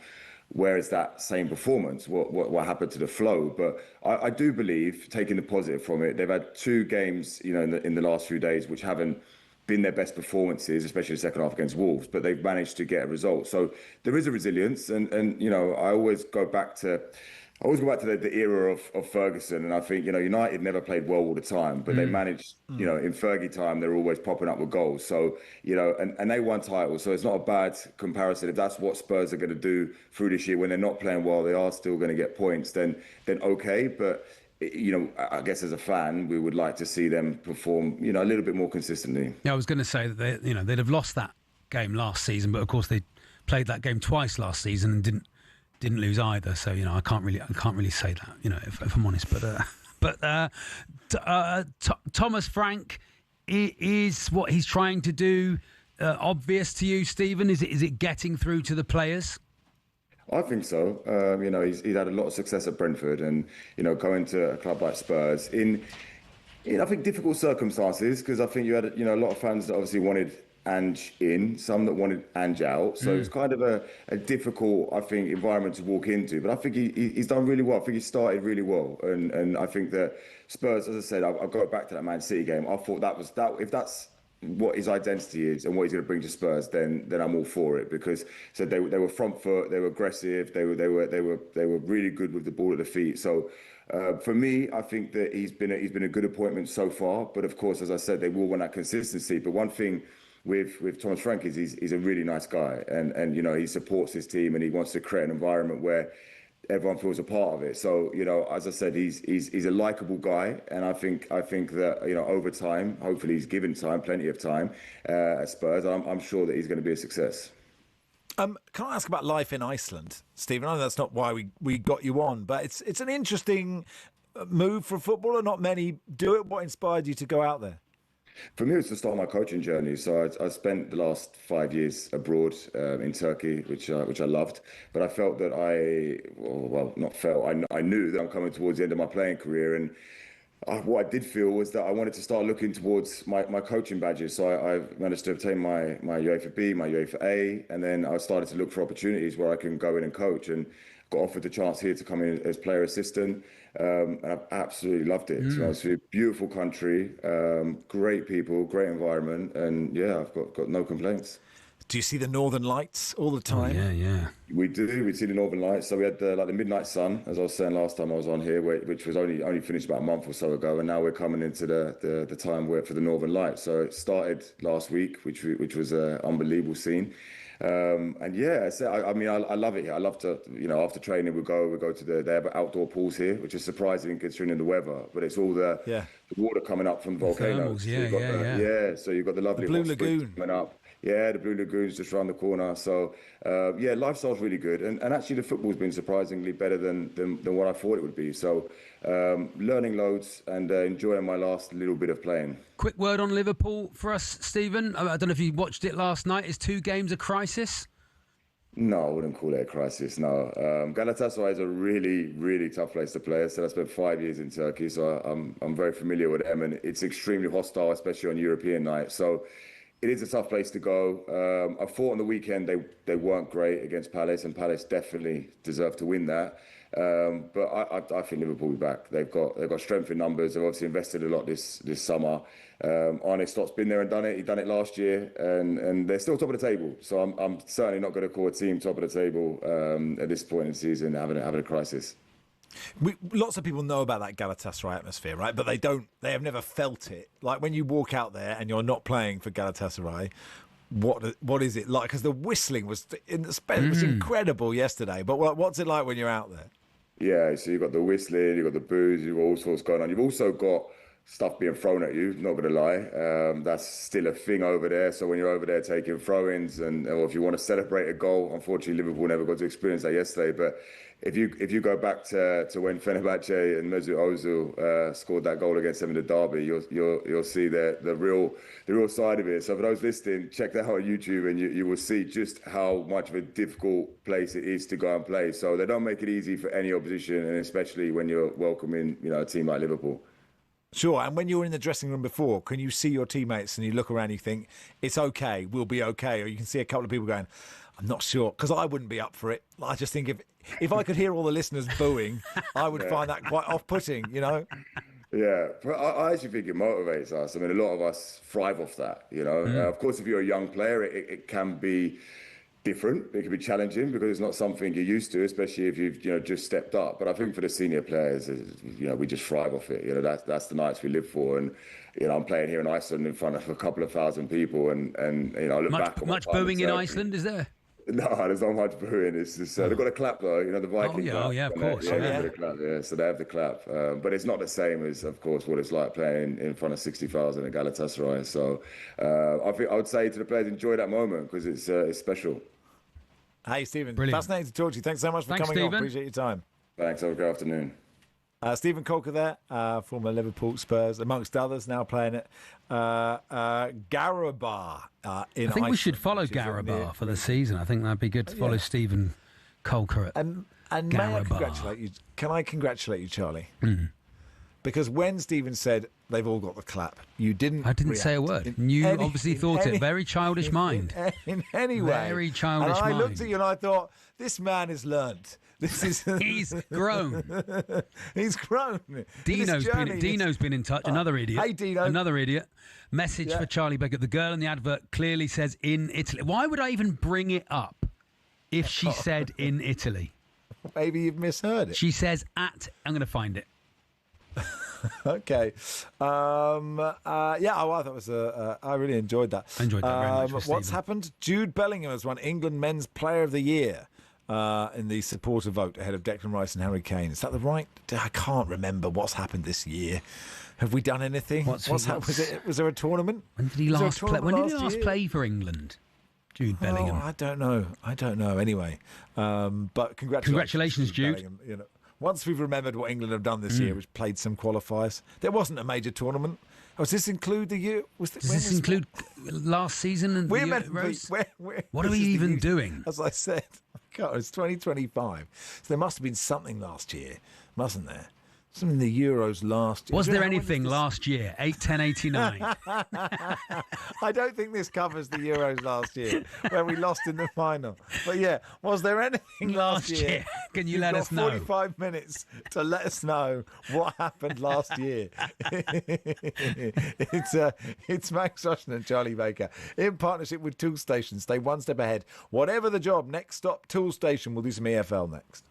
where is that same performance? What happened to the flow? But I do believe, taking the positive from it, they've had 2 games, in the last few days, which haven't been their best performances, especially the second half against Wolves, but they've managed to get a result. So there is a resilience, and I always go back to the era of Ferguson, and I think, United never played well all the time, but they managed, in Fergie time, they're always popping up with goals. So, and they won titles, so it's not a bad comparison. If that's what Spurs are going to do through this year, when they're not playing well, they are still going to get points, then okay. But, I guess as a fan, we would like to see them perform, a little bit more consistently.
Yeah, I was going to say that they'd have lost that game last season, but of course they played that game twice last season and didn't lose either, so I can't really say that, if I'm honest. But Thomas Frank, is what he's trying to do obvious to you, Stephen? Is it getting through to the players?
I think so. He's had a lot of success at Brentford, and going to a club like Spurs in I think difficult circumstances, because I think you had a lot of fans that obviously wanted Ange in, some that wanted Ange out. So it's kind of a difficult, I think, environment to walk into. But I think he's done really well. I think he started really well. And I think that Spurs, as I said, I'll go back to that Man City game. I thought if that's what his identity is and what he's going to bring to Spurs, then I'm all for it, because they were front foot, they were aggressive, they were really good with the ball at the feet. So for me, I think that he's been a good appointment so far. But of course, as I said, they will want that consistency. But one thing with Thomas Frank is he's a really nice guy, and he supports his team, and he wants to create an environment where everyone feels a part of it. So as I said, he's a likable guy, and I think that over time, hopefully he's given time, plenty of time at Spurs, I'm sure that he's going to be a success.
Can I ask about life in Iceland, Stephen? I know that's not why we got you on, but it's an interesting move for a footballer. Not many do it. What inspired you to go out there?
For me, it was the start of my coaching journey. So I spent the last 5 years abroad in Turkey, which I loved. But I felt that I knew that I'm coming towards the end of my playing career. And what I did feel was that I wanted to start looking towards my coaching badges. So I managed to obtain my UEFA B, my UEFA A. And then I started to look for opportunities where I can go in and coach, and got offered the chance here to come in as player assistant. And I've absolutely loved it. So it's a beautiful country, great people, great environment, and yeah, I've got no complaints.
Do you see the Northern Lights all the time?
Yeah.
We do. We see the Northern Lights. So we had the Midnight Sun, as I was saying last time I was on here, which was only finished about a month or so ago, and now we're coming into the time where for the Northern Lights. So it started last week, which was an unbelievable scene. And yeah, I love it here. I love to, after training we go to they have outdoor pools here, which is surprising considering the weather. But it's all the water coming up from volcanoes.
Thermals,
So you've got the lovely
Blue Lagoon
coming up. Yeah, the Blue Lagoon's just around the corner. So, lifestyle's really good. And actually the football's been surprisingly better than what I thought it would be. So, learning loads and enjoying my last little bit of playing.
Quick word on Liverpool for us, Stephen. I don't know if you watched it last night. Is 2 games a crisis?
No, I wouldn't call it a crisis, no. Galatasaray is a really, really tough place to play. So I spent 5 years in Turkey, so I'm very familiar with them. And it's extremely hostile, especially on European night. So it is a tough place to go. I thought on the weekend they weren't great against Palace, and Palace definitely deserved to win that. But I think Liverpool will be back. They've got strength in numbers. They've obviously invested a lot this summer. Arne Slott's been there and done it. He done it last year, and they're still top of the table. So I'm certainly not going to call a team top of the table at this point in the season having a crisis.
Lots of people know about that Galatasaray atmosphere, right? But they have never felt it. Like when you walk out there and you're not playing for Galatasaray, what is it like? Because the whistling was incredible yesterday. But what's it like when you're out there?
Yeah, so you've got the whistling, you've got the booze, you've got all sorts going on. You've also got stuff being thrown at you, not going to lie. That's still a thing over there. So when you're over there taking throw-ins or if you want to celebrate a goal, unfortunately Liverpool never got to experience that yesterday. But if you go back to when Fenerbahce and Mesut Ozil scored that goal against them in the derby, you'll see the real side of it. So for those listening, check that out on YouTube, and you will see just how much of a difficult place it is to go and play. So they don't make it easy for any opposition, and especially when you're welcoming a team like Liverpool.
Sure, and when you were in the dressing room before, can you see your teammates and you look around and you think, it's okay, we'll be okay? Or you can see a couple of people going, I'm not sure, because I wouldn't be up for it. I just think if I could hear all the listeners booing, I would find that quite off-putting,
Yeah, but I actually think it motivates us. I mean, a lot of us thrive off that, Of course, if you're a young player, it can be different. It can be challenging because it's not something you're used to, especially if you've just stepped up. But I think for the senior players, we just thrive off it. That's the nights we live for. And I'm playing here in Iceland in front of a couple of thousand people, and I look back.
Much booing in Iceland, is there?
No, there's not much booing. It's just, they've got a clap though, the Viking clap.
Oh yeah, of course.
They have the clap, so they have the clap. But it's not the same as, of course, what it's like playing in front of 60,000 at Galatasaray. So I would say to the players, enjoy that moment because it's special.
Hey, Stephen,
Brilliant.
Fascinating to talk to you. Thanks so much for coming on. Appreciate your time.
Thanks. Have a good afternoon.
Stephen Colker there, former Liverpool Spurs, amongst others, now playing at Garabah in Iceland.
I think we should follow Garabah for the season. I think that'd be good to follow Stephen Colker at
and
Garabah.
May I congratulate you? Can I congratulate you, Charlie? Because when Stephen said they've all got the clap, you didn't.
I didn't say a word. You obviously thought it. Very childish mind.
In any way.
Very childish
mind.
mind.
I looked at you and I thought, this man has learnt.
He's grown.
He's grown.
Dino's been in touch. Another idiot.
Hey, Dino.
Another idiot. Message for Charlie Baker. The girl in the advert clearly says in Italy. Why would I even bring it up if she said in Italy?
Maybe you've misheard it.
She says at. I'm going to find it.
Okay. I thought it was I really enjoyed that.
I enjoyed that very much.
What's happened? Jude Bellingham has won England Men's Player of the Year in the supporter vote ahead of Declan Rice and Harry Kane. Is that the right? I can't remember what's happened this year. Have we done anything? Was there a tournament?
When did he last play? When did he last play for England? Jude Bellingham.
I don't know. Anyway, but congratulations,
Jude.
Bellingham, once we've remembered what England have done this year, which played some qualifiers, there wasn't a major tournament. Does this include the year?
Does this include last season and the Euros? What are we even doing?
As I said, God, it's 2025. So there must have been something last year, mustn't there? Something in the Euros last year.
Was there anything last year? 8-10-89.
I don't think this covers the Euros last year, where we lost in the final. But yeah, was there anything last year?
Can you let us know?
45 minutes to let us know what happened last year. It's Max Rushden and Charlie Baker in partnership with Toolstation. Stay one step ahead. Whatever the job, next stop, Toolstation. We'll do some EFL next.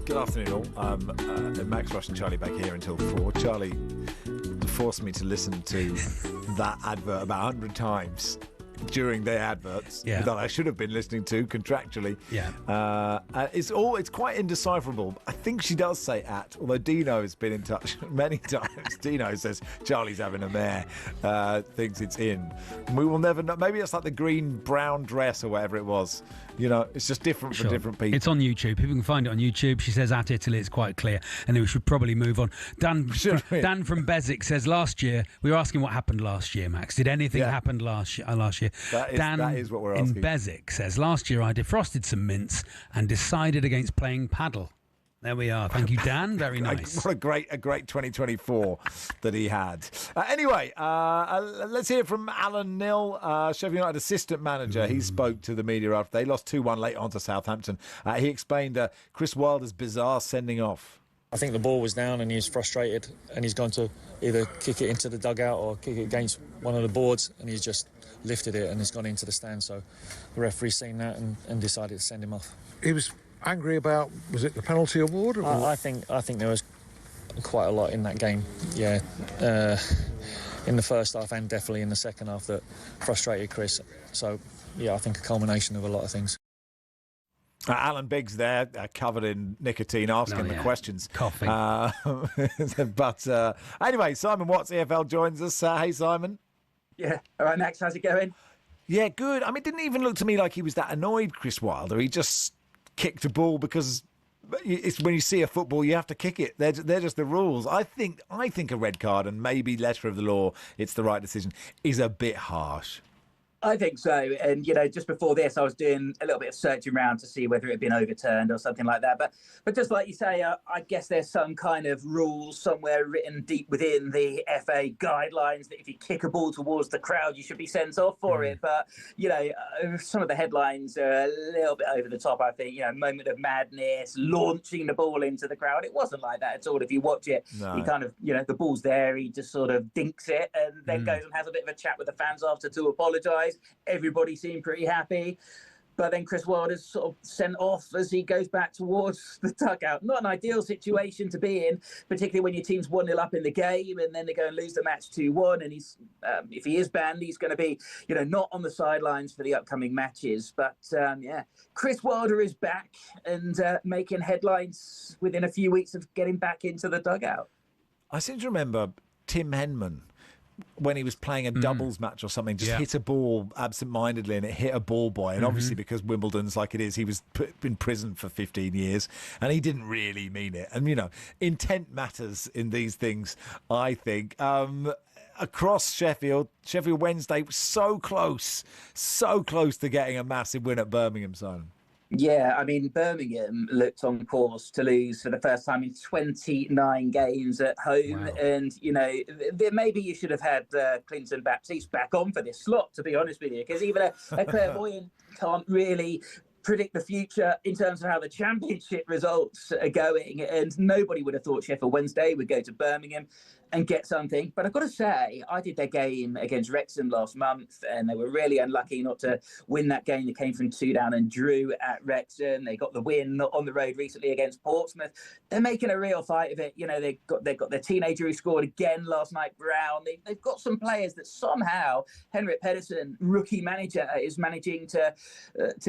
Good afternoon, all. Max Rushden and Charlie Baker here until 4. Charlie forced me to listen to that advert about 100 times during their adverts that I should have been listening to contractually.
Yeah.
It's quite indecipherable. I think she does say at, although Dino has been in touch many times. Dino says Charlie's having a mare, thinks it's in. We will never know. Maybe it's like the green-brown dress or whatever it was. You know, it's just different for different people.
It's on YouTube. People can find it on YouTube. She says at Italy, it's quite clear. And then we should probably move on. Dan from Beswick says last year, we were asking what happened last year, Max. Did anything happen last year?
That is what we're asking.
In Beswick says, last year I defrosted some mints and decided against playing paddle. There we are. Thank you, Dan. Very nice.
What a great 2024 that he had. Anyway, let's hear from Alan Nill, Sheffield United assistant manager. He spoke to the media after they lost 2-1 late on to Southampton. He explained Chris Wilder's bizarre sending off.
I think the ball was down and he was frustrated and he's gone to either kick it into the dugout or kick it against one of the boards, and he's just lifted it and it's gone into the stand. So the referee's seen that and decided to send him off.
He was angry about, was it the penalty award?
I think there was quite a lot in that game, in the first half and definitely in the second half that frustrated Chris. So, I think a culmination of a lot of things.
Alan Biggs there, covered in nicotine, asking the questions.
Coffee.
But anyway, Simon Watts, EFL, joins us. Hey, Simon.
Yeah. All right, Max, how's it going?
Yeah, good. I mean, it didn't even look to me like he was that annoyed, Chris Wilder. He just kicked a ball because it's when you see a football, you have to kick it. They're just the rules. I think a red card and maybe letter of the law, it's the right decision, is a bit harsh.
I think so. And, just before this, I was doing a little bit of searching around to see whether it had been overturned or something like that. But just like you say, I guess there's some kind of rules somewhere written deep within the FA guidelines that if you kick a ball towards the crowd, you should be sent off for it. But, some of the headlines are a little bit over the top, I think. Moment of madness, launching the ball into the crowd. It wasn't like that at all. If you watch it, he kind of, the ball's there. He just sort of dinks it and then goes and has a bit of a chat with the fans after to apologise. Everybody seemed pretty happy. But then Chris Wilder's sort of sent off as he goes back towards the dugout. Not an ideal situation to be in, particularly when your team's 1-0 up in the game and then they go and lose the match 2-1. And he's, if he is banned, he's going to be, not on the sidelines for the upcoming matches. But Chris Wilder is back and making headlines within a few weeks of getting back into the dugout.
I seem to remember Tim Henman, when he was playing a doubles match or something, just hit a ball absent-mindedly and it hit a ball boy. And obviously because Wimbledon's like it is, he was put in prison for 15 years and he didn't really mean it. And, intent matters in these things, I think. Across Sheffield Wednesday was so close to getting a massive win at Birmingham, Simon.
Yeah, I mean, Birmingham looked on course to lose for the first time in 29 games at home. Wow. And, maybe you should have had Clinton Baptiste back on for this slot, to be honest with you, because even a clairvoyant can't really predict the future in terms of how the championship results are going. And nobody would have thought Sheffield Wednesday would go to Birmingham and get something. But I've got to say, I did their game against Wrexham last month and they were really unlucky not to win that game. They came from 2 down and drew at Wrexham. They got the win on the road recently against Portsmouth. They're making a real fight of it. They've got their teenager who scored again last night, Brown. They've got some players that somehow Henrik Pedersen, rookie manager, is managing to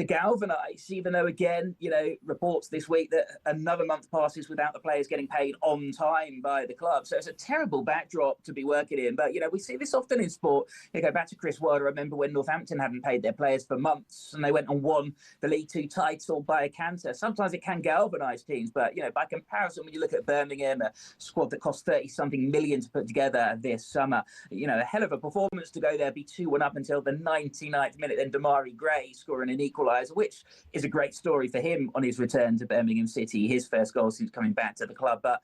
galvanise, even though, again, reports this week that another month passes without the players getting paid on time by the club. So it's a terrible backdrop to be working in. But, we see this often in sport. You go back to Chris Wilder. I remember when Northampton hadn't paid their players for months and they went and won the League Two title by a canter. Sometimes it can galvanise teams. But, by comparison, when you look at Birmingham, a squad that cost 30-something million to put together this summer, a hell of a performance to go there, be 2-1 up until the 99th minute. Then Damari Gray scoring an equaliser, which is a great story for him on his return to Birmingham City, his first goal since coming back to the club. But,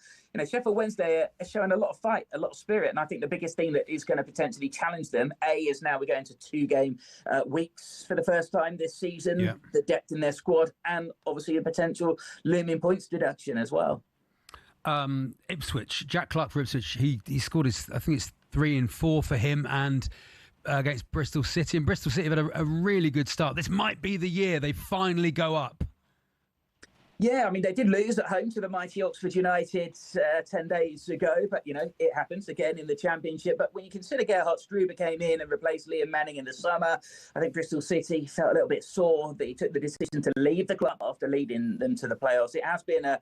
Sheffield Wednesday are showing a lot of fight, a lot of spirit. And I think the biggest thing that is going to potentially challenge them, is now we're going to 2-game weeks for the first time this season, the depth in their squad, and obviously a potential looming points deduction as well.
Ipswich, Jack Clark for Ipswich, he scored his, I think it's 3 and 4 for him, and against Bristol City. And Bristol City have had a really good start. This might be the year they finally go up.
Yeah, I mean, they did lose at home to the mighty Oxford United 10 days ago, but, it happens again in the Championship. But when you consider Gerhard Struber came in and replaced Liam Manning in the summer, I think Bristol City felt a little bit sore that he took the decision to leave the club after leading them to the playoffs. It has been a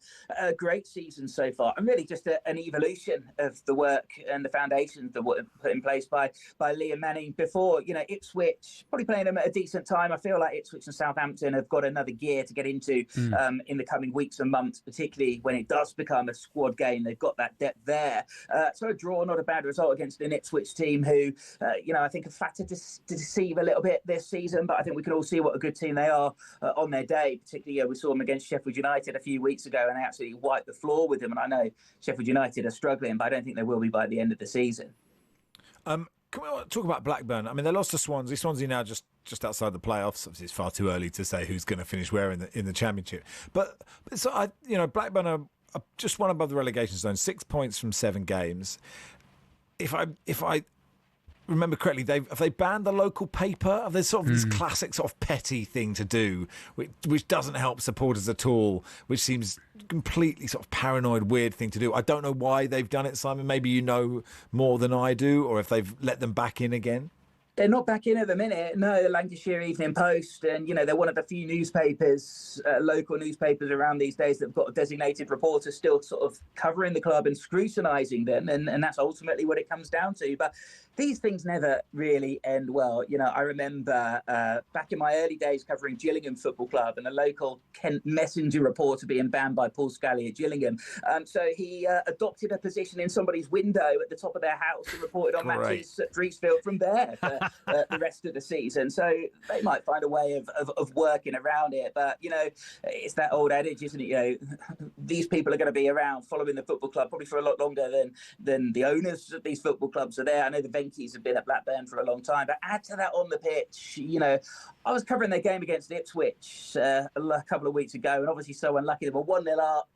great season so far, and really just an evolution of the work and the foundations that were put in place by Liam Manning before. Ipswich, probably playing them at a decent time. I feel like Ipswich and Southampton have got another gear to get into in the coming weeks and months, particularly when it does become a squad game. They've got that depth there. So a draw, not a bad result against an Ipswich team who, I think have flattered to deceive a little bit this season, but I think we can all see what a good team they are on their day. Particularly, we saw them against Sheffield United a few weeks ago, and they absolutely wiped the floor with them. And I know Sheffield United are struggling, but I don't think they will be by the end of the season.
Can we talk about Blackburn? I mean, they lost to Swansea. Swansea now just outside the playoffs. Obviously, it's far too early to say who's going to finish where in the Championship. But so Blackburn are just one above the relegation zone, 6 points from 7 games. If I remember correctly, have they banned the local paper? There's sort of this classic sort of petty thing to do, which doesn't help supporters at all, which seems completely sort of paranoid, weird thing to do. I don't know why they've done it, Simon. Maybe you know more than I do, or if they've let them back in again.
They're not back in at the minute. No, the Lancashire Evening Post, and they're one of the few newspapers, local newspapers around these days that've got a designated reporter still sort of covering the club and scrutinising them, and that's ultimately what it comes down to. But these things never really end well. I remember back in my early days covering Gillingham Football Club and a local Kent Messenger reporter being banned by Paul Scally at Gillingham. So he adopted a position in somebody's window at the top of their house and reported on matches at Dreesfield from there for the rest of the season. So they might find a way of working around it. But, it's that old adage, isn't it? These people are going to be around following the football club probably for a lot longer than the owners of these football clubs are there. I know the Venkies have been at Blackburn for a long time, but add to that on the pitch, I was covering their game against Ipswich a couple of weeks ago, and obviously so unlucky. They were 1-0 up.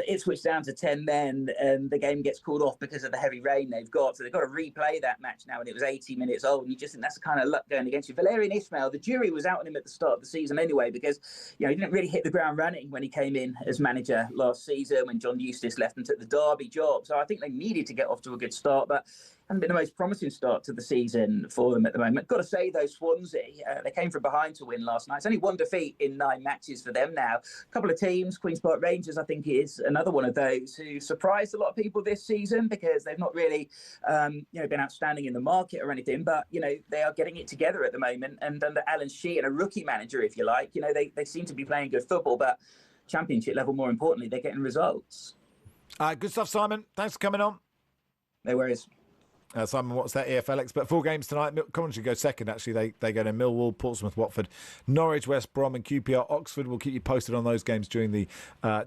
Ipswich down to 10 men, and the game gets called off because of the heavy rain they've got. So they've got to replay that match now, and it was 80 minutes old. And you just think that's the kind of luck going against you. Valérien Ismaël, the jury was out on him at the start of the season anyway, because he didn't really hit the ground running when he came in as manager last season when John Eustace left and took the Derby job. So I think they needed to get off to a good start, but hasn't been the most promising start to the season for them at the moment. Got to say, though, Swansea, they came from behind to win last night. It's only 1 defeat in 9 matches for them now. A couple of teams, Queen's Park Rangers, I think, is another one of those who surprised a lot of people this season because they've not really, been outstanding in the market or anything. But, they are getting it together at the moment. And under Alan Sheehan, a rookie manager, if you like, they seem to be playing good football. But Championship level, more importantly, they're getting results.
Good stuff, Simon. Thanks for coming on.
No worries.
Simon, what's that EFL expert? 4 games tonight. Coventry go second, actually. They go to Millwall, Portsmouth, Watford, Norwich, West Brom and QPR, Oxford. We'll keep you posted on those games during the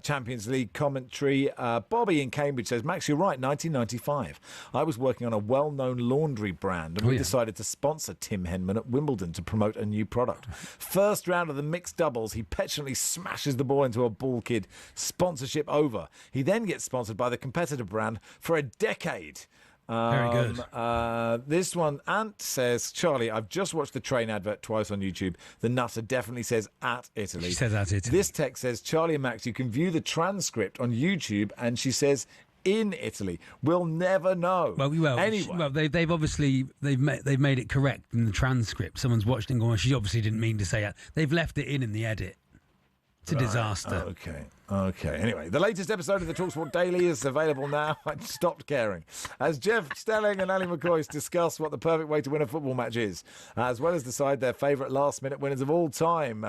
Champions League commentary. Bobby in Cambridge says, Max, you're right, 1995. I was working on a well-known laundry brand and we decided to sponsor Tim Henman at Wimbledon to promote a new product. First round of the mixed doubles, he petulantly smashes the ball into a ball kid. Sponsorship over. He then gets sponsored by the competitor brand for a decade.
Very good.
This one, Ant says, Charlie, I've just watched the train advert twice on YouTube. The nutter definitely says at Italy.
She says at Italy.
This text says, Charlie and Max, you can view the transcript on YouTube, and she says in Italy. We'll never know.
Well,
anyway.
Well, they've obviously made it correct in the transcript. Someone's watched it and gone, she obviously didn't mean to say that. They've left it in the edit. It's a disaster.
Okay. Anyway, the latest episode of the talkSPORT Daily is available now. I stopped caring. As Jeff Stelling and Ali McCoy discuss what the perfect way to win a football match is, as well as decide their favourite last-minute winners of all time.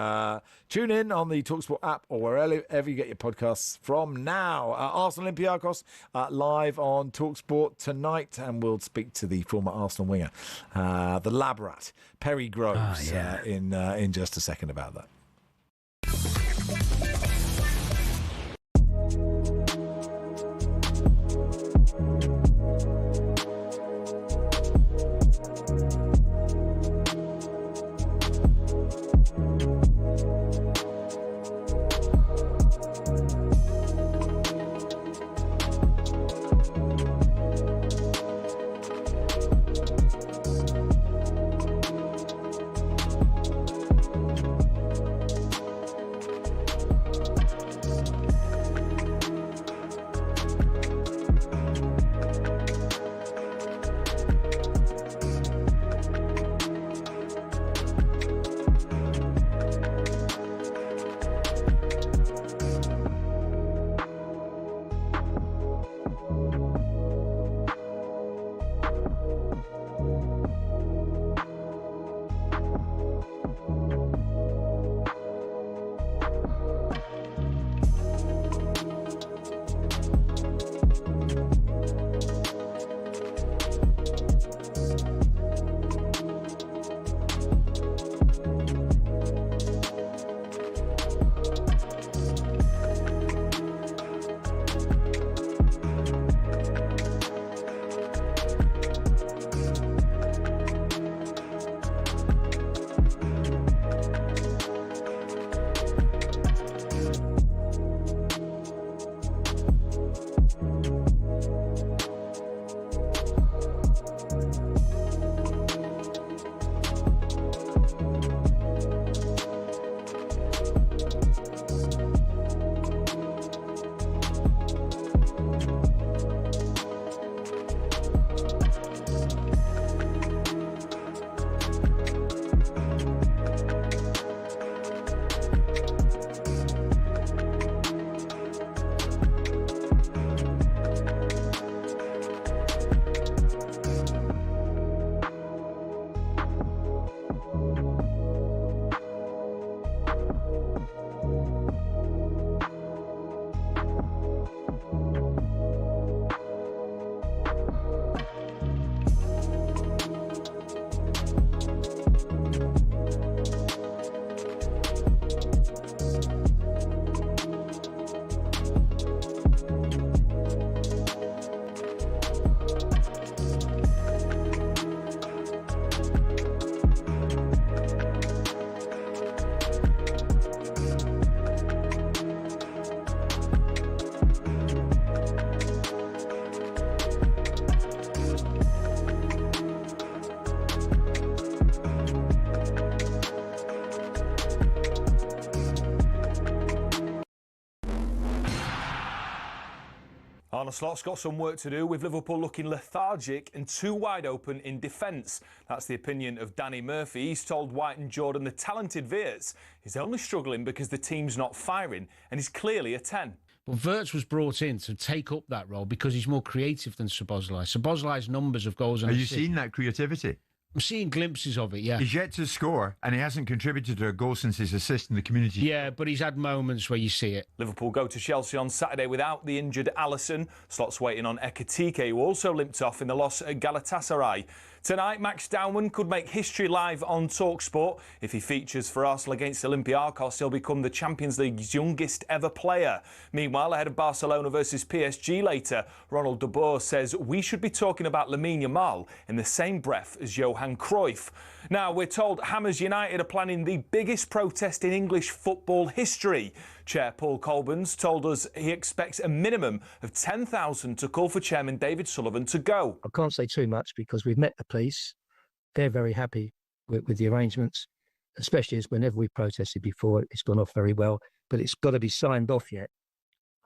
Tune in on the talkSPORT app or wherever you get your podcasts from now. Arsenal Olympiacos live on talkSPORT tonight, and we'll speak to the former Arsenal winger, the lab rat, Perry Groves, in just a second about that.
Arne Slot's got some work to do with Liverpool looking lethargic and too wide open in defence. That's the opinion of Danny Murphy. He's told White and Jordan the talented Veers is only struggling because the team's not firing, and he's clearly a 10.
Well, Wirtz was brought in to take up that role because he's more creative than Szoboszlai. Szoboszlai's numbers of goals and
Are you seeing that creativity?
I'm seeing glimpses of it, yeah.
He's yet to score, and he hasn't contributed to a goal since his assist in the community.
Yeah, but he's had moments where you see it.
Liverpool go to Chelsea on Saturday without the injured Alisson. Slot's waiting on Ekitike, who also limped off in the loss at Galatasaray. Tonight, Max Dowman could make history live on talkSPORT. If he features for Arsenal against Olympiacos, he'll become the Champions League's youngest ever player. Meanwhile, ahead of Barcelona versus PSG later, Ronald de Boer says we should be talking about Lamine Yamal in the same breath as Johan Cruyff. Now, we're told Hammers United are planning the biggest protest in English football history. Chair Paul Colbans told us he expects a minimum of 10,000 to call for Chairman David Sullivan to go.
I can't say too much because we've met the police. They're very happy with the arrangements, especially as whenever we protested before, it's gone off very well. But it's got to be signed off yet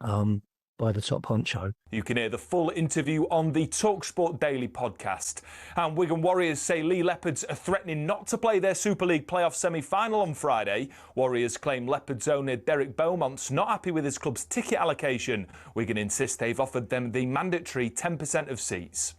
by the top honcho.
You can hear the full interview on the talkSPORT Daily podcast. And Wigan Warriors say Lee Leopards are threatening not to play their Super League playoff semi-final on Friday. Warriors claim Leopards owner Derek Beaumont's not happy with his club's ticket allocation. Wigan insist they've offered them the mandatory 10% of seats.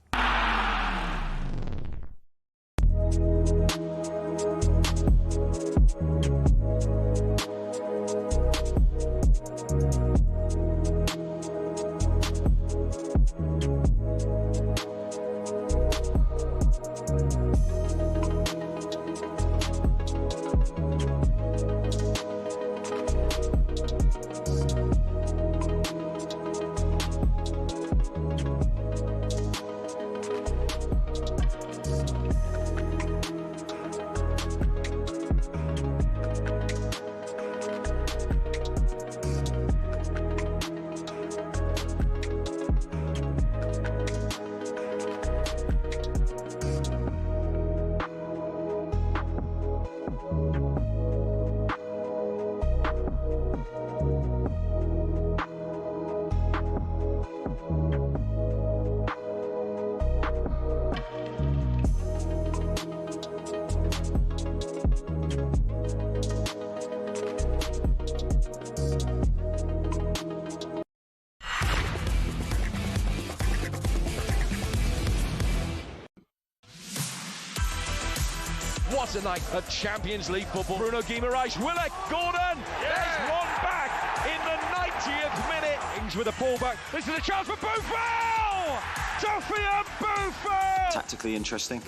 What a night of Champions League football. Bruno Guimaraes, Willock, Gordon, there's one back in the 90th minute. Ings with a ball back. This is a chance for Buffon! Sofiane Buffon!
Tactically interesting.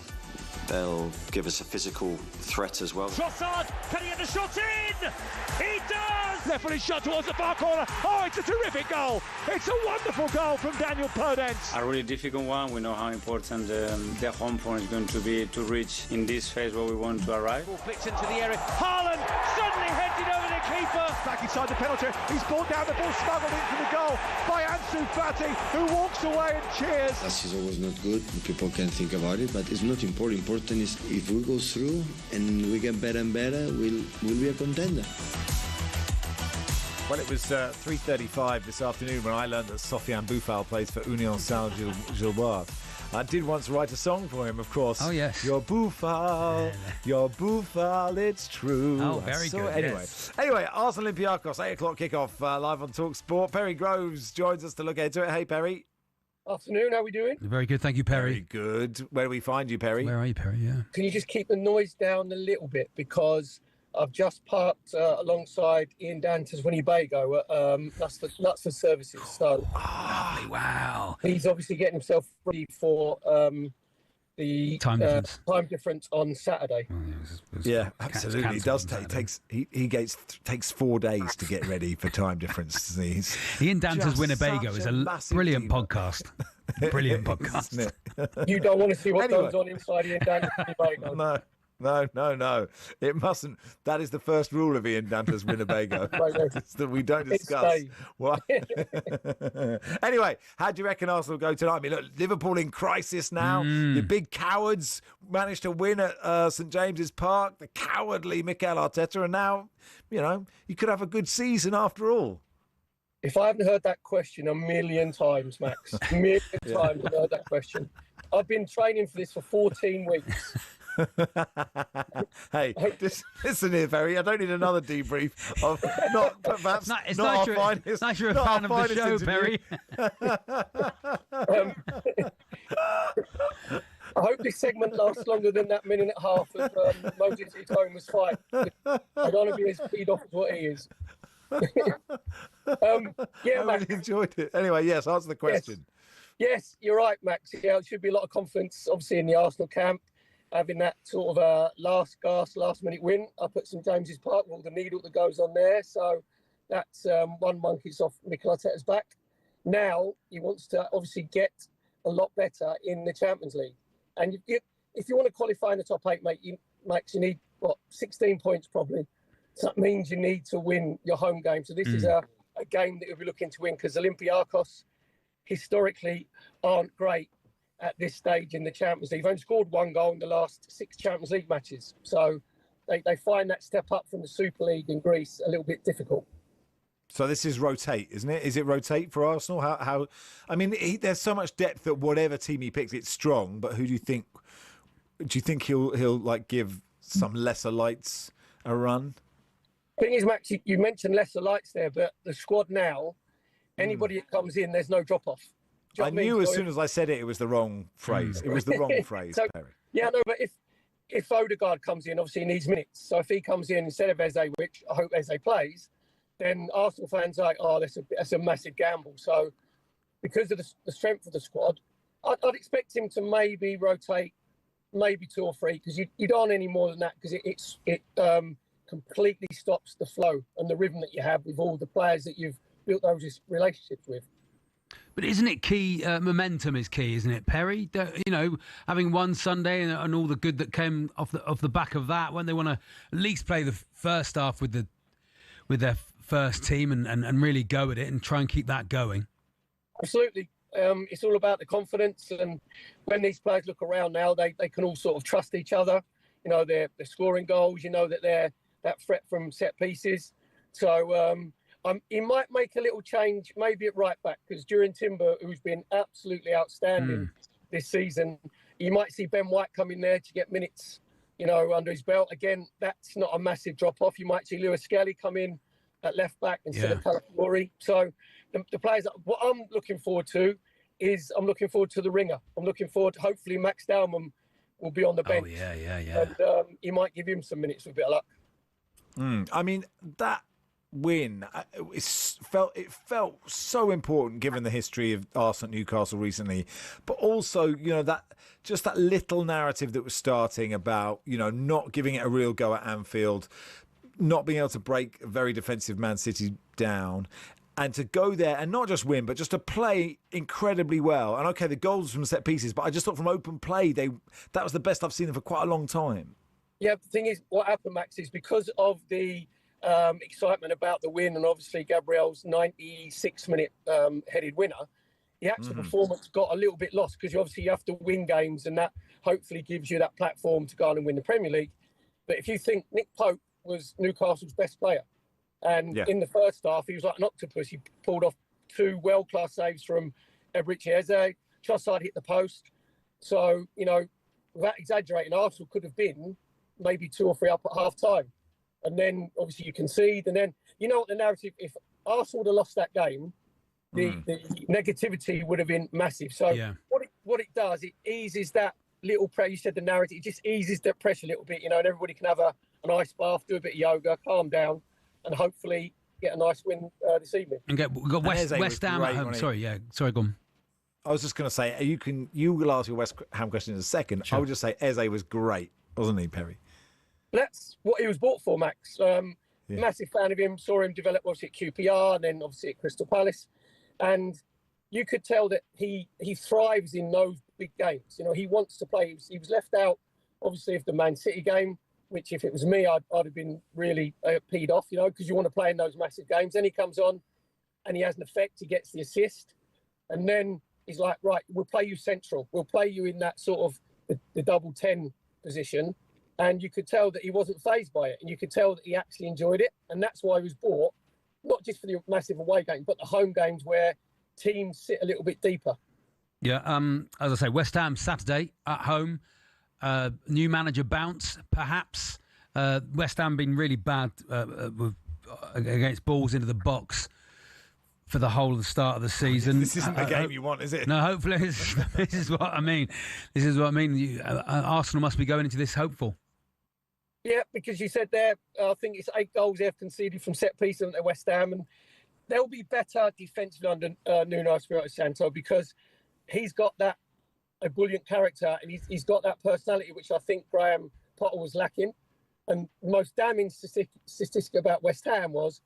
They'll give us a physical threat as well.
Trossard, can he get the shot in? He does! Left footed shot towards the far corner. Oh, it's a terrific goal. It's a wonderful goal from Daniel Podence.
A really difficult one. We know how important the home form is going to be to reach in this phase where we want to arrive.
Ball flicks into the area. Haaland suddenly headed over the keeper. Back inside the penalty. He's brought down the ball, smuggled into the goal by Ansu Fati, who walks away and cheers.
This is always not good. People can think about it, but it's not important. Important is if we go through and we get better and better, we'll be a contender.
Well, it was 3:35 this afternoon when I learned that Sofiane Buffon plays for Union Saint-Gilloise. I did once write a song for him, of course.
Oh, yes.
Your Buffon, your Buffon, it's true.
Oh, very good.
Anyway, Arsenal Olympiacos, 8 o'clock kickoff live on talkSPORT. Perry Groves joins us to look into it. Hey, Perry.
Afternoon, how are we doing?
Very good, thank you, Perry.
Very good. Where do we find you, Perry?
Where are you, Perry? Yeah.
Can you just keep the noise down a little bit, because I've just parked alongside Ian Danter's Winnebago at Nuts for Services. So,
wow.
He's obviously getting himself ready for the
time
difference on Saturday.
Yeah, absolutely. He does takes 4 days to get ready for time difference.
Ian Danter's Winnebago is a brilliant podcast. Brilliant podcast.
You don't want to see what goes on inside Ian Danter's Winnebago.
No. It mustn't. That is the first rule of Ian Danter's Winnebago. It's that we don't discuss. What? Anyway, how do you reckon Arsenal go tonight? I mean, look, Liverpool in crisis now. The big cowards managed to win at St James's Park. The cowardly Mikel Arteta. And now, you could have a good season after all.
If I haven't heard that question a million times, Max, a million times I've heard that question. I've been training for this for 14 weeks.
Hey, listen here, Barry. I don't need another debrief of not perhaps
It's
not
nice
our
you're,
finest.
nice you're a
not
fan
our
of the show,
finest interview.
Barry.
I hope this segment lasts longer than that minute and a half of Moses Itoma's fight. I don't want to be as peed off as what he is.
I really enjoyed it. Anyway, yes, answer the question.
Yes, you're right, Max. Yeah, it should be a lot of confidence, obviously, in the Arsenal camp, having that sort of last minute win up at St James's Park with all the needle that goes on there. So that's one monkey's off Mikel Arteta's back. Now he wants to obviously get a lot better in the Champions League. And if you want to qualify in the top 8, Max, you need, 16 points probably. So that means you need to win your home game. So this is a game that you'll be looking to win, because Olympiacos historically aren't great at this stage in the Champions League. They've only scored 1 goal in the last 6 Champions League matches. So they find that step up from the Super League in Greece a little bit difficult.
So this is rotate, isn't it? Is it rotate for Arsenal? How? I mean, there's so much depth that whatever team he picks, it's strong. But who do you think? Do you think he'll like give some lesser lights a run?
Thing is, Max, you mentioned lesser lights there, but the squad now, anybody that comes in, there's no drop off.
I knew as soon as I said it, it was the wrong phrase. It was the wrong phrase,
so,
Perry.
Yeah, no, but if Odegaard comes in, obviously he needs minutes. So if he comes in instead of Eze, which I hope Eze plays, then Arsenal fans are like, oh, that's a massive gamble. So because of the strength of the squad, I'd expect him to maybe rotate maybe 2 or 3, because you don't want any more than that, because it completely stops the flow and the rhythm that you have with all the players that you've built those relationships with.
But isn't it key? Momentum is key, isn't it, Perry? Having won Sunday and all the good that came off the back of that, when they want to at least play the first half with their first team and really go at it and try and keep that going.
Absolutely. It's all about the confidence, and when these players look around now, they can all sort of trust each other. You know, they're scoring goals. You know that they're that threat from set pieces. So he might make a little change, maybe at right back, because during Timber, who's been absolutely outstanding this season, you might see Ben White come in there to get minutes, under his belt. Again, that's not a massive drop off. You might see Lewis Skelly come in at left back instead of Calafiori. So the players, what I'm looking forward to is I'm looking forward to the ringer. I'm looking forward to, hopefully Max Dowman will be on the bench.
Oh, yeah.
And he might give him some minutes with a bit of luck.
I mean, that win, it felt so important given the history of Arsenal Newcastle recently, but also that little narrative that was starting about not giving it a real go at Anfield, not being able to break a very defensive Man City down, and to go there and not just win, but just to play incredibly well. And okay, the goals from set pieces, but I just thought from open play that was the best I've seen them for quite a long time. Yeah,
the thing is, what happened, Max, is because of the excitement about the win, and obviously Gabriel's 96-minute headed winner, the actual performance got a little bit lost, because you have to win games, and that hopefully gives you that platform to go on and win the Premier League. But if you think Nick Pope was Newcastle's best player, and in the first half he was like an octopus. He pulled off 2 world-class saves from Eberechi Eze. Trossard hit the post. So, without exaggerating, Arsenal could have been maybe 2 or 3 up at half-time. And then, obviously, you concede. And then, what the narrative, if Arsenal would have lost that game, the negativity would have been massive. So what it does, it eases that little pressure. You said the narrative, it just eases that pressure a little bit, and everybody can have an ice bath, do a bit of yoga, calm down, and hopefully get a nice win this evening.
And we've got West Ham at home. Sorry, go on.
I was just going to say, you will ask your West Ham question in a second. Sure. I would just say Eze was great, wasn't he, Perry?
That's what he was bought for, Max. Massive fan of him. Saw him develop obviously at QPR and then obviously at Crystal Palace, and you could tell that he thrives in those big games. He wants to play. He was left out obviously of the Man City game, which if it was me, I'd have been really peed off, because you want to play in those massive games. Then he comes on and he has an effect. He gets the assist, and then he's like, right, we'll play you central. We'll play you in that sort of the double 10 position. And you could tell that he wasn't fazed by it. And you could tell that he actually enjoyed it. And that's why he was bought. not just for the massive away game, but the home games where teams sit a little bit deeper.
Yeah, as I say, West Ham Saturday at home. New manager bounce, perhaps. West Ham been really bad against balls into the box for the whole of the start of the season.
This isn't the game you want, is it?
No, hopefully this is what I mean. This is what I mean. Arsenal must be going into this hopeful.
Yeah, because you said there, I think it's 8 goals they've conceded from set pieces at West Ham, and they'll be better defensively under Nuno Espirito Santo because he's got that ebullient character and he's got that personality, which I think Graham Potter was lacking. And the most damning statistic about West Ham was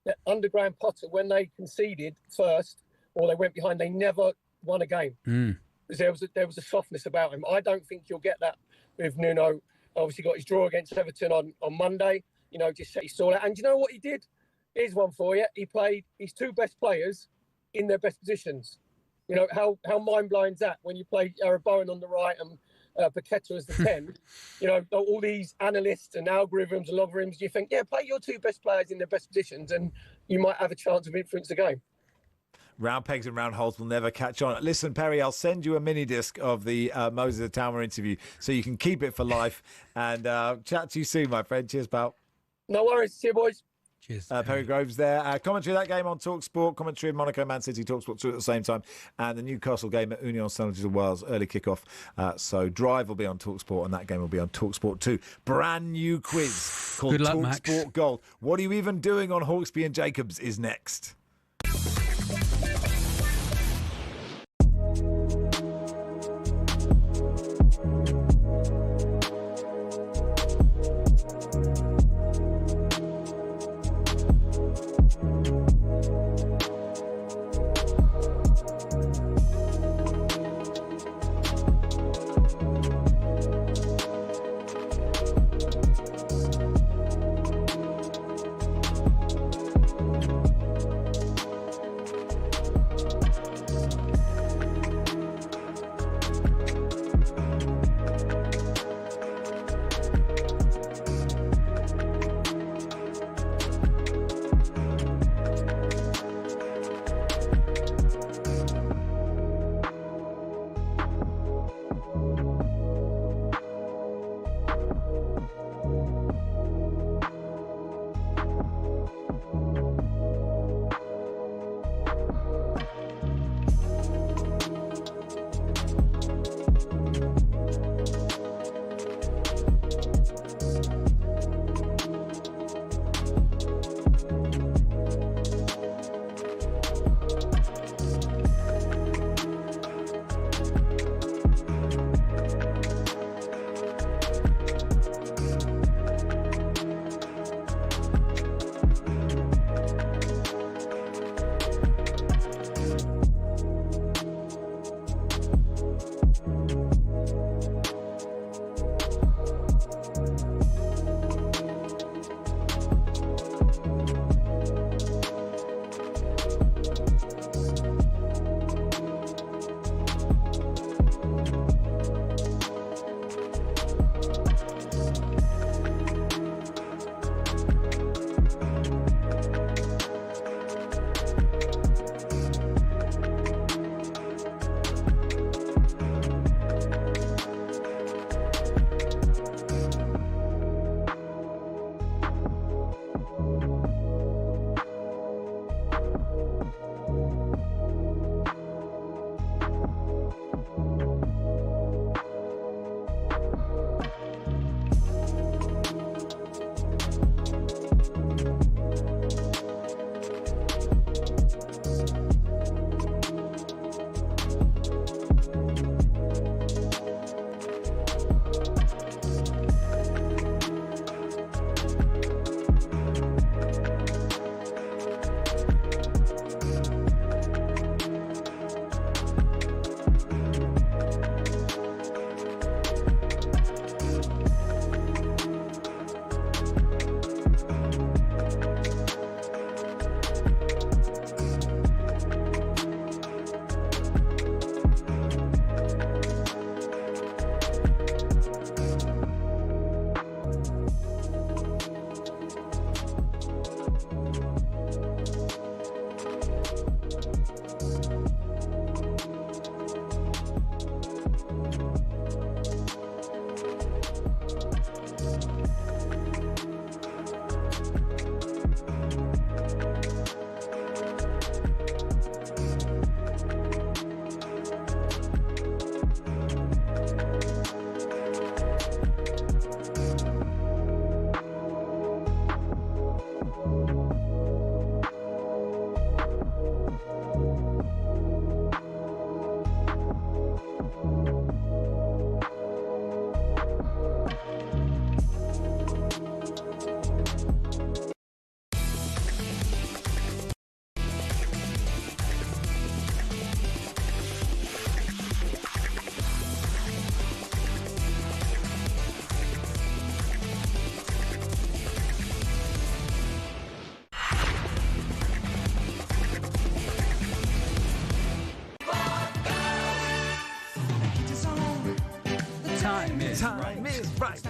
that under Graham Potter, when they conceded first or they went behind, they never won a game. Because there was a softness about him. I don't think you'll get that with Nuno. Obviously got his draw against Everton on Monday, just set his stall out. And you know what he did? Here's one for you. He played his 2 best players in their best positions. How mind-blowing is that when you play Bowen on the right and Paqueta as the 10? All these analysts and algorithms and logarithms, you think, play your 2 best players in their best positions and you might have a chance of influence the game.
Round pegs and round holes will never catch on. Listen, Perry, I'll send you a mini disc of the Moses Atama interview so you can keep it for life. And chat to you soon, my friend. Cheers, pal.
No worries. See you, boys.
Cheers.
Perry Groves there. Commentary of that game on talkSPORT. Commentary of Monaco Man City, talkSPORT 2 at the same time. And the Newcastle game at Union Saint-Gilles, early kickoff. So Drive will be on talkSPORT and that game will be on talkSPORT 2. Brand new quiz called talkSPORT Gold. What are you even doing on Hawksbee and Jacobs is next. Time is right.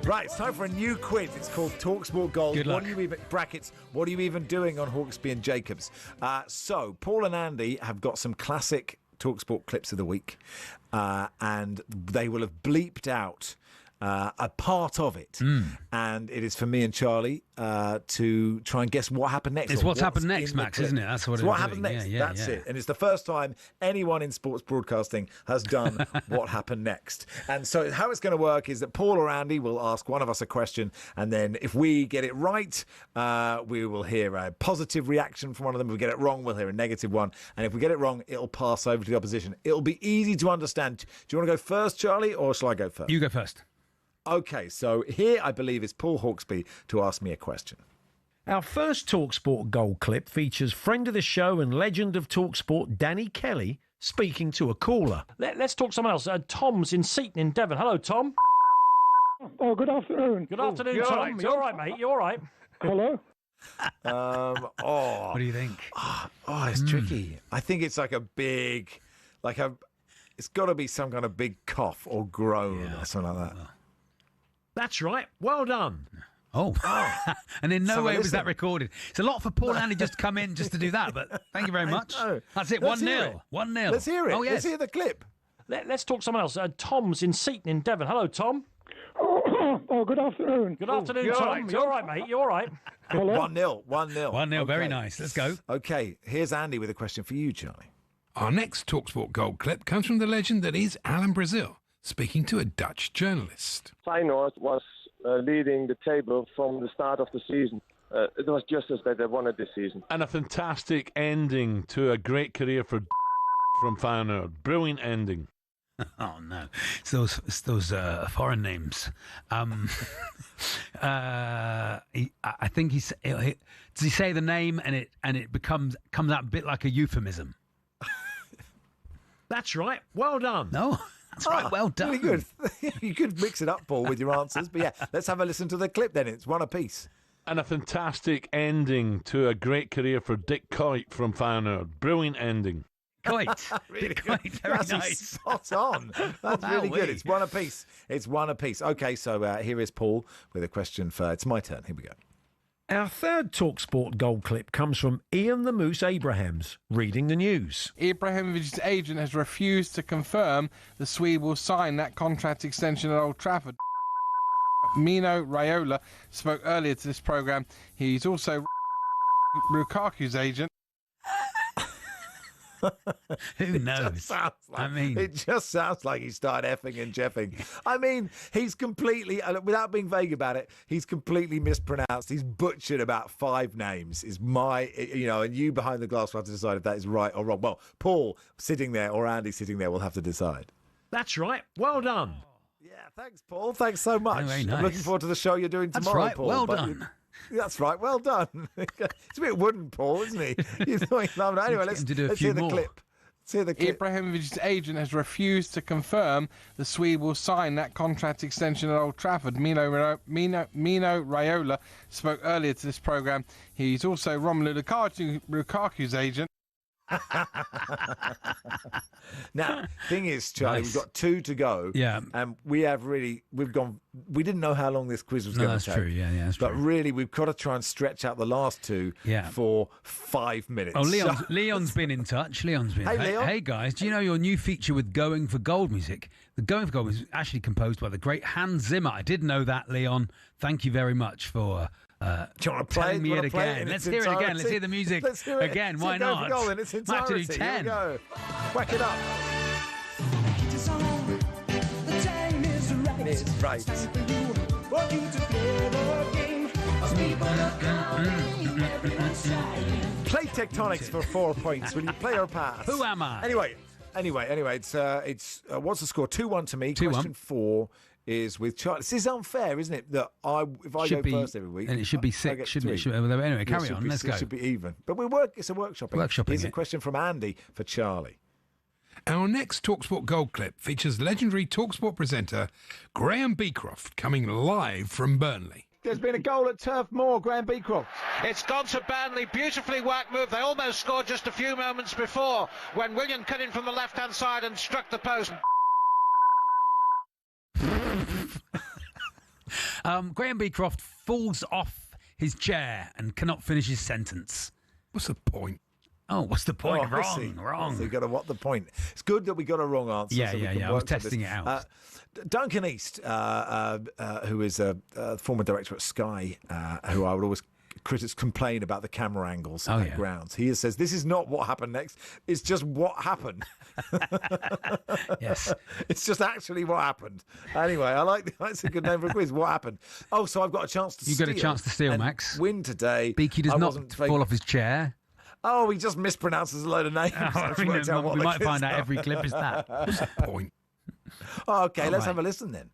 Right, it's time for a new quiz. It's called talkSPORT Gold.
Good luck.
What are you even What are you even doing on Hawksbee and Jacobs? So Paul and Andy have got some classic talkSPORT clips of the week, and they will have bleeped out a part of it, and it is for me and Charlie to try and guess what happened next.
It's what's happened next, Max, isn't it? That's what
it's
it's
what happened
doing.
next.
Yeah,
That's it. And it's the first time anyone in sports broadcasting has done what happened next. And so how it's going to work is that Paul or Andy will ask one of us a question, and then if we get it right, we will hear a positive reaction from one of them. If we get it wrong, we'll hear a negative one. And if we get it wrong, it'll pass over to the opposition. It'll be easy to understand. Do you want to go first, Charlie, or shall I go first?
You go first.
Okay, so here I believe is Paul Hawksbee to ask me a question.
Our first talkSPORT Gold clip features friend of the show and legend of talkSPORT, Danny Kelly, speaking to a caller.
Let's talk someone else. Tom's in Seaton in Devon. Hello, Tom.
Oh, good afternoon.
Good afternoon, Tom. You all right, mate? You all right?
Hello.
What do you think?
It's tricky. I think it's like a big, it's got to be some kind of big cough or groan or something like that.
That's right. Well done.
Oh. And in no way was
listen.
that recorded. It's a lot for Paul and Andy just to come in just to do that, but thank you very much. That's it.
Let's
1-0.
hear it.
1-0.
Let's hear it.
Oh, yes.
Let's hear the clip.
Let's talk someone else. Tom's in Seaton in Devon. Hello, Tom.
Oh, good afternoon.
Good afternoon,
You all
Tom.
right,
You all right, mate? You all right?
1-0. 1-0.
1-0. Very nice. Let's go.
Okay, here's Andy with a question for you, Charlie.
Our next talkSPORT Gold clip comes from the legend that is Alan Brazil, speaking to a Dutch journalist.
Feyenoord was leading the table from the start of the season. It was just as they wanted this season.
And a fantastic ending to a great career for from Feyenoord. Brilliant ending.
Oh no, it's those foreign names. I think does he say the name and it comes out a bit like a euphemism?
That's right. Well done.
No, that's right. Well done.
Really good. You could mix it up, Paul, with your answers. But yeah, let's have a listen to the clip then. It's one apiece.
And a fantastic ending to a great career for Dick Coit from Feyenoord. Brilliant ending.
Coit.
Really
Dick
good.
Coit, very
That's
nice.
Spot on. That's really good. It's one apiece. It's one apiece. Okay, so here is Paul with a question for... It's my turn. Here we go.
Our third talkSPORT Gold clip comes from Ian the Moose Abrahams, reading the news.
Ibrahimovic's agent has refused to confirm the Swede will sign that contract extension at Old Trafford. Mino Raiola spoke earlier to this programme. He's also Lukaku's agent.
Who knows?
It just sounds like he started effing and jeffing. I mean, he's completely, without being vague about it, he's completely mispronounced. He's butchered about 5 names. Is my, and you behind the glass will have to decide if that is right or wrong. Well, Paul sitting there or Andy sitting there will have to decide.
That's right. Well done.
Yeah, thanks, Paul. Thanks so much.
Very nice.
I'm looking forward to the show you're doing
That's
tomorrow,
right.
Paul.
Well
But
done.
That's right. Well done. It's a bit wooden, Paul, isn't he? Anyway, let's hear the clip. Let's hear the clip.
Ibrahimovic's agent has refused to confirm the Swede will sign that contract extension at Old Trafford. Mino Raiola spoke earlier to this programme. He's also Romelu Lukaku's agent.
Now, thing is, Charlie,
Nice.
we've got 2 to go.
Yeah.
And we didn't know how long this quiz was
No,
going to
that's
take.
true. Yeah, that's
But
true.
really, we've got to try and stretch out the last 2
Yeah.
for 5 minutes.
Oh, Leon's been in touch. Leon's been.
Hey, Leon.
Hey, guys, do you know your new feature with Going for Gold music? The Going for Gold was actually composed by the great Hans Zimmer. I didn't know that, Leon. Thank you very much for
do you want to play
telling
it?
me
Do you
it
wanna play
again.
in
Let's
its
hear it again.
entirety?
Let's hear the music
Let's hear it.
again.
Let's
Why
go for
not?
goal in its
Might have to do
entirety.
10.
Here we go. Whack it up. It's right. Play Tectonics for 4 points. Will you play or pass?
Who am I?
Anyway. It's what's the score? 2-1 to me.
2-1.
Question 4 is with Charlie. This is unfair, isn't it? That if I
Should
go
be-
first every week,
and it should be
I
6,
get
shouldn't it?
3.
Anyway,
Yeah,
carry
it should
on.
be-
Let's
it
go.
should be even. But it's a workshopping.
Workshopping
Here's a
it.
question from Andy for Charlie.
Our next talkSPORT Gold clip features legendary talkSPORT presenter Graham Beecroft coming live from Burnley.
There's been a goal at Turf Moor, Graham Beecroft.
It's gone to Burnley, beautifully whacked move. They almost scored just a few moments before when William cut in from the left-hand side and struck the post.
Graham Beecroft falls off his chair and cannot finish his sentence.
What's the point?
Oh, what's the point?
Oh,
Wrong.
So you got to what the point? It's good that we got a wrong answer.
Yeah,
so we can
I was
work on
testing
this.
it out.
Duncan East, who is a former director at Sky, who I would always complain about the camera angles at grounds. He says, this is not what happened next. It's just what happened.
Yes.
It's just actually what happened. Anyway, I like that's a good name for a quiz. What happened? Oh, so I've got a chance to
You
steal.
got a chance to steal,
and
Max.
Win today.
Beaky does not fall off his chair.
Oh, he just mispronounces a load of names.
We might find out every clip is that.
What's the point?
Oh, okay, let's have a listen then.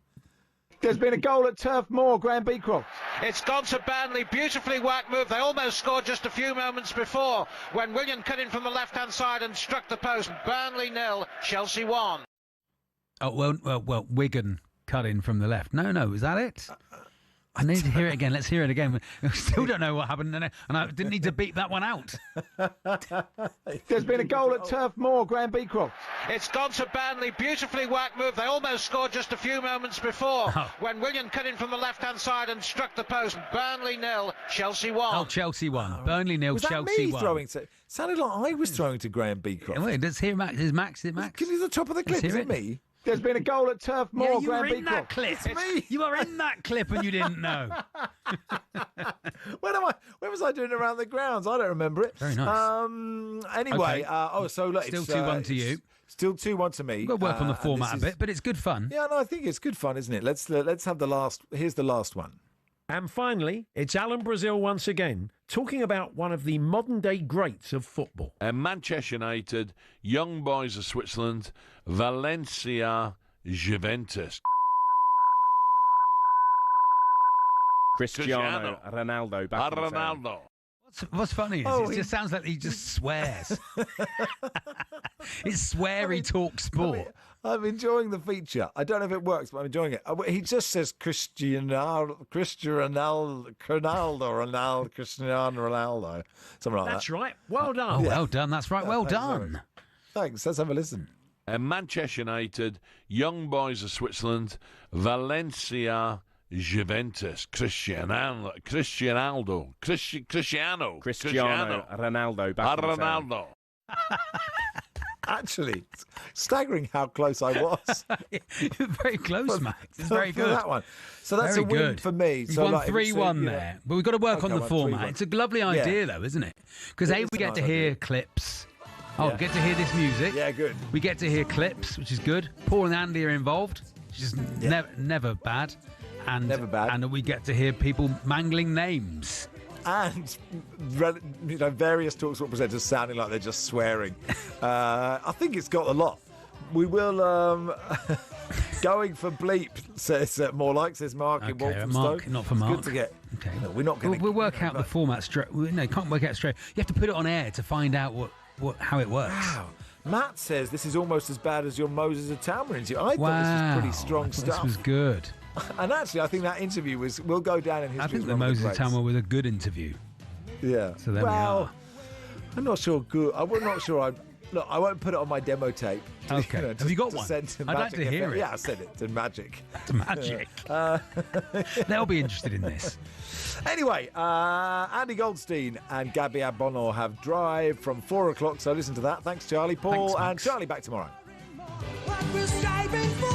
There's been a goal at Turf Moor, Graham Beecroft.
It's gone to Burnley. Beautifully whacked move. They almost scored just a few moments before when William cut in from the left-hand side and struck the post. Burnley 0, Chelsea 1.
Oh, well, Wigan cut in from the left. No, is that it? I need to hear it again. Let's hear it again. I still don't know what happened, and I didn't need to beat that one out.
There's been a goal at Turf Moor, Graham Beecroft.
It's gone to Burnley. Beautifully whacked move. They almost scored just a few moments before when William cut in from the left-hand side and struck the post. Burnley 0, Chelsea 1.
Oh, Chelsea 1. Burnley 0,
Was
Chelsea
that me
1.
throwing to? Sounded like I was throwing to Graham Beecroft.
Wait, let's hear Max. Is Max?
Can you the top of the clip?
Let's
Is
hear
it me? There's been a goal at Turf Moor,
Yeah, you
Graham
were in that
Beecroft.
clip.
It's me.
You were in that clip and you didn't know.
Where was I doing around the grounds? I don't remember it.
Very nice.
Anyway,
Okay.
so look,
Still
it's
2-1 to you.
Still 2-1 to me.
We've got to work on the
and
format a
this
bit, but it's good fun.
Yeah, no, I think it's good fun, isn't it? Let's have the last. Here's the last one.
And finally, it's Alan Brazil once again, talking about one of the modern-day greats of football.
Manchester United, young boys of Switzerland, Valencia, Juventus.
Cristiano Ronaldo back in the town.
Ronaldo.
What's funny is it just sounds like he just swears. It's sweary talk sport.
I'm enjoying the feature. I don't know if it works, but I'm enjoying it. He just says Cristiano Ronaldo, something like that.
That's right. Well done.
Oh, well done. That's right. Well done.
Thanks. Let's have a listen.
Manchester United, young boys of Switzerland, Valencia, Juventus, Cristiano
Ronaldo back in the town.
Ronaldo.
Actually, staggering how close I was.
You're very close, Max. It's very
for
good.
that one. So that's
Very
a win
good.
for me.
You've
So
won
like, if it's
3-1 there. But we've got to work on
Okay,
the
I won
format.
3-1.
It's a lovely idea, though, isn't it? Because
It
A,
is
we
a
get
nice
to hear
idea.
clips. Oh,
Yeah.
we get to hear this music.
Yeah, good.
We get to hear clips, which is good. Paul and Andy are involved, which is never bad. And,
Never bad.
And we get to hear people mangling names.
And various talkSPORT presenters sounding like they're just swearing. I think it's got a lot. We will going for bleep says more like says Mark in Walthamstow.
Mark, not for Mark.
It's good to get.
Okay,
No, we're not going to.
We'll work out the format straight. No, you can't work out straight. You have to put it on air to find out how it works.
Wow. Matt says this is almost as bad as your Moses of Talma interview. I thought this was pretty strong stuff.
This was good.
And actually, I think that interview will go down in history.
I think
as
the
one of
Moses
greats.
Talma was a good interview.
Yeah.
So there we are.
I'm not sure. Good. I'm not sure. Look, I won't put it on my demo tape.
Okay. Have you got one?
Send to
I'd like
Magic
to hear
FM.
it.
Yeah, I sent it to Magic.
To Magic. They'll be interested in this.
Anyway, Andy Goldstein and Gabby Abonor have Drive from 4 o'clock. So listen to that. Thanks, Charlie. Paul
Thanks,
and
Max.
Charlie back tomorrow.
What we're striving for.